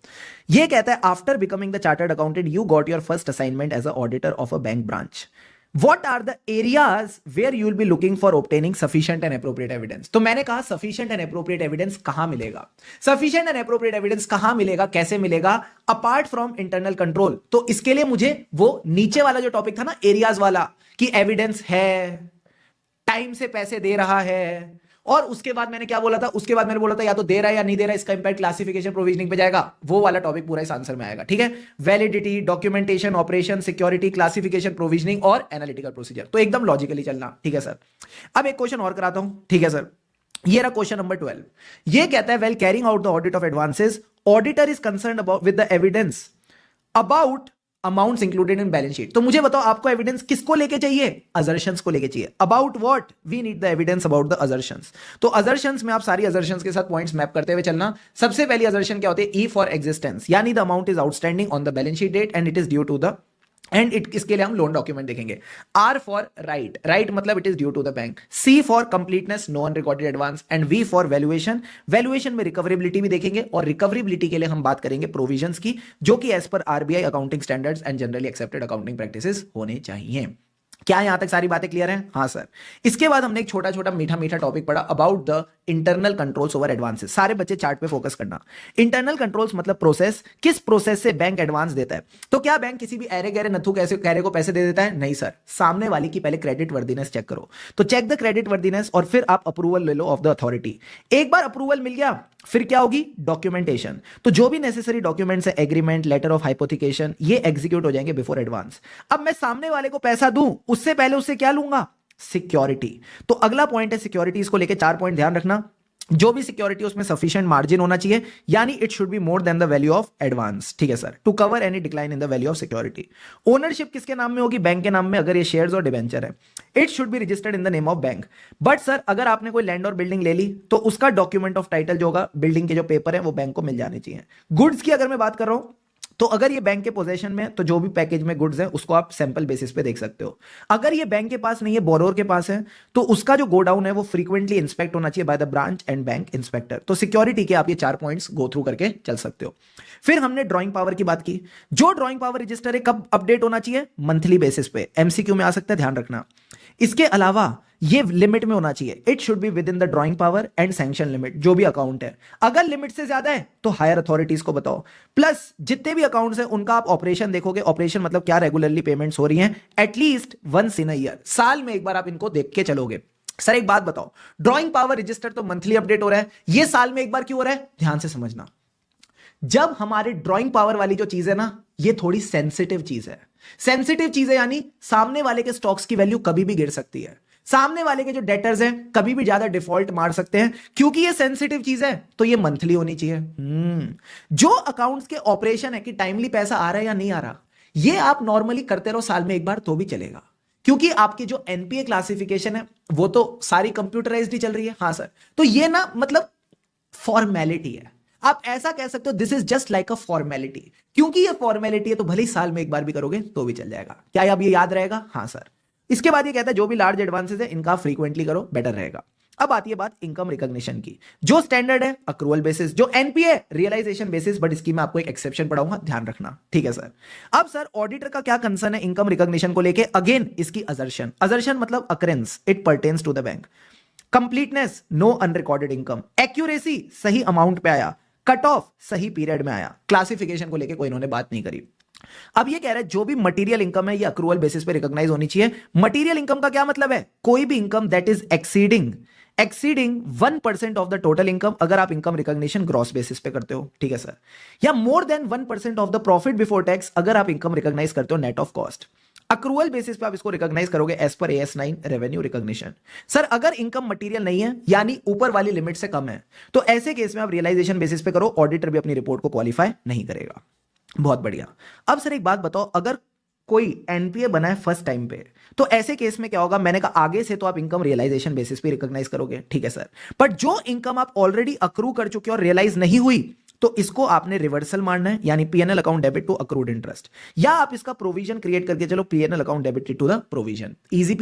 ये कहता है after becoming the chartered accountant you got your first assignment as a auditor of a bank branch. What are the areas where you will be looking for obtaining sufficient and appropriate evidence? तो मैंने कहा sufficient and appropriate evidence कहां मिलेगा? Sufficient and appropriate evidence कहां मिलेगा, कैसे मिलेगा? Apart from internal control। तो इसके लिए मुझे वो नीचे वाला जो टॉपिक था ना एरियाज वाला, कि एविडेंस है, टाइम से पैसे दे रहा है, और उसके बाद मैंने क्या बोला था? उसके बाद मैंने बोला था या तो दे रहा है या नहीं दे रहा है, इसका इंपैक्ट क्लासिफिकेशन प्रोविजनिंग पे जाएगा। वो वाला टॉपिक पूरा इस आंसर में आएगा। ठीक है, validity, documentation, operation, security, classification, provisioning और एनालिटिकल प्रोसीजर। तो एकदम लॉजिकली चलना। ठीक है सर, अब एक क्वेश्चन और कराता हूं। ठीक है सर, ये रहा क्वेश्चन नंबर 12। ये कहता है well carrying out the audit of advances auditor is concern about with the evidence about amounts included in balance sheet. तो मुझे बताओ आपको एविडेंस किसको लेके चाहिए? असर्शंस को लेके चाहिए। About what? We need the evidence about the assertions. तो असर्शंस में आप सारी असर्शंस के साथ पॉइंट्स मैप करते हुए चलना। सबसे पहली असर्शन क्या होती है? ई फॉर एग्जिस्टेंस, यानी the amount is outstanding on the balance sheet date and it is due to the, and it, इसके लिए हम लोन डॉक्यूमेंट देखेंगे। आर फॉर राइट, राइट मतलब it is due to the bank. C for completeness, no unrecorded advance. And V for valuation, valuation में recoverability भी देखेंगे, और recoverability के लिए हम बात करेंगे प्रोविजंस की, जो कि as per RBI accounting standards and generally accepted accounting practices होने चाहिए। क्या यहां तक सारी बातें क्लियर हैं? हाँ सर। इसके बाद हमने एक छोटा छोटा मीठा मीठा टॉपिक पढ़ा about the internal controls over advances. सारे बच्चे चार्ट पे फोकस करना। इंटरनल कंट्रोल्स मतलब प्रोसेस, किस प्रोसेस से बैंक एडवांस देता है। तो क्या बैंक किसी भी ऐरे गहरे नथु कैसे कैरे को पैसे दे देता है? नहीं सर, सामने वाली की पहले क्रेडिट वर्दीनेस चेक करो। तो चेक द क्रेडिट वर्दीनेस और फिर आप अप्रूवल ले लो ऑफ द अथॉरिटी। एक बार अप्रूवल मिल गया फिर क्या होगी? डॉक्यूमेंटेशन। तो जो भी नेसेसरी डॉक्यूमेंट्स है, एग्रीमेंट, लेटर ऑफ हाइपोथिकेशन, ये एग्जीक्यूट हो जाएंगे बिफोर एडवांस। अब मैं सामने वाले को पैसा दूं उससे पहले उससे क्या लूंगा? सिक्योरिटी। तो अगला पॉइंट है सिक्योरिटीज को लेकर 4 पॉइंट ध्यान रखना। जो भी सिक्योरिटी उसमें सफिशिएंट मार्जिन होना चाहिए, यानी it should be more than the value of advance, ठीक है sir, to cover any decline in the value of security. Ownership किसके नाम में होगी? बैंक के नाम में, अगर ये शेयर्स और डिवेंचर है। It should be registered in the name of bank. But sir अगर आपने कोई लैंड और बिल्डिंग ले ली तो उसका डॉक्यूमेंट ऑफ टाइटल जो होगा, बिल्डिंग के जो पेपर है वो बैंक को मिल जाने चाहिए। गुड्स की अगर मैं बात कर रहा हूं तो अगर ये बैंक के पोजीशन में, तो जो भी पैकेज में गुड्स है उसको आप सैंपल बेसिस पे देख सकते हो। अगर ये बैंक के पास नहीं है, बोरोवर के पास है, तो उसका जो गोडाउन है वो फ्रीक्वेंटली इंस्पेक्ट होना चाहिए by the branch and bank inspector. तो सिक्योरिटी के आप ये 4 पॉइंट्स गो थ्रू करके चल सकते हो। फिर हमने ड्रॉइंग पावर की बात की। जो ड्रॉइंग पावर रजिस्टर है कब अपडेट होना चाहिए? मंथली बेसिस पे। एमसीक्यू में आ सकता है, ध्यान रखना। इसके अलावा ये लिमिट में होना चाहिए। It should be with in the drawing power and sanction limit, जो भी अकाउंट है। अगर लिमिट से ज्यादा है तो हायर अथॉरिटीज को बताओ। प्लस जितने भी अकाउंट्स हैं उनका आप ऑपरेशन देखोगे। ऑपरेशन मतलब क्या? रेगुलरली पेमेंट्स हो रही हैं at least once in a year, साल में एक बार आप इनको देख के चलोगे। सर एक बात बताओ, ड्रॉइंग पावर रजिस्टर तो मंथली अपडेट हो रहा है, ये साल में एक बार क्यों हो रहा है? ध्यान से समझना। जब हमारे ड्रॉइंग पावर वाली जो चीज है ना, ये थोड़ी सेंसिटिव चीज है। सेंसिटिव चीज है यानी सामने वाले के स्टॉक्स की वैल्यू कभी भी गिर सकती है, सामने वाले के जो डेटर्स हैं कभी भी ज्यादा डिफॉल्ट मार सकते हैं। क्योंकि ये सेंसिटिव चीज है तो ये मंथली होनी चाहिए। जो अकाउंट्स के ऑपरेशन है कि टाइमली पैसा आ रहा है या नहीं आ रहा, ये आप नॉर्मली करते रहो साल में एक बार तो भी चलेगा। क्योंकि आपकी जो एनपीए क्लासिफिकेशन है वो तो सारी कंप्यूटराइज्ड ही चल रही है। हाँ सर, तो ये ना मतलब फॉर्मेलिटी है। आप ऐसा कह सकते हो this is just like a formality. क्योंकि ये फॉर्मेलिटी है तो भले ही साल में एक बार भी करोगे तो भी चल जाएगा। क्या अब ये याद रहेगा? हाँ सर। इसके बाद ये कहता है जो भी लार्ज एडवांसेस है इनका फ्रीक्वेंटली करो, बेटर रहेगा। अब आती है बात इनकम रिकॉग्निशन की। जो स्टैंडर्ड है अक्रूवल बेसिस, जो एनपीए रियलाइजेशन बेसिस, बट इसकी मैं आपको एक एक्सेप्शन पढ़ाऊंगा, ध्यान रखना, ठीक है सर। अब सर ऑडिटर का क्या कंसर्न है इनकम रिकॉग्निशन को लेके? अगेन इसकी अजर्शन। अजर्शन मतलब occurrence, it pertains to the bank. Completeness, no unrecorded income. Accuracy, सही अमाउंट पे आया। कट ऑफ, सही पीरियड में आया। क्लासिफिकेशन को लेके कोई इन्होंने बात नहीं करी। अब ये कह रहा है जो भी मटेरियल इनकम है ये अक्रूवल बेसिस पे रिकॉग्नाइज होनी चाहिए। मटेरियल इनकम का क्या मतलब है? कोई भी income that is exceeding 1% of the total income, अगर आप इनकम रिकॉग्निशन ग्रॉस बेसिस पे करते हो, ठीक है सर। या more than 1% of the profit before tax, अगर आप इनकम रिकॉग्नाइज करते हो net of cost. Accrual basis पे आप इसको रिकॉग्नाइज करोगे as per AS9 revenue recognition. Sir अगर इनकम मटेरियल नहीं है यानी ऊपर वाली लिमिट से कम है, तो ऐसे केस में आप रियलाइजेशन बेसिस पे करो। ऑडिटर भी अपनी रिपोर्ट को क्वालिफाई नहीं करेगा। बहुत बढ़िया। अब सर एक बात बताओ, अगर कोई एनपीए बना है फर्स्ट टाइम पे, तो ऐसे केस में क्या होगा? मैंने कहा आगे से तो आप इनकम रियलाइजेशन बेसिस पे रिकॉग्नाइज करोगे, ठीक है सर। बट जो इनकम आप ऑलरेडी अक्रू कर चुके हो और रियलाइज नहीं हुई, तो इसको आपने रिवर्सल मारना है, यानी PNL account debit to accrued interest. या आप इसका प्रोविजन क्रिएट करके चलो PNL account debit to the provision. Easy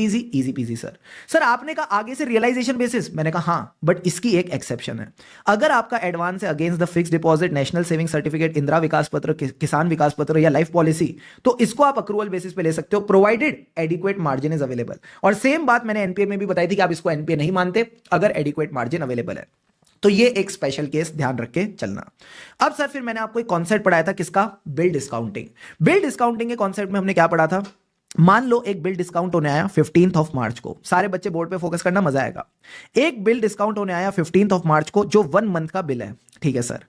PG sir. Sir आपने कहा आगे से रियलाइजेशन बेसिस, मैंने कहा हाँ, बट इसकी एक एक्सेप्शन है। अगर आपका एडवांस है against the fix deposit, national saving certificate, Indira Vikas Patra, Kisan विकास पत्र या लाइफ पॉलिसी, तो इसको आप अक्रूवल बेसिस पे ले सकते हो, provided adequate margin is available. और सेम बात मैंने एनपीए में भी बताई थी कि आप इसको एनपीए नहीं मानते अगर एडिक्वेट मार्जिन अवेलेबल है। तो ये एक स्पेशल केस, ध्यान रख के चलना। अब सर फिर मैंने आपको एक कॉन्सेप्ट पढ़ाया था, किसका? Bill discounting. बिल डिस्काउंटिंग के कॉन्सेप्ट में हमने क्या पढ़ा था? मान लो एक बिल डिस्काउंट होने आया 15th ऑफ मार्च को। सारे बच्चे बोर्ड पे फोकस करना, मजा आएगा। एक बिल डिस्काउंट होने आया 15th ऑफ मार्च को, जो 1 मंथ का बिल है, ठीक है सर।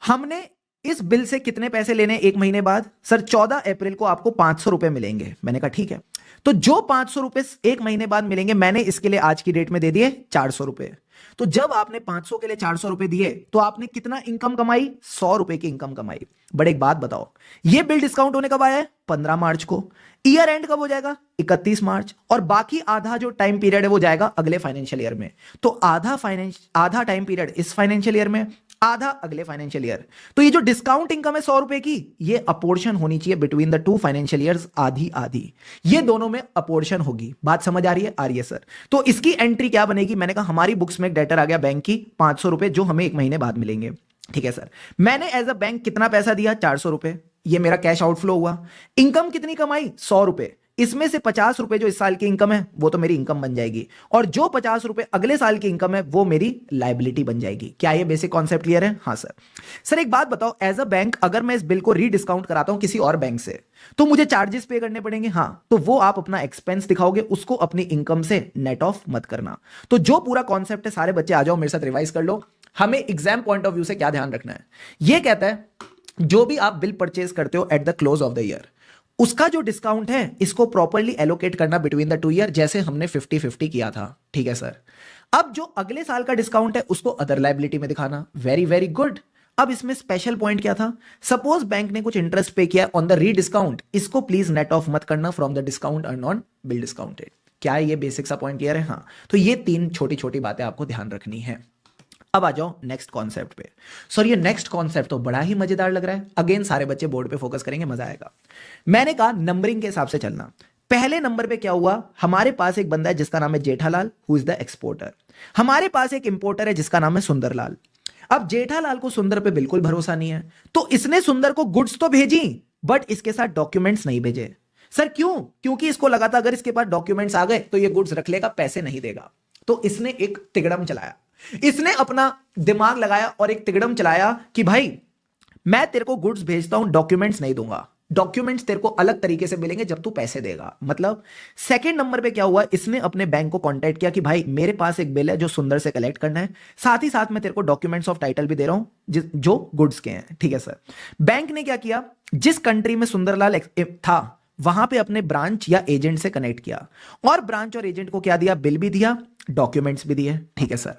हमने इस बिल से कितने पैसे लेने एक महीने बाद? सर 14 अप्रैल को आपको 500 रुपए मिलेंगे। मैंने कहा ठीक है। तो जो 500 रुपए एक महीने बाद मिलेंगे, मैंने इसके लिए आज की डेट में दे दिए 400 रुपए। तो जब आपने 500 के लिए 400 रुपए दिए तो आपने कितना इनकम कमाई? 100 रुपए की इनकम कमाई। बट एक बात बताओ, ये बिल डिस्काउंट होने कब आया है? 15 मार्च को। ईयर एंड कब हो जाएगा? 31 मार्च। और बाकी आधा जो टाइम पीरियड है वो जाएगा अगले फाइनेंशियल ईयर में। तो आधा टाइम पीरियड इस फाइनेंशियल ईयर में, आधा अगले फाइनेंशियल ईयर। तो ये जो डिस्काउंट इनकम है 100 रुपए की, ये अपोर्शन होनी चाहिए बिटवीन द 2 फाइनेंशियल ईयर्स, आधी आधी। ये दोनों में अपोर्शन होगी। बात समझ आ रही है? आ रही है सर। तो इसकी एंट्री क्या बनेगी? मैंने कहा हमारी बुक्स में एक डेटर आ गया बैंक की 500 रुपए, जो हमें एक महीने बाद मिलेंगे, ठीक है सर। मैंने एज अ बैंक कितना पैसा दिया? 400 रुपए। ये मेरा कैश आउटफ्लो हुआ। इनकम कितनी कमाई? 100 रुपए। इसमें से 50 रुपए जो इस साल की इनकम है वो तो मेरी इनकम बन जाएगी, और जो 50 रुपए अगले साल की इनकम है वो मेरी लायबिलिटी बन जाएगी। क्या ये बेसिक कॉन्सेप्ट क्लियर है? हाँ सर। सर एक बात बताओ, एज अ बैंक अगर मैं इस बिल को रीडिस्काउंट कराता हूं किसी और बैंक से, तो मुझे चार्जेस पे करने पड़ेंगे। हाँ, तो वो आप अपना एक्सपेंस दिखाओगे, उसको अपनी इनकम से नेट ऑफ मत करना। तो जो पूरा कॉन्सेप्ट है, सारे बच्चे आ जाओ मेरे साथ रिवाइज कर लो। हमें एग्जाम पॉइंट ऑफ व्यू से क्या ध्यान रखना है? ये कहता है जो भी आप बिल परचेज करते हो at the close of the year, उसका जो डिस्काउंट है इसको प्रॉपरली एलोकेट करना बिटवीन द 2 ईयर, जैसे हमने 50-50 किया था, ठीक है सर। अब जो अगले साल का डिस्काउंट है उसको अदर लायबिलिटी में दिखाना, वेरी वेरी गुड। अब इसमें स्पेशल पॉइंट क्या था, सपोज बैंक ने कुछ इंटरेस्ट पे किया ऑन द रीडिस्काउंट, इसको प्लीज नेट ऑफ मत करना from the discount earn on bill discounted. क्या ये बेसिक सा पॉइंट क्लियर है? हाँ, तो ये 3 छोटी छोटी बातें आपको ध्यान रखनी है। अब आ जाओ नेक्स्ट कॉन्सेप्ट पे। सर ये नेक्स्ट कॉन्सेप्ट तो बड़ा ही मजेदार लग रहा है, अगेन सारे बच्चे बोर्ड पे फोकस करेंगे, मजा आएगा। मैंने कहा नंबरिंग के हिसाब से चलना। पहले नंबर पे क्या हुआ, हमारे पास एक बंदा है जिसका नाम है Jethalal, who is the exporter. हमारे पास एक इंपोर्टर है जिसका नाम है सुंदरलाल। अब जेठालाल को सुंदर पे बिल्कुल भरोसा नहीं है, तो इसने सुंदर को गुड्स तो भेजी बट इसके साथ डॉक्यूमेंट्स नहीं भेजे। सर क्यों? क्योंकि इसको लगा था अगर इसके पास डॉक्यूमेंट्स आ गए तो ये गुड्स रख लेगा, पैसे नहीं देगा। तो इसने एक तिगड़म चलाया, इसने अपना दिमाग लगाया और एक तिगड़म चलाया कि भाई मैं तेरे को गुड्स भेजता हूं, डॉक्यूमेंट्स नहीं दूंगा, डॉक्यूमेंट्स तेरे को अलग तरीके से मिलेंगे जब तू पैसे देगा। मतलब सेकंड नंबर पे क्या हुआ, इसने अपने बैंक को कांटेक्ट किया कि भाई मेरे पास एक बिल है जो सुंदर से कलेक्ट करना है, साथ ही साथ मैं तेरे को डॉक्यूमेंट्स ऑफ टाइटल भी दे रहा हूं जो गुड्स के हैं, ठीक है सर। बैंक ने क्या किया, जिस कंट्री में सुंदरलाल था वहां पे अपने ब्रांच या एजेंट से कनेक्ट किया, और ब्रांच और एजेंट को क्या दिया, बिल भी दिया, डॉक्यूमेंट्स भी दिए, ठीक है सर।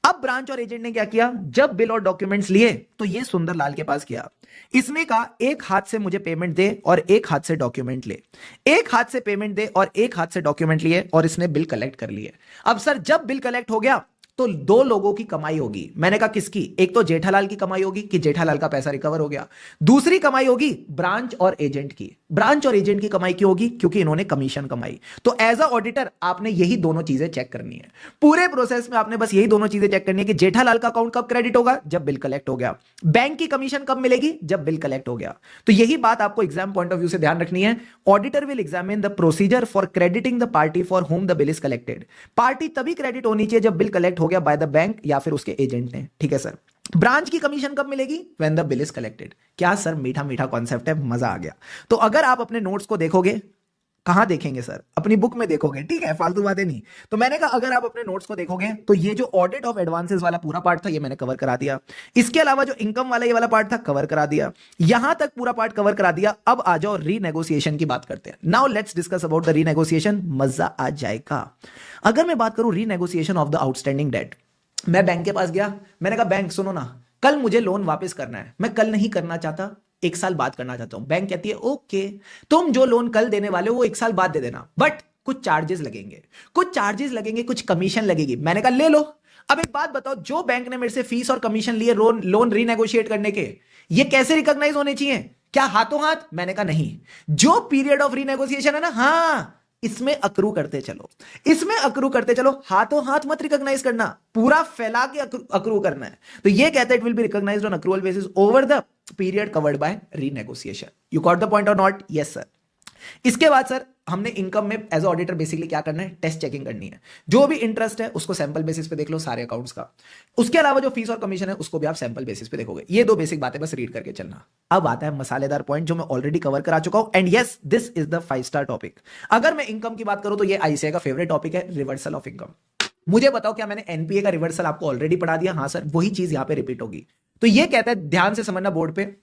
अब ब्रांच और एजेंट ने क्या किया, जब बिल और डॉक्यूमेंट्स लिए तो ये सुंदरलाल के पास गया, इसने कहा एक हाथ से मुझे पेमेंट दे और एक हाथ से डॉक्यूमेंट ले। एक हाथ से पेमेंट दे और एक हाथ से डॉक्यूमेंट लिए और इसने बिल कलेक्ट कर लिए। अब सर जब बिल कलेक्ट हो गया तो 2 लोगों की कमाई होगी। मैंने कहा किसकी, एक तो जेठालाल की कमाई होगी कि जेठालाल का पैसा रिकवर हो गया, दूसरी कमाई होगी ब्रांच और एजेंट की। ब्रांच और एजेंट की कमाई क्यों होगी, क्योंकि इन्होंने कमीशन कमाई। तो एज अ ऑडिटर आपने यही दोनों चीजें चेक करनी है, पूरे प्रोसेस में आपने बस यही दोनों चीजें चेक करनी है कि जेठालाल का अकाउंट कब क्रेडिट होगा, जब बिल कलेक्ट हो गया, बैंक की कमीशन कब मिलेगी, जब बिल कलेक्ट हो गया। तो यही बात आपको एग्जाम पॉइंट ऑफ व्यू से ध्यान रखनी है। Auditor will examine the procedure for crediting the party for home the bill is collected. Party तभी क्रेडिट होनी चाहिए जब बिल कलेक्ट हो गया बाय द बैंक या फिर उसके एजेंट ने, ठीक है सर। ब्रांच की कमीशन कब मिलेगी, when the bill is collected. क्या सर मीठा मीठा कॉन्सेप्ट है, मजा आ गया। तो अगर आप अपने नोट्स को देखोगे, कहां देखेंगे सर, अपनी बुक में देखोगे, ठीक है, फालतू बातें नहीं। तो मैंने कहा अगर आप अपने नोट्स को देखोगे तो ये जो ऑडिट ऑफ एडवांसेस वाला पूरा पार्ट था ये मैंने कवर करा दिया, इसके अलावा जो इनकम वाला ये वाला पार्ट था कवर करा दिया, यहां तक पूरा पार्ट कवर करा दिया। अब आ जाओ रीनेगोशिएशन की बात करते हैं। Now let's discuss about the renegotiation, मजा आ जाएगा। अगर मैं बात करूं renegotiation of the outstanding debt, मैं बैंक के पास गया, मैंने कहा बैंक सुनो ना, कल मुझे लोन वापस करना है, मैं कल नहीं करना चाहता, 1 साल बाद करना चाहता हूं। बैंक कहती है ओके, तुम जो लोन कल देने वाले हो वो 1 साल बाद दे देना, बट कुछ चार्जेस लगेंगे, कुछ चार्जेस लगेंगे, कुछ कमीशन लगेगी। मैंने कहा ले लो। अब एक बात बताओ, जो बैंक ने मेरे से फीस और कमीशन लिए लोन रीनेगोशिएट करने के, ये कैसे रिकॉग्नाइज होने चाहिए? क्या हाथों हाथ? मैंने कहा नहीं, जो पीरियड ऑफ रीनेगोशिएशन है ना, हाँ इसमें अक्रू करते चलो, इसमें अक्रू करते चलो, हाथों हाथ मत रिकॉग्नाइज करना, पूरा फैला के अक्रू करना है। तो ये कहते हैं it will be recognised on accrual basis over the period covered by renegotiation. You got the point or not? Yes sir. इसके बाद सर हमने इनकम में एज ऑडिटर बेसिकली क्या करना है, टेस्ट चेकिंग करनी है। जो भी इंटरेस्ट है उसको सैंपल बेसिस पे देख लो सारे अकाउंट्स का, उसके अलावा जो फीस और कमीशन है उसको भी आप सैंपल बेसिस पे देखोगे। ये 2 बेसिक बातें बस रीड करके चलना। अब आता है मसालेदार पॉइंट जो मैं ऑलरेडी कवर करा चुका हूं, and yes this is the 5 star topic. अगर मैं इनकम की बात करूं तो ये आईसीआई का फेवरेट टॉपिक है, रिवर्सल ऑफ इनकम। मुझे बताओ क्या मैंने एनपीए का रिवर्सल आपको ऑलरेडी पढ़ा दिया? हाँ सर, वही चीज यहां पे रिपीट होगी। तो ये कहता है, ध्यान से समझना बोर्ड पे,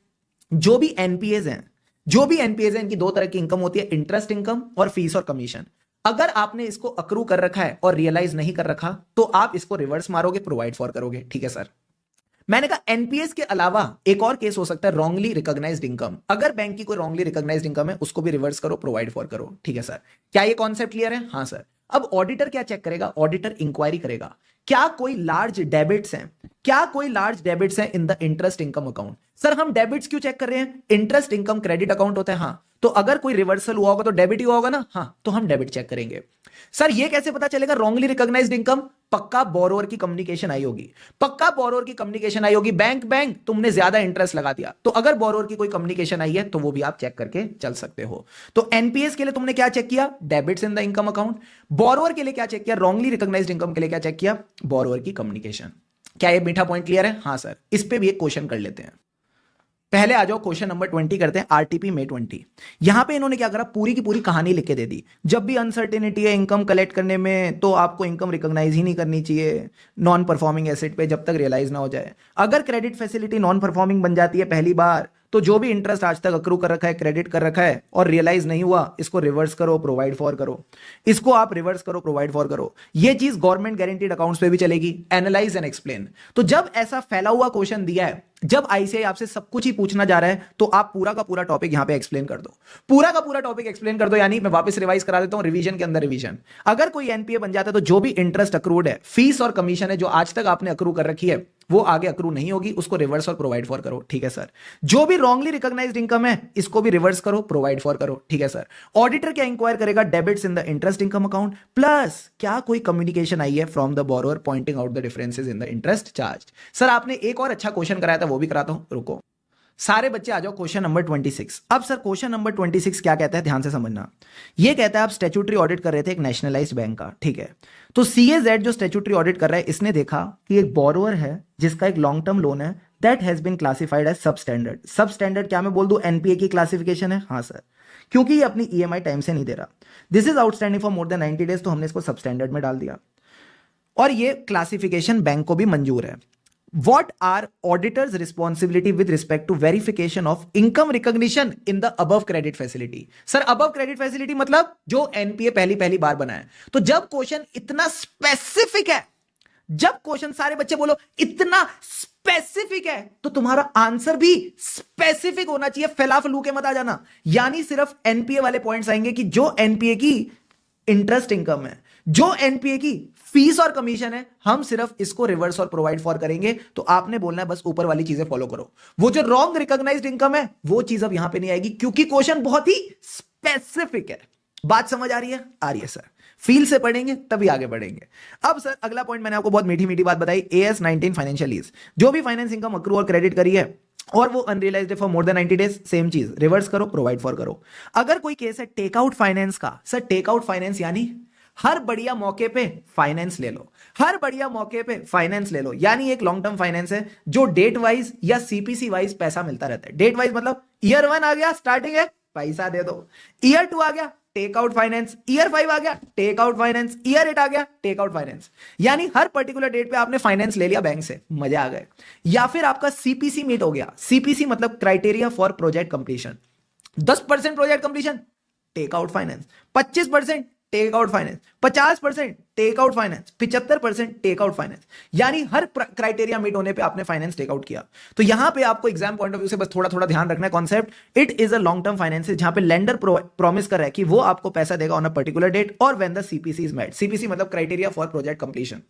जो भी एनपीएज हैं, जो भी एनपीएज है, इनकी 2 तरह की इनकम होती है, इंटरेस्ट इनकम और फीस और कमीशन। अगर आपने इसको अक्रू कर रखा है और रियलाइज नहीं कर रखा तो आप इसको रिवर्स मारोगे, प्रोवाइड फॉर करोगे, ठीक है सर। मैंने कहा एनपीएस के अलावा एक और केस हो सकता है रॉन्गली रिकॉग्नाइज्ड इनकम। अगर बैंक की कोई रॉन्गली रिकॉग्नाइज्ड इनकम है उसको भी रिवर्स करो, प्रोवाइड फॉर करो, ठीक है सर। क्या ये कॉन्सेप्ट क्लियर है? हाँ सर। अब ऑडिटर क्या चेक करेगा? ऑडिटर इंक्वायरी करेगा, क्या कोई लार्ज डेबिट्स हैं, क्या कोई लार्ज डेबिट्स हैं in the interest income account. Sir हम डेबिट्स क्यों चेक कर रहे हैं? इंटरेस्ट इनकम क्रेडिट अकाउंट होता है, हाँ, तो अगर कोई रिवर्सल हुआ होगा तो डेबिट ही हुआ होगा ना, हाँ, तो हम डेबिट चेक करेंगे। सर ये कैसे पता चलेगा रॉन्गली रिकॉग्नाइज्ड इनकम? पक्का बोरोवर की कम्युनिकेशन आई होगी, पक्का बोरोवर की कम्युनिकेशन आई होगी, बैंक तुमने ज्यादा इंटरेस्ट लगा दिया, तो अगर बोरोवर की कोई कम्युनिकेशन आई है तो वो भी आप चेक करके चल सकते हो। तो एनपीएस के लिए तुमने क्या चेक किया? Debits in the income account. Borrower के लिए क्या चेक किया? रॉन्गली रिकॉग्नाइज्ड इनकम के लिए क्या चेक किया? बोरोवर की कम्युनिकेशन। क्या ये मीठा पॉइंट क्लियर है? हाँ सर। इस पे भी एक क्वेश्चन कर लेते हैं। पहले आ जाओ क्वेश्चन नंबर 20 करते हैं, आरटीपी मे 20। यहां पे इन्होंने क्या करा, पूरी की पूरी कहानी लिख के दे दी। जब भी अनसर्टेनिटी है इनकम कलेक्ट करने में तो आपको इनकम रिकॉग्नाइज ही नहीं करनी चाहिए नॉन परफॉर्मिंग एसेट पे जब तक रियलाइज ना हो जाए। अगर क्रेडिट फैसिलिटी नॉन परफॉर्मिंग बन जाती है पहली बार तो जो भी इंटरेस्ट आज तक अक्रू कर रखा है, क्रेडिट कर रखा है और रियलाइज नहीं हुआ, इसको रिवर्स करो, प्रोवाइड फॉर करो। इसको आप रिवर्स करो, प्रोवाइड फॉर करो। ये चीज गवर्नमेंट गारंटीड अकाउंट्स पे भी चलेगी। Analyse and explain. तो जब ऐसा फैला हुआ क्वेश्चन दिया है, जब आईसीआई आपसे सब कुछ ही पूछना जा रहा है, तो आप पूरा का पूरा टॉपिक यहां पे एक्सप्लेन कर दो, पूरा का पूरा टॉपिक एक्सप्लेन कर दो। यानी मैं वापस रिवाइज करा देता हूं, रिवीजन के अंदर रिवीजन। अगर कोई एनपीए बन जाता है तो जो भी इंटरेस्ट अक्रूड है, फीस और कमीशन है जो आज तक आपने अक्रू कर रखी है, वो आगे अक्रू नहीं होगी, उसको रिवर्स और प्रोवाइड फॉर करो। ठीक है सर। जो भी रॉन्गली रिकॉग्नाइज्ड इनकम है, इसको भी रिवर्स करो, प्रोवाइड फॉर करो। ठीक है सर। ऑडिटर क्या इंक्वायर करेगा? Debits in the interest income account, plus क्या कोई कम्युनिकेशन आई है from the borrower pointing out the differences in the interest charge. Sir आपने एक और अच्छा क्वेश्चन कराया था, वो भी कराता हूं, रुको। सारे बच्चे आ जाओ, क्वेश्चन नंबर 26। अब सर क्वेश्चन नंबर 26 क्या कहता है, ध्यान से समझना। ये कहता है आप स्टैट्यूटरी ऑडिट कर रहे थे एक नेशनलाइज्ड बैंक का, ठीक है। तो सीएजेड जो स्टैट्यूटरी ऑडिट कर रहा है, इसने देखा कि एक बोरोअर है जिसका एक लॉन्ग टर्म लोन है, that has been classified as sub standard. Sub standard क्या मैं बोल दूं, एनपीए की क्लासिफिकेशन है? हाँ सर, क्योंकि ये अपनी ईएमआई टाइम से नहीं दे रहा। This is outstanding for more than 90 days, तो हमने इसको सब स्टैंडर्ड में डाल दिया और ये क्लासिफिकेशन बैंक को भी मंजूर है। What are auditors' responsibility with respect to verification of income recognition in the above credit facility? Sir above credit facility मतलब जो एनपीए पहली पहली बार बना है। तो जब क्वेश्चन इतना स्पेसिफिक है, जब क्वेश्चन, सारे बच्चे बोलो, इतना स्पेसिफिक है, तो तुम्हारा आंसर भी स्पेसिफिक होना चाहिए। फैला फलू के मत आ जाना। यानी सिर्फ एनपीए वाले पॉइंट्स आएंगे कि जो एनपीए की इंटरेस्ट इनकम है, जो एनपीए की फीस और कमीशन है, हम सिर्फ इसको रिवर्स और प्रोवाइड फॉर करेंगे। तो आपने बोलना है बस ऊपर वाली चीजें फॉलो करो। वो जो रॉन्ग रिकॉग्नाइज्ड इनकम है, वो चीज अब यहां पे नहीं आएगी, क्योंकि क्वेश्चन बहुत ही स्पेसिफिक है। बात समझ आ रही है? आ रही है सर। फील से पढ़ेंगे तभी आगे बढ़ेंगे। अब सर अगला पॉइंट मैंने आपको बहुत मीठी मीठी बात बताई, AS 19 फाइनेंशियल लीज। जो भी फाइनेंस इनकम अक्रू और क्रेडिट करी है और वो unrealised for more than 90 days, same चीज, रिवर्स करो, प्रोवाइड फॉर करो। अगर कोई केस है टेक आउट फाइनेंस का, सर टेक आउट फाइनेंस यानी हर बढ़िया मौके पे फाइनेंस ले लो, हर बढ़िया मौके पे फाइनेंस ले लो। यानी एक लॉन्ग टर्म फाइनेंस है जो डेट वाइज या सीपीसी वाइज पैसा मिलता रहता है। डेट वाइज मतलब ईयर 1 आ गया, स्टार्टिंग है, पैसा दे दो। ईयर 2 आ गया, टेक आउट फाइनेंस। ईयर 5 आ गया, टेक आउट फाइनेंस। ईयर 8 आ गया, टेक आउट फाइनेंस। यानी हर पर्टिकुलर डेट पे आपने फाइनेंस ले लिया बैंक से, मजे आ गए। या फिर आपका सीपीसी मीट हो गया। सीपीसी मतलब criteria for project completion. 10% project completion, take out finance. 25% take out finance, 50% take out finance, 75% take out finance. यानी हर क्राइटेरिया मीट होने पे आपने फाइनेंस टेक आउट किया। तो यहां पे आपको एग्जाम पॉइंट ऑफ व्यू से बस थोड़ा थोड़ा ध्यान रखना है concept. It is a long term finance जहां पे लेंडर प्रॉमिस कर रहा है कि वो आपको पैसा देगा ऑन अ पर्टिकुलर डेट और when the CPC is met. CPC मतलब क्राइटेरिया फॉर प्रोजेक्ट कंप्लीशन।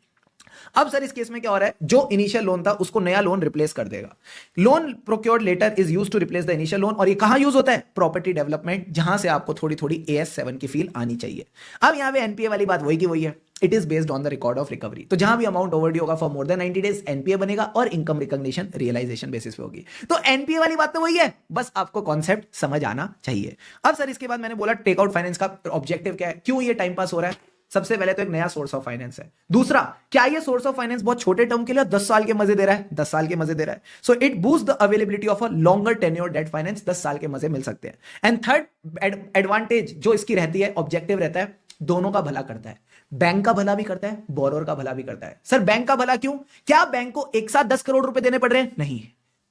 अब सर इस केस में क्या हो रहा है, जो इनिशियल लोन था उसको नया लोन रिप्लेस कर देगा। Loan procured letter is used to replace the initial loan. और ये कहां यूज होता है? प्रॉपर्टी डेवलपमेंट, जहां से आपको थोड़ी थोड़ी AS7 की फील आनी चाहिए। अब यहां पे एनपीए वाली बात वही की वही है। It is based on the record of recovery. तो जहां भी अमाउंट ओवरड्यू होगा for more than 90 days, NPA बनेगा और इनकम रिकॉग्निशन रियलाइजेशन बेसिस पे होगी। तो एनपीए वाली बात तो वही है, बस आपको कॉन्सेप्ट समझ आना चाहिए। अब सर इसके बाद मैंने बोला टेक आउट फाइनेंस का ऑब्जेक्टिव क्या है, क्यों ये टाइम पास हो रहा है। सबसे पहले तो एक नया सोर्स ऑफ फाइनेंस है। दूसरा, क्या ये सोर्स ऑफ फाइनेंस बहुत छोटे टर्म के लिए 10 साल के मजे दे रहा है? 10 साल के मजे दे रहा है। So it boost the availability of a longer tenure debt finance. 10 साल के मजे मिल सकते हैं। एंड थर्ड एडवांटेज जो इसकी रहती है, ऑब्जेक्टिव रहता है, दोनों का भला करता है। बैंक का भला भी करता है, बोरोअर का भला भी करता है। सर बैंक का भला क्यों? क्या बैंक को एक साथ 10 करोड़ रुपए देने पड़ रहे हैं? नहीं,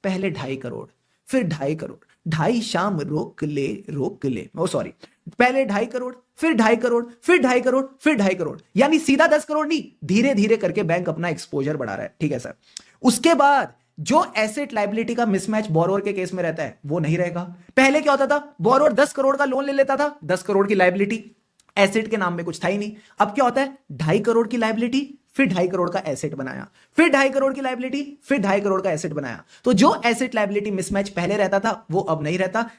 पहले 2.5 करोड़, फिर 2.5 करोड़, 2.5 शाम रोक ले, ओ सॉरी, पहले 2.5 करोड़, फिर 2.5 करोड़, फिर 2.5 करोड़, फिर 2.5 करोड़। यानी सीधा 10 करोड़ नहीं, धीरे धीरे करके बैंक अपना एक्सपोजर बढ़ा रहा है। ठीक है सर। उसके बाद जो एसेट लायबिलिटी का मिसमैच बोरोअर के केस में रहता है, वो नहीं रहेगा। पहले क्या होता था, बोरोअर 10 करोड़ का लोन ले लेता था, 10 करोड़ की लायबिलिटी, एसेट के नाम में कुछ था ही नहीं। अब क्या होता है, 2.5 करोड़ की लायबिलिटी, फिर 2.5 करोड़ का एसेट बनाया, फिर 2.5 करोड़ की लायबिलिटी, फिर 2.5 करोड़ का एसेट बनाया। तो जो एसेट लायबिलिटी मिसमैच पहले रहता था, वो अब नहीं रहता।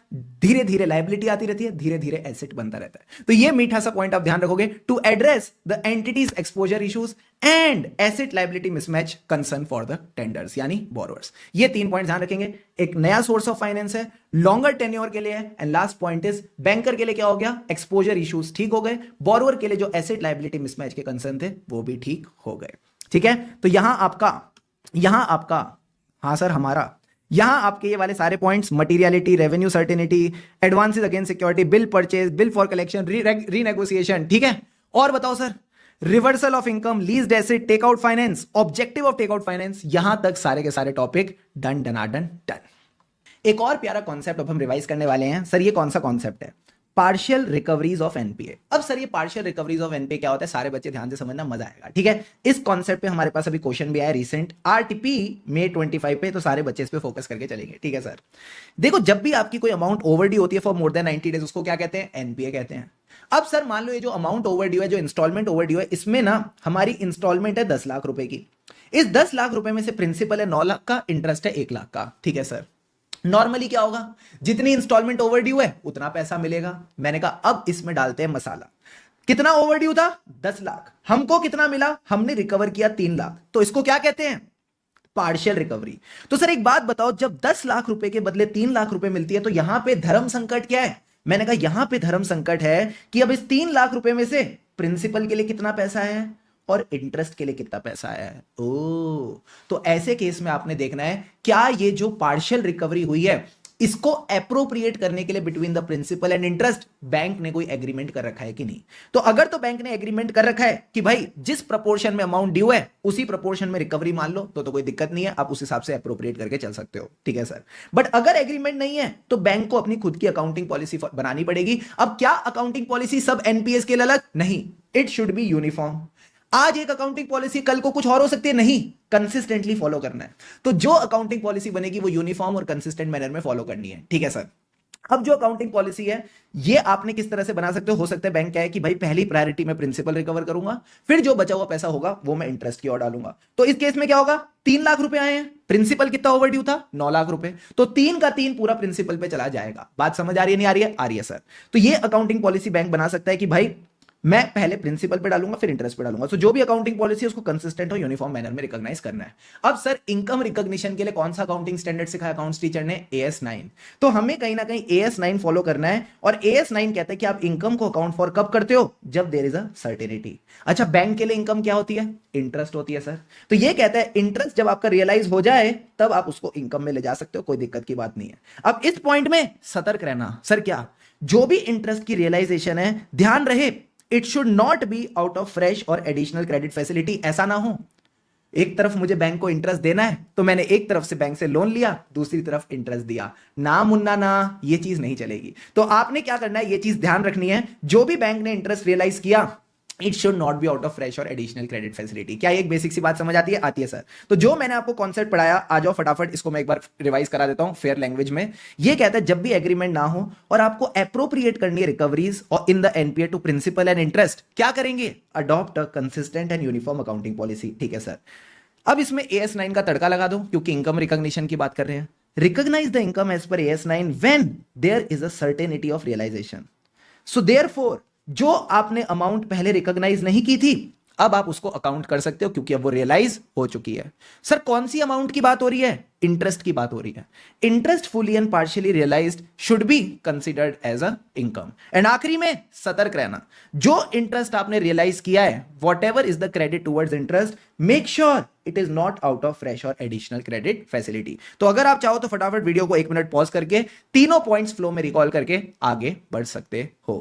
धीरे धीरे लायबिलिटी आती रहती है, धीरे धीरे एसेट बनता रहता है। तो ये मीठा सा पॉइंट आप ध्यान रखोगे to address the entities exposure issues and asset liability mismatch concern for the tenders यानी बोरोअर्स। ये 3 पॉइंट ध्यान रखेंगे। एक नया सोर्स ऑफ फाइनेंस है, लॉन्गर टेन्योर के लिए है, and last point is banker के लिए क्या हो गया, एक्सपोजर इश्यूज ठीक हो गए, बोरोअर के लिए जो एसेट लायबिलिटी मिसमैच के कंसर्न थे वो भी ठीक हो गए। ठीक है। तो यहां आपका हां सर, हमारा यहां आपके ये वाले सारे points, materiality, revenue certainty, advances against security, bill purchase, bill for collection, renegotiation. ठीक है। और बताओ sir, reversal of income, leased asset, take out finance, objective of take out finance, यहां तक सारे के सारे टॉपिक डन। एक और प्यारा कॉन्सेप्ट अब हम रिवाइज करने वाले हैं सर। ये कौन सा कॉन्सेप्ट है? Partial recoveries of NPA. अब सर ये पार्शियल रिकवरीज ऑफ एनपीए क्या होता है? सारे बच्चे ध्यान से समझना, मजा आएगा, ठीक है। इस कॉन्सेप्ट पे हमारे पास अभी क्वेश्चन भी आया रिसेंट आरटीपी में 25 पे, तो सारे बच्चे इस पे फोकस करके चलेंगे, ठीक है सर। देखो, जब भी आपकी कोई अमाउंट ओवरड्यू होती है फॉर मोर देन 90 डेज, उसको क्या कहते हैं? एनपीए कहते हैं। अब सर मान लो ये जो अमाउंट ओवरड्यू है, जो इंस्टॉलमेंट ओवरड्यू है, इसमें ना हमारी इंस्टॉलमेंट है 10 लाख रुपए की। इस 10 लाख रुपए में से प्रिंसिपल है 9 लाख का, इंटरेस्ट है 1 लाख का, ठीक है सर। नॉर्मली क्या होगा? जितनी इंस्टॉलमेंट ओवरड्यू है उतना पैसा मिलेगा। मैंने कहा अब इसमें डालते हैं मसाला। कितना ओवरड्यू था? 10 लाख। हमको कितना मिला? हमने रिकवर किया 3 लाख, तो इसको क्या कहते हैं? Partial recovery. तो सर एक बात बताओ, जब 10 लाख रुपए के बदले 3 लाख रुपए मिलती है तो यहां पे धर्म संकट क्या है? मैंने कहा यहां पे धर्म संकट है कि अब इस 3 लाख रुपए में से प्रिंसिपल के लिए कितना पैसा है और इंटरेस्ट के लिए कितना पैसा आया है। ओ, तो ऐसे केस में आपने देखना है क्या ये जो पार्शियल रिकवरी हुई है इसको एप्रोप्रिएट करने के लिए between the principal and interest bank ने कोई एग्रीमेंट कर रखा है कि नहीं। तो अगर तो बैंक ने एग्रीमेंट कर रखा है कि भाई जिस प्रपोर्शन में अमाउंट ड्यू है उसी प्रपोर्शन में रिकवरी मान लो, तो कोई दिक्कत नहीं है, आप उस हिसाब से एप्रोप्रिएट करके चल सकते हो, ठीक है सर। बट अगर एग्रीमेंट नहीं है तो बैंक को अपनी खुद की अकाउंटिंग पॉलिसी बनानी पड़ेगी। अब क्या अकाउंटिंग पॉलिसी सब एनपीएस के लिए अलग? नहीं, इट शुड बी यूनिफॉर्म। आज एक अकाउंटिंग पॉलिसी कल को कुछ और हो सकती है, नहीं, कंसिस्टेंटली फॉलो करना है। तो जो अकाउंटिंग पॉलिसी बनेगी वो यूनिफॉर्म और कंसिस्टेंट मैनर में फॉलो करनी है, ठीक है सर। अब जो अकाउंटिंग पॉलिसी है ये आपने किस तरह से बना सकते हो सकता है बैंक क्या है कि भाई पहली प्रायोरिटी में प्रिंसिपल रिकवर करूंगा, फिर जो बचा हुआ पैसा होगा वो मैं इंटरेस्ट की ओर डालूंगा। तो इस केस में क्या होगा? 3 लाख रुपए आए हैं, प्रिंसिपल कितना ओवरड्यू था? 9 लाख रुपए, तो 3 का 3 पूरा प्रिंसिपल पे चला जाएगा। बात समझ आ रही है नहीं आ रही है? आ रही है सर। तो ये अकाउंटिंग पॉलिसी बैंक बना सकता है कि भाई मैं पहले प्रिंसिपल पे डालूंगा फिर इंटरेस्ट पे डालूंगा। तो जो भी अकाउंटिंग पॉलिसी है उसको कंसिस्टेंट और यूनिफॉर्म मैनर में रिकॉग्नाइज करना है। अब सर इनकम रिकॉग्निशन के लिए कौन सा अकाउंटिंग स्टैंडर्ड सिखाया अकाउंट्स टीचर ने? AS9। तो हमें कहीं ना कहीं AS9 फॉलो करना है, और AS9 कहता है कि आप इनकम को अकाउंट फॉर कब करते हो? जब देयर इज अ सर्टेनिटी। अच्छा, बैंक के लिए इनकम क्या होती है? इंटरेस्ट होती है सर। तो ये कहता है इंटरेस्ट जब आपका रियलाइज हो जाए तब आप उसको इनकम में ले जा सकते हो, कोई दिक्कत की बात नहीं है। अब इस पॉइंट में सतर्क रहना। सर क्या? जो भी इंटरेस्ट की रियलाइजेशन है, ध्यान रहे it should not be out of fresh और एडिशनल क्रेडिट फैसिलिटी। ऐसा ना हो एक तरफ मुझे बैंक को इंटरेस्ट देना है तो मैंने एक तरफ से बैंक से लोन लिया, दूसरी तरफ इंटरेस्ट दिया, ना मुन्ना ना, ये चीज नहीं चलेगी। तो आपने क्या करना है, ये चीज ध्यान रखनी है, जो भी बैंक ने इंटरेस्ट रियलाइज किया it should not be out of fresh और एडिशनल क्रेडिट फैसिलिटी। क्या एक बेसिक सी बात समझ आती है? आती है सर। तो जो मैंने आपको कॉन्सेप्ट पढ़ाया, आ जाओ फटाफट इसको मैं एक बार रिवाइज करा देता हूं फेयर लैंग्वेज में। ये कहता है जब भी एग्रीमेंट ना हो और आपको एप्रोप्रिएट करनी है रिकवरीज और in the NPA to principal and interest, क्या करेंगे? Adopt a consistent and uniform accounting policy, ठीक है सर। अब इसमें AS9 का तड़का लगा दो क्योंकि इनकम रिकॉग्निशन की बात कर रहे हैं। Recognise the income as per AS9 when there is a certainty of realisation. So therefore जो आपने अमाउंट पहले रिकॉग्नाइज नहीं की थी अब आप उसको अकाउंट कर सकते हो क्योंकि अब वो रियलाइज हो चुकी है। सर कौन सी अमाउंट की बात हो रही है? इंटरेस्ट की बात हो रही है। Interest fully and partially realised should be considered as a income. And आखिरी में सतर्क रहना, जो इंटरेस्ट आपने रियलाइज किया है what ever is the credit towards interest, make sure it is not out of fresh और एडिशनल क्रेडिट फैसिलिटी। तो अगर आप चाहो तो फटाफट वीडियो को 1 मिनट पॉज करके तीनों पॉइंट्स फ्लो में रिकॉल करके आगे बढ़ सकते हो।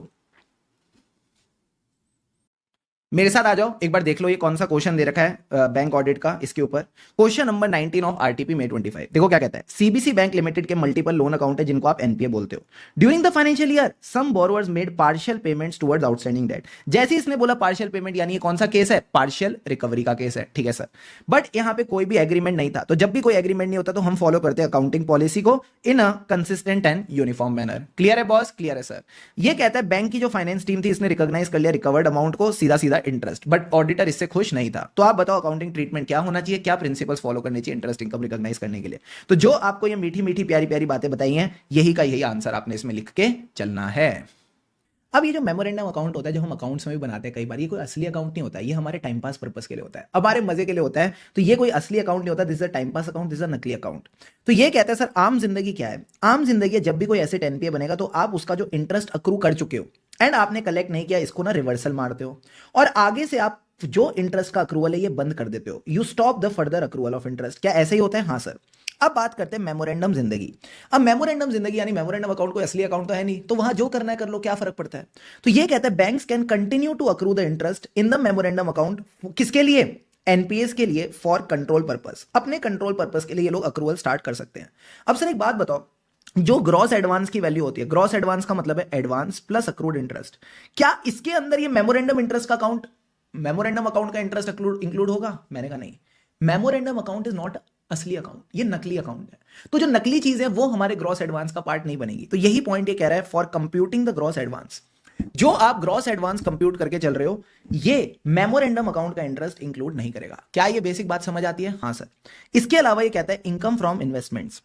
मेरे साथ आ जाओ, एक बार देख लो ये कौन सा क्वेश्चन दे रखा है बैंक ऑडिट का। इसके ऊपर क्वेश्चन नंबर 19 ऑफ आरटीपी में 25। देखो क्या कहता है, सीबीसी बैंक लिमिटेड के मल्टीपल लोन अकाउंट है जिनको आप एनपीए बोलते हो। During the financial year some borrowers made partial payments towards outstanding debt. जैसे इसने बोला पार्शियल पेमेंट, यानी ये कौन सा केस है? पार्शियल रिकवरी का केस है, ठीक है सर। बट यहां पे कोई भी एग्रीमेंट नहीं था, तो जब भी कोई एग्रीमेंट नहीं होता तो हम फॉलो करते हैं अकाउंटिंग पॉलिसी को in a consistent and uniform manner. Clear है बॉस? क्लियर है सर। ये कहता है बैंक की जो फाइनेंस टीम थी इसने रिकॉग्नाइज कर लिया रिकवर्ड अमाउंट को, सीधा सीधा इंटरेस्ट, बट ऑडिटर इससे खुश नहीं था। तो आप बताओ अकाउंटिंग ट्रीटमेंट क्या होना चाहिए, क्या प्रिंसिपल्स फॉलो करने चाहिए इंटरेस्ट इनकम रिकॉग्नाइज करने के लिए? तो जो आपको ये मीठी मीठी प्यारी प्यारी बातें बताई हैं यही का यही आंसर आपने इसमें लिख के चलना है। अब ये जो मेमोरेंडम अकाउंट होता है जो हम अकाउंट्स में भी बनाते हैं कई बार, ये कोई असली अकाउंट नहीं होता है, ये हमारे टाइम पास पर्पस के लिए होता है, हमारे मजे के लिए होता है। तो ये कोई असली अकाउंट नहीं होता, this is a time pass account, this is अ नकली अकाउंट। तो ये कहता है सर आम जिंदगी क्या है? आम जिंदगी है जब भी कोई एसेट एनपीए बनेगा तो आप उसका जो इंटरेस्ट अक्रू कर चुके हो एंड आपने कलेक्ट नहीं किया, इसको ना रिवर्सल मारते हो और आगे से आप जो इंटरेस्ट का अक्रूवल है ये बंद कर देते हो। You stop the further accrual of interest. क्या ऐसे ही होता है? हाँ सर। अब बात करते हैं मेमोरेंडम जिंदगी। अब मेमोरेंडम जिंदगी यानी मेमोरेंडम अकाउंट कोई असली अकाउंट तो है नहीं, तो वहां जो करना है कर लो, क्या फर्क पड़ता है? तो ये कहता है banks can continue to accrue the interest in the memorandum account. किसके लिए? एनपीएस के लिए, फॉर कंट्रोल पर्पस। अपने कंट्रोल पर्पस के लिए ये लोग अक्रूवल स्टार्ट कर सकते हैं। अब सर एक बात बताओ, जो ग्रॉस एडवांस की वैल्यू होती है, ग्रॉस एडवांस का मतलब है एडवांस प्लस अक्रूड इंटरेस्ट, क्या इसके अंदर ये मेमोरेंडम इंटरेस्ट का अकाउंट, मेमोरेंडम अकाउंट का इंटरेस्ट इंक्लूड होगा? मैंने कहा नहीं, मेमोरेंडम अकाउंट इज नॉट असली अकाउंट, ये नकली अकाउंट है। तो जो नकली चीज है वो हमारे ग्रॉस एडवांस का पार्ट नहीं बनेगी। तो यही पॉइंट ये कह रहा है, for computing the gross advance, जो आप ग्रॉस एडवांस कंप्यूट करके चल रहे हो, ये मेमोरेंडम अकाउंट का इंटरेस्ट इंक्लूड नहीं करेगा। क्या ये बेसिक बात समझ आती है? हाँ सर। इसके अलावा ये कहता है income from investments,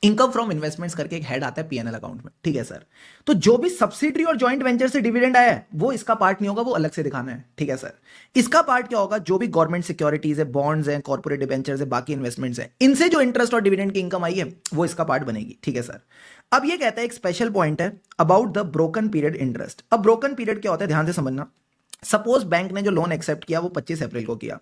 income from investments करके एक हेड आता है पीएनएल अकाउंट में, ठीक है सर। तो जो भी सब्सिडरी और जॉइंट वेंचर से डिविडेंड आया है वो इसका पार्ट नहीं होगा, वो अलग से दिखाना है, ठीक है सर। इसका पार्ट क्या होगा? जो भी गवर्नमेंट सिक्योरिटीज है, बॉन्ड्स हैं, कॉर्पोरेट डिबेंचर्स है, बाकी इन्वेस्टमेंट्स हैं, इनसे जो इंटरेस्ट और डिविडेंड की इनकम आई है वो इसका पार्ट बनेगी, ठीक है सर। अब ये कहता है एक स्पेशल पॉइंट है about the broken period interest. अब ब्रोकन पीरियड क्या होता है, ध्यान से समझना। सपोज बैंक ने जो लोन एक्सेप्ट किया वो 25 अप्रैल को किया,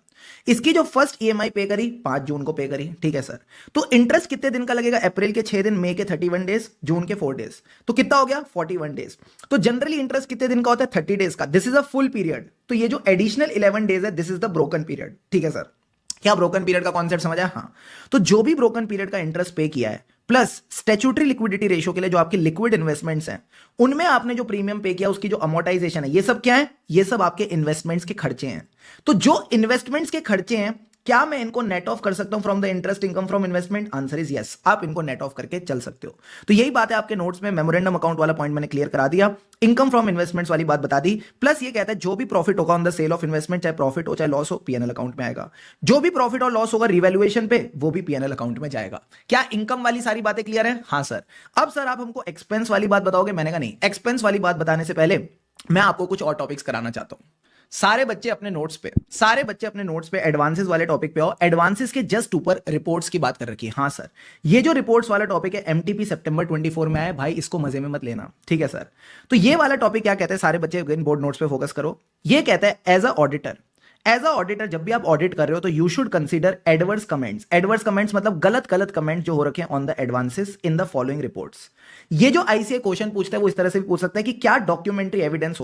इसकी जो फर्स्ट ईएमआई पे करी 5 जून को पे करी, ठीक है सर। तो इंटरेस्ट कितने दिन का लगेगा? अप्रैल के 6 दिन, मई के 31 डेज, जून के 4 डेज, तो कितना हो गया? 41 डेज। तो जनरली इंटरेस्ट कितने दिन का होता है? 30 डेज का। This is a full period. तो ये जो एडिशनल 11 डेज है, this is the broken period, ठीक है सर। क्या ब्रोकन पीरियड का कॉन्सेप्ट समझ आया? हाँ। तो जो भी ब्रोकन पीरियड का इंटरेस्ट पे किया है प्लस स्टैट्यूटरी लिक्विडिटी रेशियो के लिए जो आपके लिक्विड इन्वेस्टमेंट्स हैं, उनमें आपने जो प्रीमियम पे किया उसकी जो अमोर्टाइजेशन है, ये सब क्या है? ये सब आपके इन्वेस्टमेंट्स के खर्चे हैं। तो जो इन्वेस्टमेंट्स के खर्चे हैं, क्या मैं इनको नेट ऑफ कर सकता हूं from the interest income from investment? Answer is yes, आप इनको नेट ऑफ करके चल सकते हो। तो यही बात है आपके नोट्स में, मेमोरेंडम अकाउंट वाला पॉइंट मैंने क्लियर करा दिया, इनकम फ्रॉम इन्वेस्टमेंट्स वाली बात बता दी, प्लस ये कहता है जो भी प्रॉफिट होगा on the sale of investment, चाहे प्रॉफिट हो चाहे लॉस हो, पीएनएल अकाउंट में आएगा। जो भी प्रॉफिट और लॉस होगा रिवैल्यूएशन पे, वो भी पीएनएल अकाउंट में जाएगा। क्या इनकम वाली सारी बातें क्लियर है? हाँ सर। अब सर आप हमको एक्सपेंस वाली बात बताओगे? मैंने कहा नहीं, एक्सपेंस वाली बात बताने से पहले मैं आपको कुछ और टॉपिक्स कराना चाहता हूं। सारे बच्चे अपने नोट्स पे एडवांसेस वाले टॉपिक पे आओ। एडवांसेस के जस्ट ऊपर रिपोर्ट्स की बात कर रखी है। हाँ सर, ये जो रिपोर्ट्स वाला टॉपिक है एमटीपी सितंबर 24 में आया भाई, इसको मजे में मत लेना, ठीक है सर। तो ये वाला टॉपिक क्या कहता है, सारे बच्चे बोर्ड नोट्स पे फोकस करो। ये कहता है एज अ ऑडिटर जब भी आप ऑडिट कर रहे हो तो you should consider adverse comments. Adverse comments मतलब गलत कमेंट्स जो हो रखे हैं on the advances in the following reports. ये जो आईसीए क्वेश्चन पूछता है वो इस तरह से भी पूछ सकता है कि क्या डॉक्यूमेंट्री एविडेंस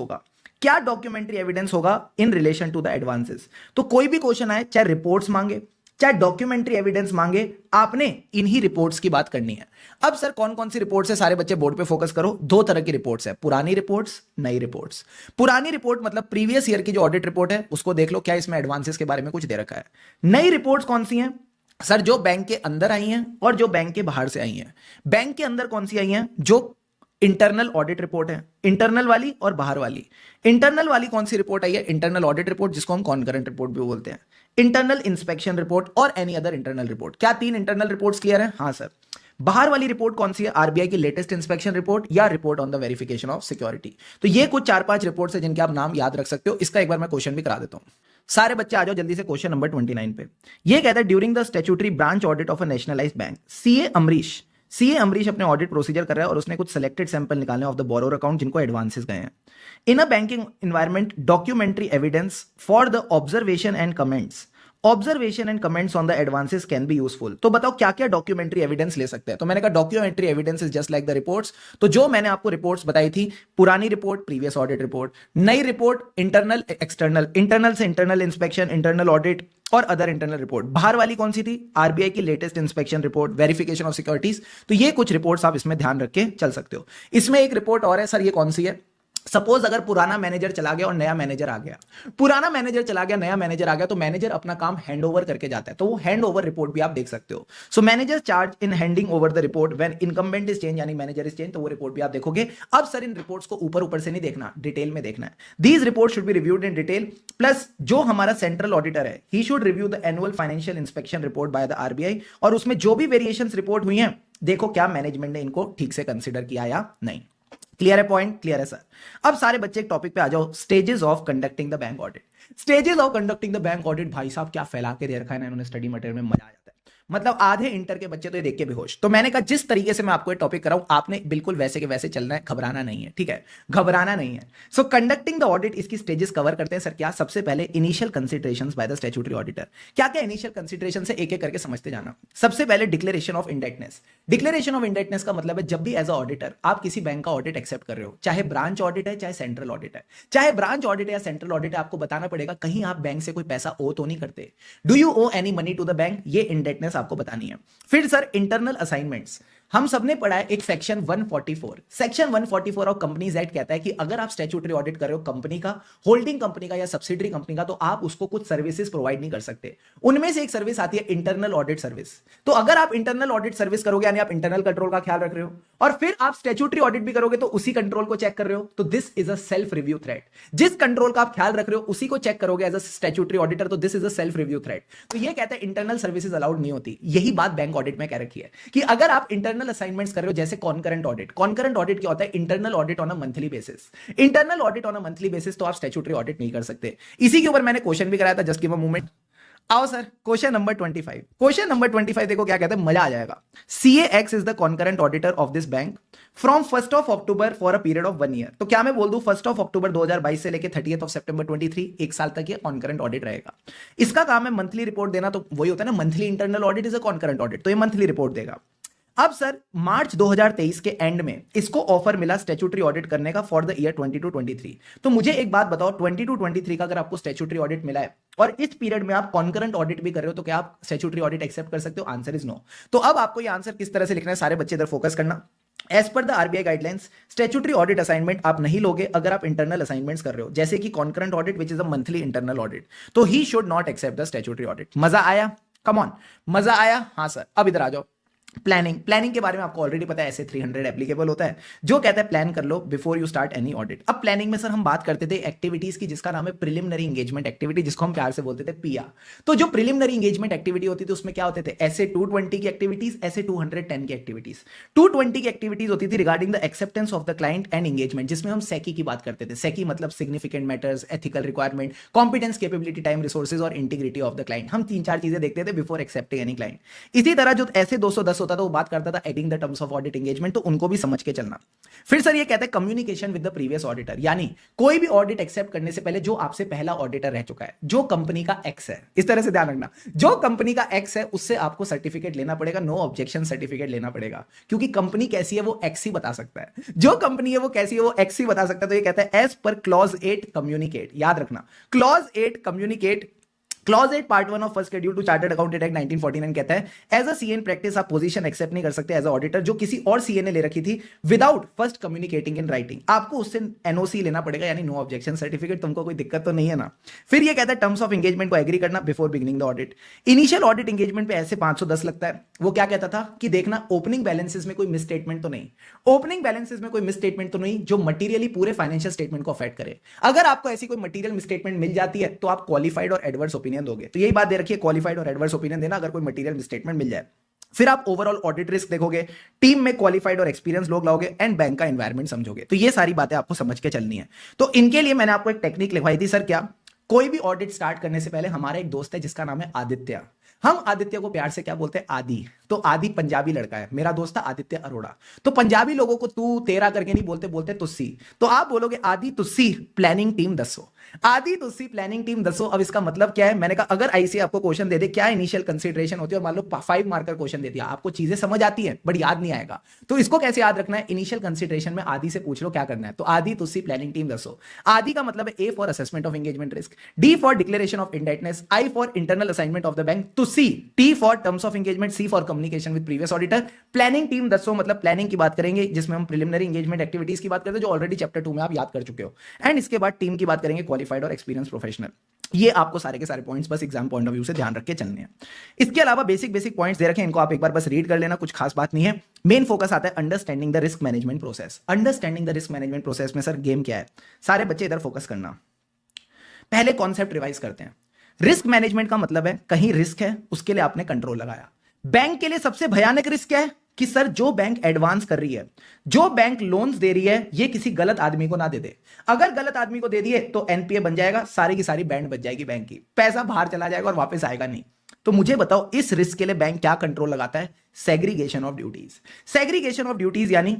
होगा in relation to the advances. तो कोई भी क्वेश्चन आए, चाहे रिपोर्ट्स मांगे चाहे डॉक्यूमेंट्री एविडेंस मांगे, आपने इन्हीं रिपोर्ट्स की बात करनी है। अब सर कौन कौन सी रिपोर्ट्स है, सारे बच्चे बोर्ड पे फोकस करो। 2 तरह की रिपोर्ट्स है, पुरानी रिपोर्ट्स, नई रिपोर्ट्स। पुरानी रिपोर्ट मतलब प्रीवियस ईयर की जो ऑडिट रिपोर्ट है उसको देख लो, क्या इसमें एडवांसेस के बारे में कुछ दे रखा है। नई रिपोर्ट्स कौन सी हैं सर? जो बैंक के अंदर आई हैं और जो बैंक के बाहर से आई हैं। बैंक के अंदर कौन सी आई हैं? जो इंटरनल ऑडिट रिपोर्ट है, इंटरनल वाली और बाहर वाली। इंटरनल वाली कौन सी रिपोर्ट आई है? इंटरनल ऑडिट रिपोर्ट, जिसको हम कॉन्करेंट रिपोर्ट भी बोलते हैं, इंटरनल इंस्पेक्शन रिपोर्ट और एनी अदर इंटरनल रिपोर्ट। क्या 3 इंटरनल रिपोर्ट्स क्लियर है? हाँ सर। बाहर वाली रिपोर्ट कौन सी है? आरबीआई की लेटेस्ट इंस्पेक्शन रिपोर्ट या report on the verification of security. तो ये कुछ 4-5 रिपोर्ट्स है जिनके आप नाम याद रख सकते हो। इसका एक बार मैं क्वेश्चन भी करा देता हूं। सारे बच्चे आ जाओ जल्दी से क्वेश्चन नंबर 29 पे। ये कहता है during the statutory branch audit of a nationalised bank, CA Amrish अपने ऑडिट प्रोसीजर कर रहा है और उसने कुछ सेलेक्टेड सैंपल निकाले ऑफ द बोरोर अकाउंट जिनको एडवांसेस गए हैं। In a banking environment documentary evidence for the observation and comments on the advances can be useful. तो बताओ क्या क्या डॉक्यूमेंट्री एविडेंस ले सकते हैं? तो मैंने कहा documentary evidence is just like the reports. तो जो मैंने आपको रिपोर्ट्स बताई थी, पुरानी रिपोर्ट प्रीवियस ऑडिट रिपोर्ट, नई रिपोर्ट इंटरनल एक्सटर्नल, इंटरनल से इंटरनल इंस्पेक्शन, इंटरनल ऑडिट और अदर इंटरनल रिपोर्ट। बाहर वाली कौन सी थी? आरबीआई की latest inspection report, verification of securities. तो ये कुछ रिपोर्ट्स आप इसमें ध्यान रख के चल सकते हो। इसमें एक रिपोर्ट और है सर, ये कौन सी है? सपोज अगर पुराना मैनेजर चला गया और नया मैनेजर आ गया, पुराना मैनेजर चला गया नया मैनेजर आ गया, तो मैनेजर अपना काम हैंड ओवर करके जाता है, तो वो हैंड ओवर रिपोर्ट भी आप देख सकते हो। So manager charge in handing over the report when incumbent is change, यानी मैनेजर इज चेंज, तो वो रिपोर्ट भी आप देखोगे। अब सर इन रिपोर्ट्स को ऊपर ऊपर से नहीं देखना, डिटेल में देखना है। These report should be reviewed in detail, plus जो हमारा सेंट्रल ऑडिटर है he should review the annual financial inspection report by the RBI, और उसमें जो भी वेरिएशंस रिपोर्ट हुई हैं, देखो क्या मैनेजमेंट ने इनको ठीक से कंसिडर किया या नहीं। क्लियर है पॉइंट? क्लियर है सर। अब सारे बच्चे एक टॉपिक पे आ जाओ, stages of conducting the bank audit. Stages of conducting the bank audit, भाई साहब क्या फैला के दे रखा है ना इन्होंने स्टडी मटेरियल में, मजा आ जाता है। मतलब आधे इंटर के बच्चे तो ये देख के बेहोश। तो मैंने कहा जिस तरीके से मैं आपको ये टॉपिक कराऊं, आपने बिल्कुल वैसे के वैसे चलना है, घबराना नहीं है, ठीक है? घबराना नहीं है। सो कंडक्टिंग द ऑडिट, इसकी स्टेजेस कवर करते हैं सर। क्या? सबसे पहले initial considerations by the statutory auditor. क्या क्या इनिशियल कंसिडरेशन है, एक एक करके समझते जाना। सबसे पहले declaration of indebtedness. Declaration of indebtedness का मतलब है जब भी एज अ ऑडिटर आप किसी बैंक का ऑडिट एक्सेप्ट कर रहे हो, चाहे ब्रांच ऑडिट है चाहे सेंट्रल ऑडिट है, चाहे ब्रांच ऑडिट है या सेंट्रल ऑडिट है, आपको बताना पड़ेगा कहीं आप बैंक से कोई पैसा ओ तो नहीं करते। Do you owe any money to the bank, ये इंडेटनेस आपको बतानी है। फिर सर इंटरनल असाइनमेंट्स, हम सबने पढ़ा है एक section 144। Section 144 of companies act कहता है कि अगर आप स्टैट्यूटरी ऑडिट कर रहे हो कंपनी का, होल्डिंग कंपनी का या सब्सिडरी कंपनी का, तो आप उसको कुछ सर्विसेज प्रोवाइड नहीं कर सकते। उनमें से एक सर्विस आती है इंटरनल ऑडिट सर्विस। तो अगर आप इंटरनल ऑडिट सर्विस करोगे यानी आप इंटरनल कंट्रोल का ख्याल रख रहे हो और फिर आप स्टैट्यूटरी ऑडिट भी करोगे तो उसी कंट्रोल को चेक कर रहे हो, तो this is a self review threat. जिस कंट्रोल का आप ख्याल रख रहे हो उसी को चेक करोगे एज अ स्टैट्यूटरी ऑडिटर, तो this is a self review threat. तो ये कहते हैं इंटरनल सर्विसेज अलाउड नहीं होती। यही बात बैंक ऑडिट में कह रखी है कि अगर आप इंटरनल असाइनमेंट्स कर रहे हो जैसे कॉन्करेंट ऑडिट। कॉन्करेंट ऑडिट क्या होता है? Internal audit on a monthly basis. Internal audit on a monthly basis तो आप स्टैट्यूटरी ऑडिट नहीं कर सकते। इसी के ऊपर मैंने क्वेश्चन भी कराया था, जस्ट गिव अ मोमेंट। आओ sir, question number 25। Question number 25 देखो क्या कहते हैं, मजा आ जाएगा। CAX is the concurrent auditor of this bank from 1st of October for a period of 1 year. तो क्या मैं बोल दूं 1st ऑफ अक्टूबर 2022 से लेकर 30th ऑफ सितंबर 23, एक साल तक ये कॉन्करेंट ऑडिट रहेगा। इसका काम है मंथली रिपोर्ट देना, तो वही होता है ना, monthly internal audit is a concurrent audit, तो ये मंथली रिपोर्ट देगा। अब सर मार्च 2023 के एंड में इसको ऑफर मिला स्टैट्यूटरी ऑडिट करने का फॉर द ईयर 22-23। तो मुझे एक बात बताओ, 22-23 का अगर आपको स्टैट्यूटरी ऑडिट मिला है और इस पीरियड में आप कॉन्करेंट ऑडिट भी कर रहे हो, तो क्या आप स्टैट्यूटरी ऑडिट एक्सेप्ट कर सकते हो? Answer is no. तो अब आपको ये आंसर किस तरह से लिखना है, सारे बच्चे इधर फोकस करना। As per the RBI guidelines statutory audit assignment आप नहीं लोगे अगर आप इंटरनल असाइनमेंट्स कर रहे हो, जैसे कि concurrent audit which is a monthly internal audit, तो he should not accept the statutory audit. मजा आया? कम ऑन, मजा आया? हाँ सर। अब इधर आ जाओ। प्लानिंग के बारे में आपको ऑलरेडी पता है, ऐसे 300 एप्लीकेबल होता है जो कहता है प्लान कर लो before you start any audit. अब प्लानिंग में सर हम बात करते थे एक्टिविटीज की जिसका नाम है प्रिलिमिनरी एंगेजमेंट एक्टिविटी, जिसको हम प्यार से बोलते थे पिया। तो जो प्रिलिमिनरी एंगेजमेंट एक्टिविटी होती थी उसमें क्या होते थे, ऐसे 220 की एक्टिविटीज, ऐसे 210 की एक्टिविटीज। 220 की एक्टिविटीज होती थी regarding the acceptance of the client and engagement, जिसमें हम सेकी की बात करते थे। सेकी मतलब significant matters, ethical requirement, competence, capability, time, resources और इंटीग्रिटी ऑफ द क्लाइंट। हम 3-4 चीजें देखते थे बिफोर एक्सेप्टिंग एनी क्लाइंट। इसी तरह जो ऐसे 210 होता था वो बात करता था adding the terms of audit engagement, तो उनको भी समझ के चलना। फिर सर ये कहते हैं communication with the previous auditor, यानी कोई भी ऑडिट एक्सेप्ट करने से पहले जो आपसे पहला ऑडिटर रह चुका है, जो कंपनी का एक्स है, इस तरह से ध्यान रखना, जो कंपनी का एक्स है उससे आपको सर्टिफिकेट लेना पड़ेगा, नो ऑब्जेक्शन सर्टिफिकेट लेना पड़ेगा, क्योंकि कंपनी कैसी है वो एक्स ही बता सकता है। जो कंपनी है वो कैसी है वो एक्स ही बता सकता है। तो ये कहता है एज पर क्लॉज 8 कम्युनिकेट, याद रखना clause 8 communicate. Clause 8 part 1 of first schedule to chartered accountant act 1949 कहता है as a CA in practice आप पोजीशन एक्सेप्ट नहीं कर सकते एज अ ऑडिटर जो किसी और सीए ने ले रखी थी without first communicating in writing. आपको उससे एनओसी लेना पड़ेगा, यानी नो ऑब्जेक्शन सर्टिफिकेट। तुमको कोई दिक्कत तो नहीं है ना? फिर ये कहता है टर्म्स ऑफ एंगेजमेंट को एग्री करना before beginning the audit. Initial audit engagement पे ऐसे 510 लगता है। वो क्या कहता था कि देखना ओपनिंग बैलेंसेस में कोई मिसस्टेटमेंट तो नहीं, ओपनिंग बैलेंसेस में कोई मिसस्टेटमेंट तो नहीं जो मटीरियली पूरे फाइनेंशियल स्टेटमेंट को अफेक्ट करे। अगर आपको ऐसी कोई मटीरियल मिसस्टेटमेंट मिल जाती है तो आप क्वालिफाइड और एडवर्स ओपिनियन दोगे। तो यही बात दे रखिए, क्वालिफाइड और एडवर्स ओपिनियन देना अगर कोई मटेरियल मिसस्टेटमेंट मिल जाए। फिर आप ओवरऑल ऑडिट रिस्क देखोगे, टीम में क्वालिफाइड और एक्सपीरियंस लोग लाओगे एंड बैंक का एनवायरनमेंट समझोगे। तो ये सारी बातें आपको समझ के चलनी है। तो इनके लिए मैंने आपको एक टेक्निक लिखवाई थी सर। क्या? कोई भी ऑडिट स्टार्ट करने से पहले हमारा एक दोस्त है जिसका नाम है आदित्य। हम आदित्य को प्यार से क्या बोलते हैं? आदि। तो आदि पंजाबी लड़का है, मेरा दोस्त था आदित्य अरोड़ा। तो पंजाबी लोगों को तू तेरा करके नहीं बोलते, बोलते तुस्सी। तो आप बोलोगे आदि तुस्सी प्लानिंग टीम दसो, आदि तुस्सी प्लानिंग टीम दसो। अब इसका मतलब क्या है? मैंने कहा अगर आईसी आपको क्वेश्चन दे दे क्या इनिशियल कंसीडरेशन होती है और मान लो 5 मार्कर क्वेश्चन दे दिया, आपको चीजें समझ आती है बट याद नहीं आएगा, तो इसको कैसे याद रखना है? इनिशियल कंसीडरेशन में आदि से पूछ लो क्या करना है। तो आदि तुस्सी प्लानिंग टीम दसो। आदि का मतलब है A for assessment of engagement risk, D for declaration of indebtedness, I for internal assignment of the bank, तुस्सी T for terms of engagement, C for communication with previous auditor, planning team दसो मतलब planning की बात करेंगे जिसमें हम preliminary engagement activities की बात करते हैं जो ऑलरेडी चैप्टर 2 में आप याद कर चुके हो। एंड इसके बाद टीम की बात करेंगे क्वालिफाइड और एक्सपीरियंस प्रोफेशनल। ये आपको सारे के सारे पॉइंट्स बस एग्जाम पॉइंट ऑफ व्यू से ध्यान रख के चलने हैं। इसके अलावा बेसिक पॉइंट्स दे रखे हैं, इनको आप एक बार बस रीड कर लेना, कुछ खास बात नहीं है। मेन फोकस आता है understanding the risk management process. Understanding the risk management process में सर गेम क्या है? सारे बच्चे इधर फोकस करना। पहले कॉन्सेप्ट रिवाइज करते हैं। रिस्क मैनेजमेंट का मतलब है कहीं रिस्क है उसके लिए आपने कंट्रोल लगाया। बैंक के लिए सबसे भयानक रिस्क क्या है? कि सर जो बैंक एडवांस कर रही है, जो बैंक लोन्स दे रही है, ये किसी गलत आदमी को ना दे दे। अगर गलत आदमी को दे दिए तो एनपीए बन जाएगा, सारी की सारी बैंड बच जाएगी बैंक की, पैसा बाहर चला जाएगा और वापस आएगा नहीं। तो मुझे बताओ इस रिस्क के लिए बैंक क्या कंट्रोल लगाता है? Segregation of duties. Segregation of duties यानी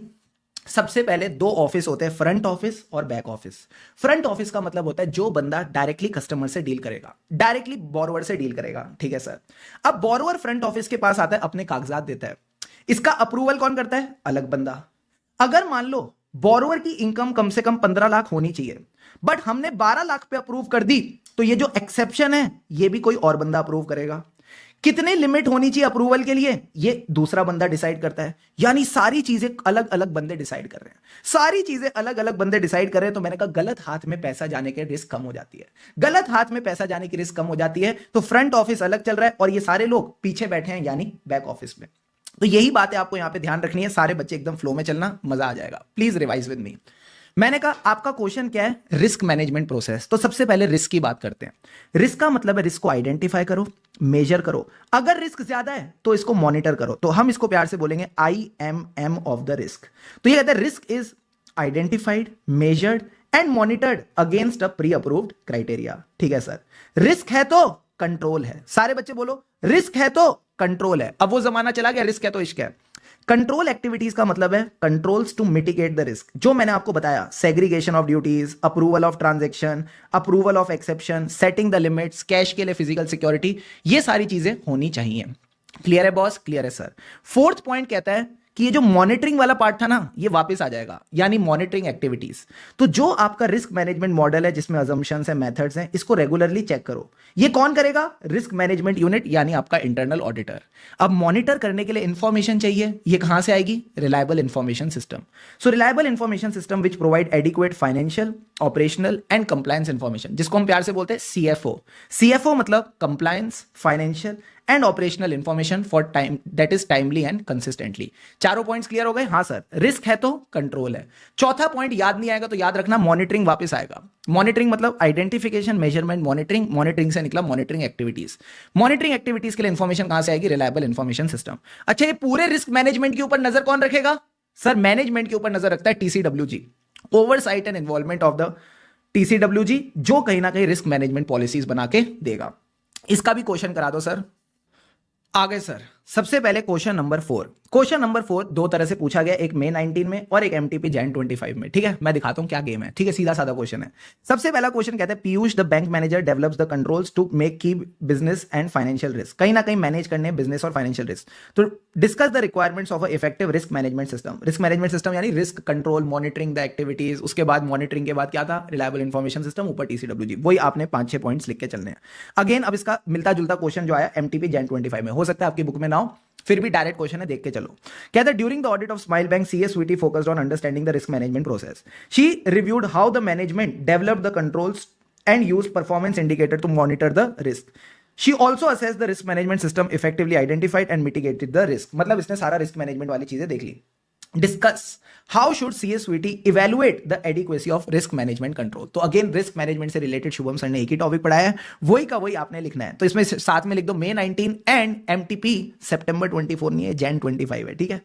सबसे पहले 2 ऑफिस होते हैं, फ्रंट ऑफिस और बैक ऑफिस। फ्रंट ऑफिस का मतलब होता है जो बंदा डायरेक्टली कस्टमर से डील करेगा, डायरेक्टली बोरोवर से डील करेगा, ठीक है सर। अब बोरोवर फ्रंट ऑफिस के पास आता है, अपने कागजात देता है, इसका अप्रूवल कौन करता है? अलग बंदा। अगर मान लो बोरोवर की इनकम कम से कम 15 लाख होनी चाहिए बट हमने 12 लाख पे अप्रूव कर दी, तो ये जो एक्सेप्शन है ये भी कोई और बंदा अप्रूव करेगा। कितने लिमिट होनी चाहिए अप्रूवल के लिए, ये दूसरा बंदा डिसाइड करता है। यानी सारी चीजें अलग अलग बंदे डिसाइड कर रहे हैं, सारी चीजें अलग अलग बंदे डिसाइड कर रहे हैं। तो मैंने कहा गलत हाथ में पैसा जाने के रिस्क कम हो जाती है, गलत हाथ में पैसा जाने की रिस्क कम हो जाती है। तो फ्रंट ऑफिस अलग चल रहा है और ये सारे लोग पीछे बैठे हैं यानी बैक ऑफिस में। तो यही बात है आपको यहां पे ध्यान रखनी है। सारे बच्चे एकदम फ्लो में चलना, मजा आ जाएगा। Please revise with me. मैंने कहा आपका क्वेश्चन क्या है, रिस्क मैनेजमेंट प्रोसेस। तो सबसे पहले रिस्क की बात करते हैं। रिस्क का मतलब है रिस्क को आइडेंटिफाई करो, मेजर करो, अगर रिस्क ज्यादा है तो इसको मॉनिटर करो। तो हम इसको प्यार से बोलेंगे IMM ऑफ द रिस्क। तो ये कहते हैं risk is identified, measured and monitored against a pre approved criteria. ठीक है सर, रिस्क है तो कंट्रोल है। सारे बच्चे बोलो, रिस्क है तो कंट्रोल है। अब वो जमाना चला गया रिस्क है तो इश्क है। कंट्रोल एक्टिविटीज का मतलब है controls to mitigate the risk. जो मैंने आपको बताया, segregation of duties, approval of transaction, approval of exception, setting the limits, cash के लिए फिजिकल सिक्योरिटी, ये सारी चीजें होनी चाहिए। क्लियर है बॉस? क्लियर है सर। फोर्थ पॉइंट कहता है कि ये जो मॉनिटरिंग वाला पार्ट था ना, ये वापस आ जाएगा, यानी मॉनिटरिंग एक्टिविटीज। तो जो आपका रिस्क मैनेजमेंट मॉडल है जिसमें अजम्पशंस है, मेथड्स हैं, इसको रेगुलरली चेक करो। ये कौन करेगा? रिस्क मैनेजमेंट यूनिट यानी आपका इंटरनल ऑडिटर। अब मॉनिटर करने के लिए इंफॉर्मेशन चाहिए, ये कहां से आएगी? Reliable information system. So reliable information system which provide adequate financial, operational and compliance information, जिसको हम प्यार से बोलते हैं CFO। CFO मतलब compliance, financial and operational information for time that is timely and consistently. चारों पॉइंट्स क्लियर हो गए? हाँ सर। रिस्क है तो कंट्रोल है। चौथा पॉइंट याद नहीं आएगा तो याद रखना, मॉनिटरिंग वापस आएगा। मॉनिटरिंग मतलब आइडेंटिफिकेशन, मेजरमेंट, मॉनिटरिंग। मॉनिटरिंग से निकला मॉनिटरिंग एक्टिविटीज। मॉनिटरिंग एक्टिविटीज के लिए इंफॉर्मेशन कहां से आएगी? Reliable information system. अच्छा, ये पूरे रिस्क मैनेजमेंट के ऊपर नजर कौन रखेगा? सर मैनेजमेंट के ऊपर नजर रखता है TCWG, oversight and involvement of the TCWG, जो कहीं ना कहीं रिस्क मैनेजमेंट पॉलिसीज बना के देगा। इसका भी क्वेश्चन करा दो सर। आगे सर, सबसे पहले क्वेश्चन नंबर 4। क्वेश्चन नंबर 4 दो तरह से पूछा गया, एक May 19 में और एक MTP Jan 25 में। ठीक है, मैं दिखाता हूं क्या गेम है। ठीक है, सीधा साधा क्वेश्चन है। सबसे पहला क्वेश्चन कहता है Piyush the bank manager develops the controls to make key business and financial risk. कहीं ना कहीं मैनेज करने बिजनेस और फाइनेंशियल रिस्क। तो discuss the requirements of a effective risk management system. Risk management system यानी risk control, monitoring the activities, उसके बाद monitoring के बाद क्या था? रिलायबल इंफॉर्मेशन सिस्टम, ऊपर TCWG। वही आपने 5-6 पॉइंट्स लिख के चलने हैं। अगेन अब इसका मिलता जुलता क्वेश्चन जो आया MTP Jan 25 में, हो सकता है आपकी बुक में ना हो, फिर भी डायरेक्ट क्वेश्चन है, देख के चलो। कहता है during the audit of Smile bank CSVT focused on understanding the risk management process. She reviewed how the management developed the controls and used performance indicator to monitor the risk. She also assess the risk management system effectively identified and mitigated the risk. मतलब इसने सारा risk management वाली चीजें देख ली। Discuss how should CSVT evaluate the adequacy of risk management control. तो again risk management से related Shubham sir ने एक ही टॉपिक पढ़ाया है, वही का वही आपने लिखना है। तो इसमें साथ में लिख दो May 19 एंड MTP September 24 नहीं है, Jan 25 है। ठीक है,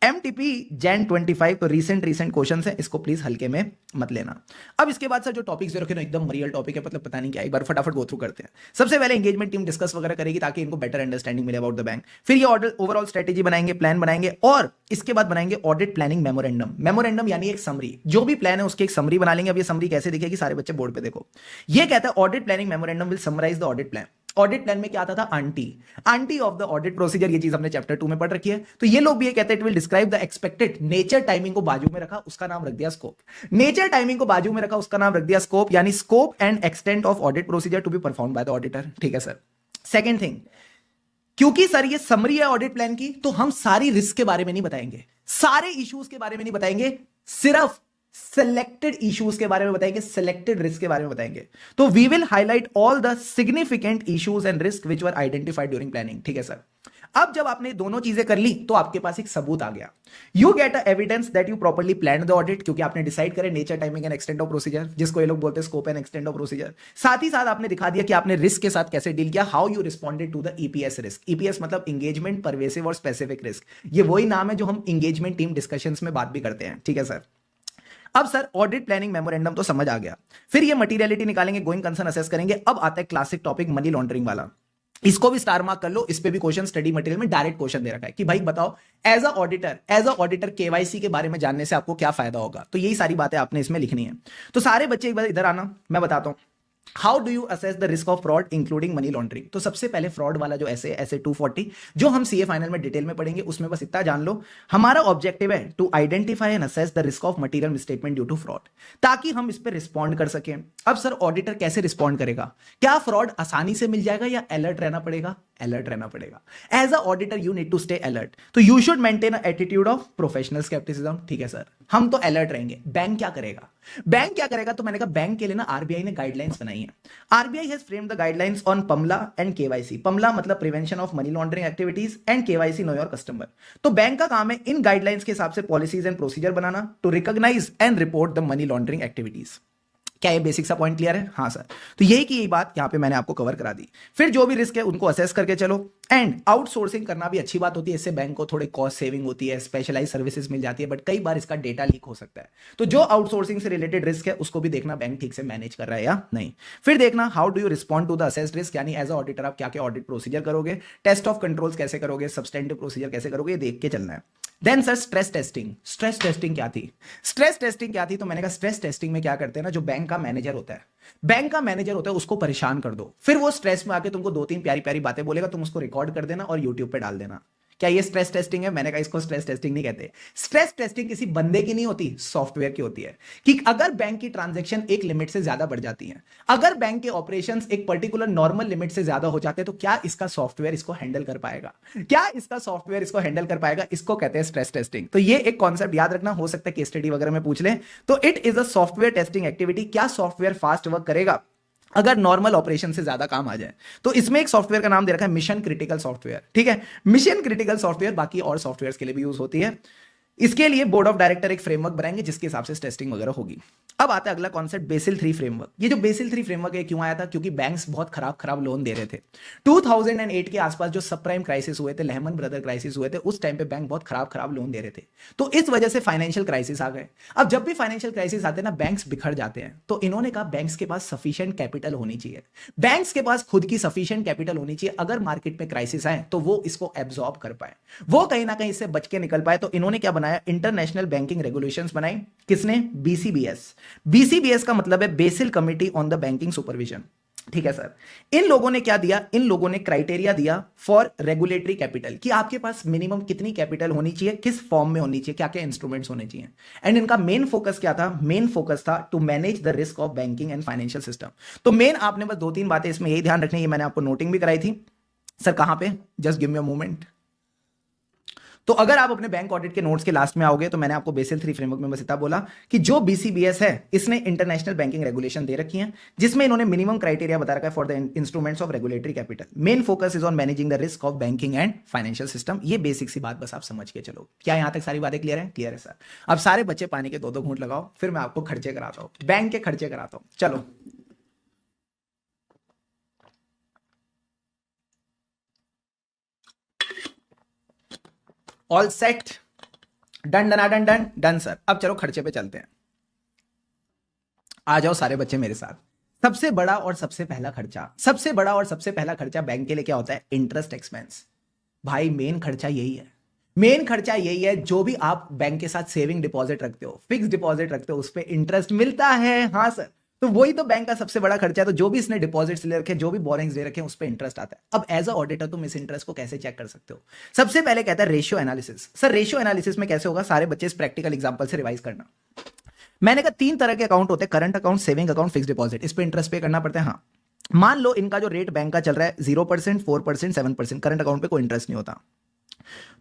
MTP Jan 25 तो रीसेंट क्वेश्चन है, इसको प्लीज हल्के में मत लेना। अब इसके बाद सर जो टॉपिक्स रखे ना एकदम रियल टॉपिक है, मतलब पता नहीं क्या, एक बार फटाफट गो थ्रू करते हैं। सबसे पहले एंगेजमेंट टीम डिस्कस वगैरह करेगी ताकि इनको बेटर अंडरस्टैंडिंग मिले अबाउट द बैंक। फिर ये ओवरऑल स्ट्रेटेजी बनाएंगे, प्लान बनाएंगे, और इसके बाद बनाएंगे ऑडिट प्लानिंग मेमोरेंडम। मेमोरेंडम यानी एक समरी, जो भी प्लान है उसकी एक समरी बना लेंगे। अब ये समरी कैसे दिखेगी? सारे बच्चे बोर्ड पे देखो। ये कहता है audit planning memorandum will summarise the audit plan. Audit plan में क्या आता था? Aunty of the audit procedure. ये चीज हमने चैप्टर 2 में पढ़ रखी है। तो ये लोग भी ये कहते हैं it will describe the expected nature. Timing को बाजू में रखा, उसका नाम रख दिया स्कोप। नेचर टाइमिंग को बाजू में रखा, उसका नाम रख दिया स्कोप, यानी scope and extent of audit procedure to be perform by the auditor. ठीक है सर। सेकेंड थिंग, क्योंकि सर ये समरी है ऑडिट प्लान की, तो हम सारी रिस्क के बारे में नहीं बताएंगे, सारे इश्यूज के बारे में नहीं बताएंगे, सिर्फ सिलेक्टेड इश्यूज के बारे में बताएंगे, सिलेक्टेड रिस्क के बारे में बताएंगे। तो we will highlight all the significant issues and risk which were identified during planning. ठीक है सर। अब जब आपने दोनों चीजें कर ली तो आपके पास एक सबूत आ गया। You get a evidence that you properly plan the audit, क्योंकि आपने डिसाइड करे nature, timing and extent of procedure, जिसको ये लोग बोलते हैं scope and extent of procedure. साथ ही साथ आपने दिखा दिया कि आपने रिस्क के साथ कैसे डील किया, how you responded to the EPS risk. EPS मतलब इंगेजमेंट, परवेसिव और स्पेसिफिक रिस्क। ये वही नाम है जो हम इंगेजमेंट टीम डिस्कशंस में बात भी करते हैं। ठीक है सर। अब सर ऑडिट प्लानिंग मेमोरेंडम तो समझ आ गया, फिर ये मटीरियलिटी निकालेंगे, गोइंग कंसर्न असेस करेंगे। अब आता है क्लासिक टॉपिक मनी लॉन्ड्रिंग वाला। इसको भी स्टार मार्क कर लो, इस पे भी क्वेश्चन स्टडी मटेरियल में डायरेक्ट क्वेश्चन दे रखा है कि भाई बताओ एज अ ऑडिटर KYC के बारे में जानने से आपको क्या फायदा होगा। तो यही सारी बातें आपने इसमें लिखनी है। तो सारे बच्चे एक बार इधर आना, मैं बताता हूं how do you assess the risk of fraud including money laundering. तो सबसे पहले फ्रॉड वाला जो ऐसे 240 जो हम CA फाइनल में डिटेल में पढ़ेंगे, उसमें बस इतना जान लो, हमारा ऑब्जेक्टिव है to identify and assess the risk of material misstatement due to fraud, ताकि हम इस पर रिस्पॉन्ड कर सकें। अब सर ऑडिटर कैसे रिस्पॉन्ड करेगा? क्या फ्रॉड आसानी से मिल जाएगा या अलर्ट रहना पड़ेगा? अलर्ट रहना पड़ेगा। As a auditor you need to stay alert, तो you should maintain attitude of professional scepticism. ठीक है सर, हम तो अलर्ट रहेंगे। बैंक क्या करेगा? बैंक क्या करेगा? तो मैंने कहा बैंक के लिए ना आरबीआई ने गाइडलाइंस बनाई है। RBI has framed the guidelines on PMLA and KYC. PMLA मतलब prevention of money laundering activities and KYC know your customer. तो बैंक का काम है इन गाइडलाइंस के हिसाब से पॉलिसीज एंड प्रोसीजर बनाना to recognise and report the money laundering activities. क्या ये बेसिक सा पॉइंट क्लियर है? हाँ सर। तो यही की यही बात यहां पे मैंने आपको कवर करा दी। फिर जो भी रिस्क है उनको असेस करके चलो। एंड आउटसोर्सिंग करना भी अच्छी बात होती है, इससे बैंक को थोड़े कॉस्ट सेविंग होती है, स्पेशलाइज सर्विसेज मिल जाती है, बट कई बार इसका डेटा लीक हो सकता है। तो जो आउटसोर्सिंग से रिलेटेड रिस्क है उसको भी देखना बैंक ठीक से मैनेज कर रहा है या नहीं। फिर देखना how do you respond to the assessed risk, यानी एज अ ऑडिटर आप क्या क्या ऑडिट प्रोसीजर करोगे, टेस्ट ऑफ कंट्रोल्स कैसे करोगे, सब्सटेंटिव प्रोसीजर कैसे करोगे, देख के चलना है। Then sir stress testing. Stress testing क्या थी? स्ट्रेस टेस्टिंग क्या थी? तो मैंने कहा स्ट्रेस टेस्टिंग में क्या करते हैं ना, जो बैंक का मैनेजर होता है, बैंक का मैनेजर होता है, उसको परेशान कर दो, फिर वो स्ट्रेस में आके तुमको दो तीन प्यारी प्यारी बातें बोलेगा, तुम उसको रिकॉर्ड कर देना और यूट्यूब पे डाल देना। क्या ये स्ट्रेस टेस्टिंग है? मैंने कहा इसको स्ट्रेस टेस्टिंग नहीं कहते। स्ट्रेस टेस्टिंग किसी बंदे की नहीं होती, सॉफ्टवेयर की होती है। कि अगर बैंक की ट्रांजैक्शन एक लिमिट से ज्यादा बढ़ जाती है, अगर बैंक के ऑपरेशंस एक पर्टिकुलर नॉर्मल लिमिट से ज्यादा हो जाते हैं, तो क्या इसका सॉफ्टवेयर इसको हैंडल कर पाएगा? क्या इसका सॉफ्टवेयर इसको हैंडल कर पाएगा? इसको कहते हैं स्ट्रेस टेस्टिंग। तो ये एक कॉन्सेप्ट याद रखना, हो सकता है केस स्टडी वगैरह में पूछ ले। तो it is a software testing activity. क्या सॉफ्टवेयर फास्ट वर्क करेगा अगर नॉर्मल ऑपरेशन से ज्यादा काम आ जाए? तो इसमें एक सॉफ्टवेयर का नाम दे रखा है मिशन क्रिटिकल सॉफ्टवेयर। ठीक है, मिशन क्रिटिकल सॉफ्टवेयर बाकी और सॉफ्टवेयर के लिए भी यूज होती है। इसके लिए बोर्ड ऑफ डायरेक्टर एक फ्रेमवर्क बनाएंगे जिसके हिसाब से टेस्टिंग वगैरह होगी। अब आता है अगला कॉन्सेप्ट, बेसिल 3 फ्रेमवर्क। ये जो बेसिल 3 फ्रेमवर्क है क्यों आया था? क्योंकि बैंक्स बहुत खराब खराब लोन दे रहे थे। 2008 के आसपास जो सब प्राइम क्राइसिस हुए थे, लेहमन ब्रदर क्राइसिस हुए थे, उस टाइम पे बैंक बहुत खराब खराब लोन दे रहे थे। तो इस वजह से फाइनेंशियल क्राइसिस आ गए। अब जब भी फाइनेंशियल क्राइसिस आते हैं ना, बैंक्स बिखर जाते हैं। तो इन्होंने कहा बैंक्स के पास सफिशिएंट कैपिटल होनी चाहिए, बैंक्स के पास खुद की सफिशिएंट कैपिटल होनी चाहिए, अगर मार्केट में क्राइसिस आए तो वो इसको एब्जॉर्ब कर पाए, वो कहीं ना कहीं इससे बच के निकल पाए। तो इन्होंने क्या बनाया? इंटरनेशनल बैंकिंग रेगुलेशंस बनाई। किसने? बीसीबीएस। बीसीबीएस का मतलब है BECIL committee on the banking supervision. ठीक है सर। इन लोगों ने क्या दिया? इन लोगों ने क्राइटेरिया दिया फॉर रेगुलेटरी कैपिटल, कि आपके पास मिनिमम कितनी कैपिटल होनी चाहिए, किस फॉर्म में होनी चाहिए, क्या क्या इंस्ट्रूमेंट्स होने चाहिए। एंड इनका मेन फोकस क्या था? मेन फोकस था to manage the risk of banking and financial system. तो मेन आपने बस दो तीन बातें इसमें यही ध्यान रखनी है, मैंने आपको नोटिंग भी कराई थी। सर कहां पे? Just give me a moment. तो अगर आप अपने बैंक ऑडिट के नोट्स के लास्ट में आओगे तो मैंने आपको बेसिल 3 फ्रेमवर्क में बस इतना बोला कि जो बीसीबीएस है इसने इंटरनेशनल बैंकिंग रेगुलेशन दे रखी है, जिसमें इन्होंने मिनिमम क्राइटेरिया बता रखा है for the instruments of regulatory capital. Main focus is on managing the risk of banking and financial system. ये बेसिक सी बात बस आप समझ के चलो। क्या यहां तक सारी बातें क्लियर है? क्लियर है सर। अब सारे बच्चे पानी के 2-2 घूंट लगाओ, फिर मैं आपको खर्चे कराता हूं, बैंक के खर्चे कराता हूं। चलो all set, done done done done done sir. अब चलो खर्चे पे चलते हैं। आ जाओ सारे बच्चे मेरे साथ। सबसे बड़ा और सबसे पहला खर्चा, सबसे बड़ा और सबसे पहला खर्चा बैंक के लिए क्या होता है? Interest expense. भाई मेन खर्चा यही है, मेन खर्चा यही है। जो भी आप बैंक के साथ सेविंग डिपॉजिट रखते हो, फिक्स डिपॉजिट रखते हो, उस पर इंटरेस्ट मिलता है। हाँ सर, तो वही तो बैंक का सबसे बड़ा खर्चा है। तो जो भी इसने डिपॉजिट्स ले रखे, जो भी बोरिंग्स ले रखे हैं, उस पर इंटरेस्ट आता है। अब एज अ ऑडिटर तुम इस इंटरेस्ट को कैसे चेक कर सकते हो? सबसे पहले कहता है ratio analysis. Sir ratio analysis में कैसे होगा? सारे बच्चे इस प्रैक्टिकल एग्जांपल से रिवाइज करना। मैंने कहा 3 तरह के अकाउंट होते हैं, current account, saving account, fix deposit. इस पे इंटरेस्ट पे करना पड़ता है। हाँ, मान लो इनका जो रेट बैंक का चल रहा है 0%, 4%, 7%, करंट अकाउंट पे कोई इंटरेस्ट नहीं होता।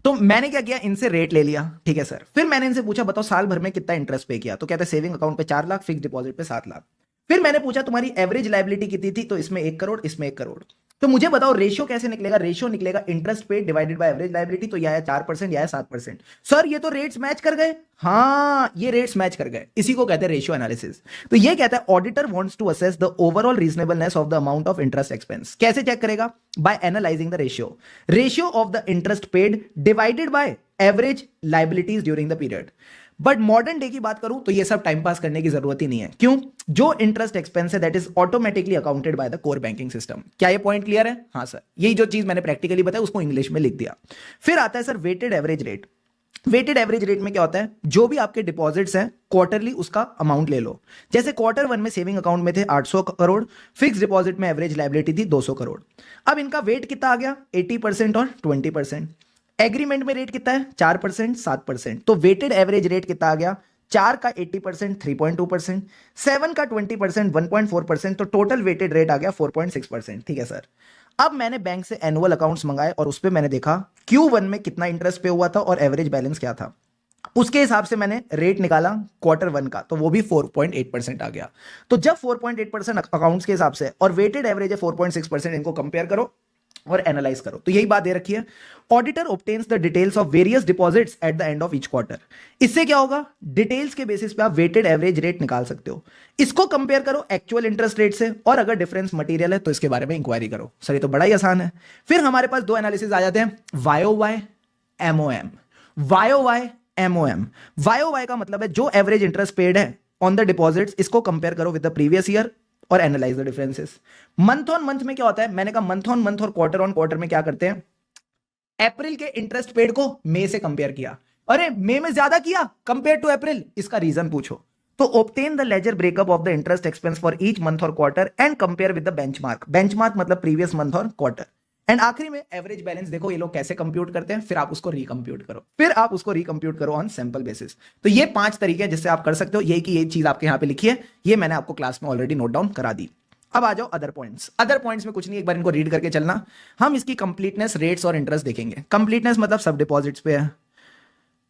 तो मैंने क्या किया? इनसे रेट ले लिया। ठीक है सर। फिर मैंने इनसे पूछा बताओ साल भर में कितना इंटरेस्ट पे किया? तो कहता है सेविंग अकाउंट पे 4 लाख, फिक्स डिपॉजिट पे 7 लाख। फिर मैंने पूछा तुम्हारी एवरेज लायबिलिटी कितनी थी? तो इसमें 1 करोड़, इसमें 1 करोड़। तो मुझे बताओ रेशियो कैसे निकलेगा? रेशियो निकलेगा इंटरेस्ट पे डिवाइडेड बाय एवरेज लायबिलिटी। तो या 4% या 7%। सर ये तो रेट्स मैच कर गए। हाँ, ये रेट्स मैच कर गए, इसी को कहते हैं रेशियो एनालिसिस। तो ये कहता है auditor wants to assess the overall reasonableness of the amount of interest expense. कैसे चेक करेगा? By analysing the ratio of the interest paid divided by average liabilities during the period. But modern day की बात करूं तो ये सब time pass करने की जरूरत ही नहीं है। क्यों? जो इंटरेस्ट एक्सपेंस है that is automatically accounted by the core banking system. क्या ये पॉइंट क्लियर है? हाँ सर। यही जो चीज मैंने प्रैक्टिकली बताया उसको इंग्लिश में लिख दिया। फिर आता है sir weighted average rate. Weighted average rate में क्या होता है? जो भी आपके डिपॉजिट्स हैं क्वार्टरली उसका अमाउंट ले लो। जैसे Q1 में सेविंग अकाउंट में थे 800 करोड़, फिक्स डिपॉजिट में एवरेज लायबिलिटी थी 200 करोड़। अब इनका वेट कितना आ गया? 80% और 20%। एग्रीमेंट में रेट कितना है? 4%, 7%। तो वेटेड एवरेज रेट कितना आ गया? 4 का 80% 3.2%, 7 का 20% 1.4%, तो टोटल वेटेड रेट आ गया 4.6%। ठीक है सर। अब मैंने बैंक से एनुअल अकाउंट्स मंगाए और उस पर मैंने देखा Q1 में कितना इंटरेस्ट पे हुआ था और एवरेज बैलेंस क्या था, उसके हिसाब से मैंने रेट निकाला Q1 का, तो वो भी 4.8% आ गया। तो जब 4.8% अकाउंट्स के हिसाब से और वेटेड एवरेज है 4.6%, इनको कंपेयर करो और एनालाइज करो। तो यही बात दे रखी है, auditor obtains the details of various deposits at the end of each quarter. इससे क्या होगा, डिटेल्स के बेसिस पे आप वेटेड एवरेज रेट निकाल सकते हो। इसको कंपेयर करो एक्चुअल इंटरेस्ट रेट से, और अगर डिफरेंस मटेरियल है तो इसके बारे में इंक्वायरी करो। सर ये तो बड़ा ही आसान है। फिर हमारे पास दो एनालिसिस आ जाते हैं, Y MOM. Y MOM, Y का मतलब है जो एवरेज इंटरेस्ट पेड है ऑन द डिपॉजिट्स, इसको कंपेयर करो विद द प्रीवियस ईयर और analyse the differences. Month on month में क्या होता है, मैंने कहा मंथ ऑन मंथ और क्वार्टर ऑन क्वार्टर में क्या करते हैं, अप्रैल के इंटरेस्ट पेड को मई से कंपेयर किया, अरे मई में ज्यादा किया कंपेयर टू अप्रैल, इसका रीजन पूछो। तो obtain the ledger breakup of the interest expense for each month और quarter and compare with the benchmark. Benchmark मतलब प्रीवियस मंथ और क्वार्टर। एंड आखिरी में एवरेज बैलेंस देखो ये लोग कैसे कंप्यूट करते हैं, फिर आप उसको रिकंप्यूट करो, ऑन सैंपल बेसिस। तो ये 5 तरीके हैं जिससे आप कर सकते हो। यही कि ये चीज आपके यहां पे लिखी है, ये मैंने आपको क्लास में ऑलरेडी नोट डाउन करा दी। अब आ जाओ अदर पॉइंट्स। अदर पॉइंट्स में कुछ नहीं, एक बार इनको रीड करके चलना। हम इसकी कंप्लीटनेस, रेट्स और इंटरेस्ट देखेंगे। कंप्लीटनेस मतलब सब डिपॉजिट्स पे है,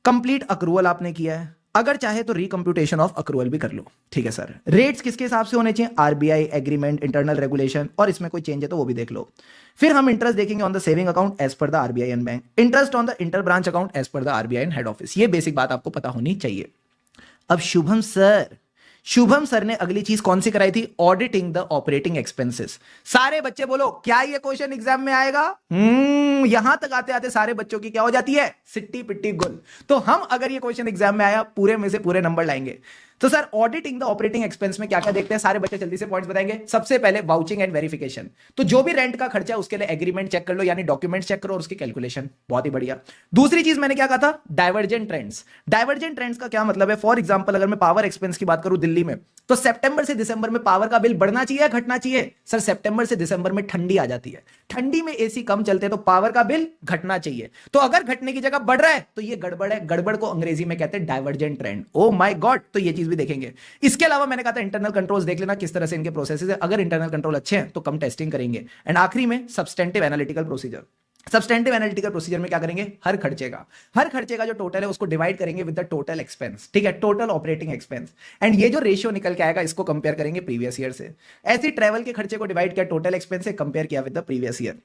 कंप्लीट अक्रूवल आपने किया है, अगर चाहे तो रिकंप्यूटेशन ऑफ अक्रूवल भी कर लो। ठीक है सर। रेट्स किसके हिसाब से होने चाहिए, आरबीआई एग्रीमेंट, इंटरनल रेगुलेशन, और इसमें कोई चेंज है तो वो भी देख लो। फिर हम इंटरेस्ट देखेंगे on the saving account as per the RBI and bank, interest on the inter branch account as per the RBI and head office. ये बेसिक बात आपको पता होनी चाहिए। अब शुभम सर ने अगली चीज कौन सी कराई थी, ऑडिटिंग द ऑपरेटिंग एक्सपेंसेस। सारे बच्चे बोलो क्या ये क्वेश्चन एग्जाम में आएगा? यहां तक आते आते सारे बच्चों की क्या हो जाती है, सिट्टी पिट्टी गुल। तो हम अगर ये क्वेश्चन एग्जाम में आया, पूरे में से पूरे नंबर लाएंगे। तो sir auditing the operating expense में क्या क्या देखते हैं, सारे बच्चे जल्दी से पॉइंट्स बताएंगे। सबसे पहले वाउचिंग एंड वेरिफिकेशन, तो जो भी रेंट का खर्चा है उसके लिए एग्रीमेंट चेक कर लो, यानी डॉक्यूमेंट चेक करो और उसकी कैलकुलेशन। बहुत ही बढ़िया। दूसरी चीज मैंने क्या कहा था, डाइवर्जेंट ट्रेंड्स। डाइवर्जेंट ट्रेंड्स का क्या मतलब है, फॉर एग्जांपल अगर मैं पावर एक्सपेंस की बात करूं दिल्ली में, तो सितंबर से दिसंबर में पावर का बिल बढ़ना चाहिए या घटना चाहिए? सर सितंबर से दिसंबर में ठंडी आ जाती है, ठंडी में एसी कम चलते हैं, तो पावर का बिल घटना चाहिए। तो अगर घटने की जगह बढ़ रहा है तो ये गड़बड़ है, गड़बड़ को अंग्रेजी में कहते हैं divergent trend. O my God, तो ये चीज भी देखेंगे। इसके अलावा मैंने कहा था इंटरनल कंट्रोल्स देख लेना किस तरह से इनके प्रोसेसेस है, अगर इंटरनल कंट्रोल अच्छे हैं तो कम टेस्टिंग करेंगे। एंड आखिरी में substantive analytical procedure. Substantive analytical procedure में क्या करेंगे, हर खर्चे का जो टोटल है उसको डिवाइड करेंगे विद द टोटल एक्सपेंस। ठीक है, टोटल ऑपरेटिंग एक्सपेंस। एंड ये जो रेशियो निकल के आएगा इसको कंपेयर करेंगे प्रीवियस ईयर से। ऐसे ट्रैवल के खर्चे को डिवाइड किया टोटल एक्सपेंस से, कंपेयर किया विद द प्रीवियस ईयर।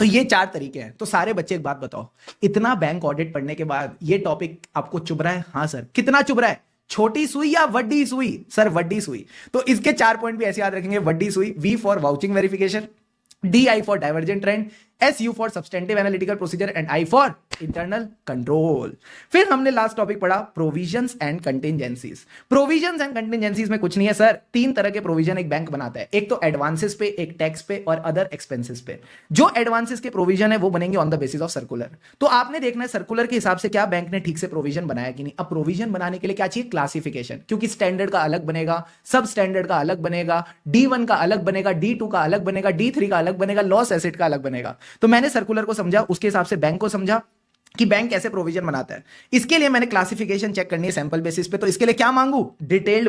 तो ये 4 तरीके हैं। तो सारे बच्चे एक बात बताओ, इतना बैंक ऑडिट पढ़ने के बाद ये टॉपिक आपको चुभ रहा है? हाँ सर। कितना चुभ रहा है, छोटी सुई या वड्डी सुई? सर वड्डी सुई। तो इसके 4 पॉइंट भी ऐसे याद रखेंगे, वड्डी सुई, V for vouching verification, DI for divergent trend, SU for substantive analytical procedure and I for internal control। फिर हमने लास्ट टॉपिक पढ़ा provisions and contingencies. Provisions and contingencies में कुछ नहीं है सर, 3 तरह के प्रोविजन एक बैंक बनाता है, एक तो एडवांसेस पे, एक टैक्स पे और अदर एक्सपेंसेस पे। जो एडवांसेस के प्रोविजन है वो बनेंगे on the basis of circular. तो आपने देखना है सर्कुलर के हिसाब से क्या बैंक ने ठीक से प्रोविजन बनाया कि नहीं। अब प्रोविजन बनाने के लिए क्या चाहिए, क्लासिफिकेशन, क्योंकि स्टैंडर्ड का अलग बनेगा, सब स्टैंडर्ड का अलग बनेगा, D1 का अलग बनेगा, D2 का अलग बनेगा, D3 का अलग बनेगा, लॉस एसेट का अलग बनेगा। तो मैंने सर्कुलर को समझा, उसके हिसाब से बैंक को समझा कि बैंक कैसे प्रोविजन बनाता है। इसके लिए मैंने क्लासिफिकेशन चेक करनी है सैंपल बेसिस पे। तो इसके लिए क्या मांगू, detailed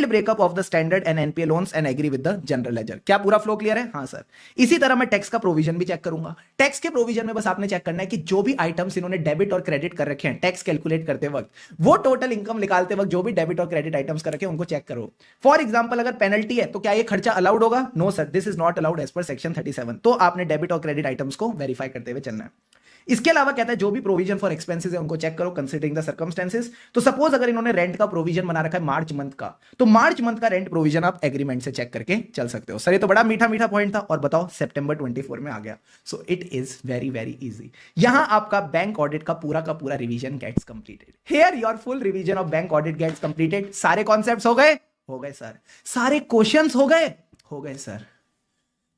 breakup of the standard and NPA loans and agree with the general ledger. क्या पूरा फ्लो क्लियर है? हाँ सर। इसी तरह मैं टैक्स का प्रोविजन भी चेक करूंगा। टैक्स के प्रोविजन में बस आपने चेक करना है कि जो भी आइटम्स इन्होंने डेबिट और क्रेडिट कर रखे हैं टैक्स कैलकुलेट करते वक्त, वो टोटल इनकम निकालते वक्त जो भी डेबिट और क्रेडिट आइटम्स कर रखे हैं उनको चेक करो। फॉर एग्जाम्पल अगर पेनल्टी है तो क्या ये खर्चा अलाउड होगा? No sir, this is not allowed as per section 37। तो आपने डेबिट और क्रेडिट आइटम्स को वेरीफाई करते हुए चलना है। इसके अलावा कहता है जो भी प्रोविजन फॉर एक्सपेंसेस है उनको चेक करो कंसीडरिंग द सर्कमस्टेंसेस। तो सपोज अगर इन्होंने रेंट का प्रोविजन बना रखा है मार्च मंथ का, तो मार्च मंथ का रेंट प्रोविजन आप एग्रीमेंट से चेक करके चल सकते हो। सर ये तो बड़ा मीठा मीठा पॉइंट था। और बताओ सितंबर 24 में आ गया। So it is very very easy. यहां आपका बैंक ऑडिट का पूरा revision gets completed. Here your full revision of bank audit gets completed. सारे कॉन्सेप्ट्स हो गए सर। सारे क्वेश्चंस हो गए सर।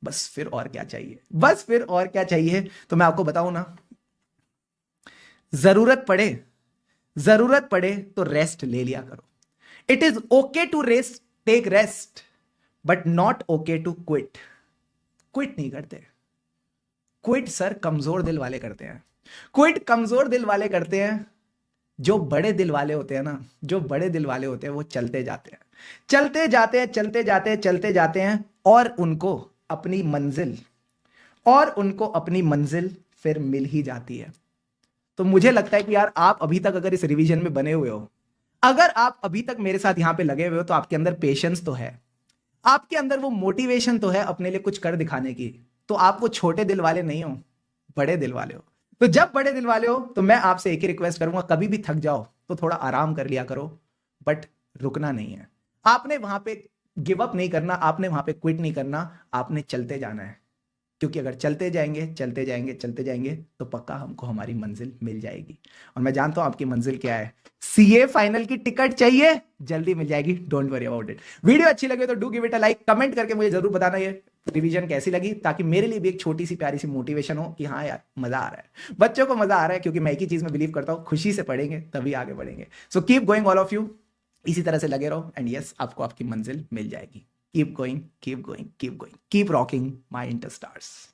बस फिर और क्या चाहिए? तो मैं आपको बताऊं ना, जरूरत पड़े तो रेस्ट ले लिया करो। It is okay to rest, take rest, but not okay to quit नहीं करते। क्विट सर कमजोर दिल वाले करते हैं। जो बड़े दिल वाले होते हैं ना, जो बड़े दिल वाले होते हैं वो चलते जाते हैं, चलते जाते हैं, चलते जाते हैं, चलते जाते हैं, और उनको अपनी मंजिल फिर मिल ही जाती है। तो मुझे लगता है कि यार आप अभी तक अगर इस रिवीजन में बने हुए हो, अगर आप अभी तक मेरे साथ यहां पे लगे हुए हो, तो आपके अंदर पेशेंस तो है, आपके अंदर वो मोटिवेशन तो है अपने लिए कुछ कर दिखाने की। तो आप वो छोटे दिल वाले नहीं हो, बड़े दिल वाले हो। तो जब बड़े दिल वाले हो तो मैं आपसे एक ही रिक्वेस्ट करूंगा, कभी भी थक जाओ तो थोड़ा आराम कर लिया करो, बट रुकना नहीं है। आपने वहां पे गिव अप नहीं करना, आपने वहां पे क्विट नहीं करना, आपने चलते जाना है। क्योंकि अगर चलते जाएंगे, चलते जाएंगे, चलते जाएंगे, तो पक्का हमको हमारी मंजिल मिल जाएगी। और मैं जानता हूं आपकी मंजिल क्या है। सीए फाइनल की टिकट चाहिए, जल्दी मिल जाएगी, don't worry about it. Video अच्छी लगे तो do give it a like, comment करके मुझे जरूर बताना ये रिवीजन कैसी लगी, ताकि मेरे लिए भी एक छोटी सी प्यारी सी मोटिवेशन हो कि हाँ यार मजा आ रहा है, बच्चों को मजा आ रहा है। क्योंकि मैं एक ही चीज में बिलीव करता हूं, खुशी से पढ़ेंगे तभी आगे बढ़ेंगे। So keep going all of you, इसी तरह से लगे रहो, एंड यस आपको आपकी मंजिल मिल जाएगी। Keep going, keep going, keep going, keep rocking my inter stars.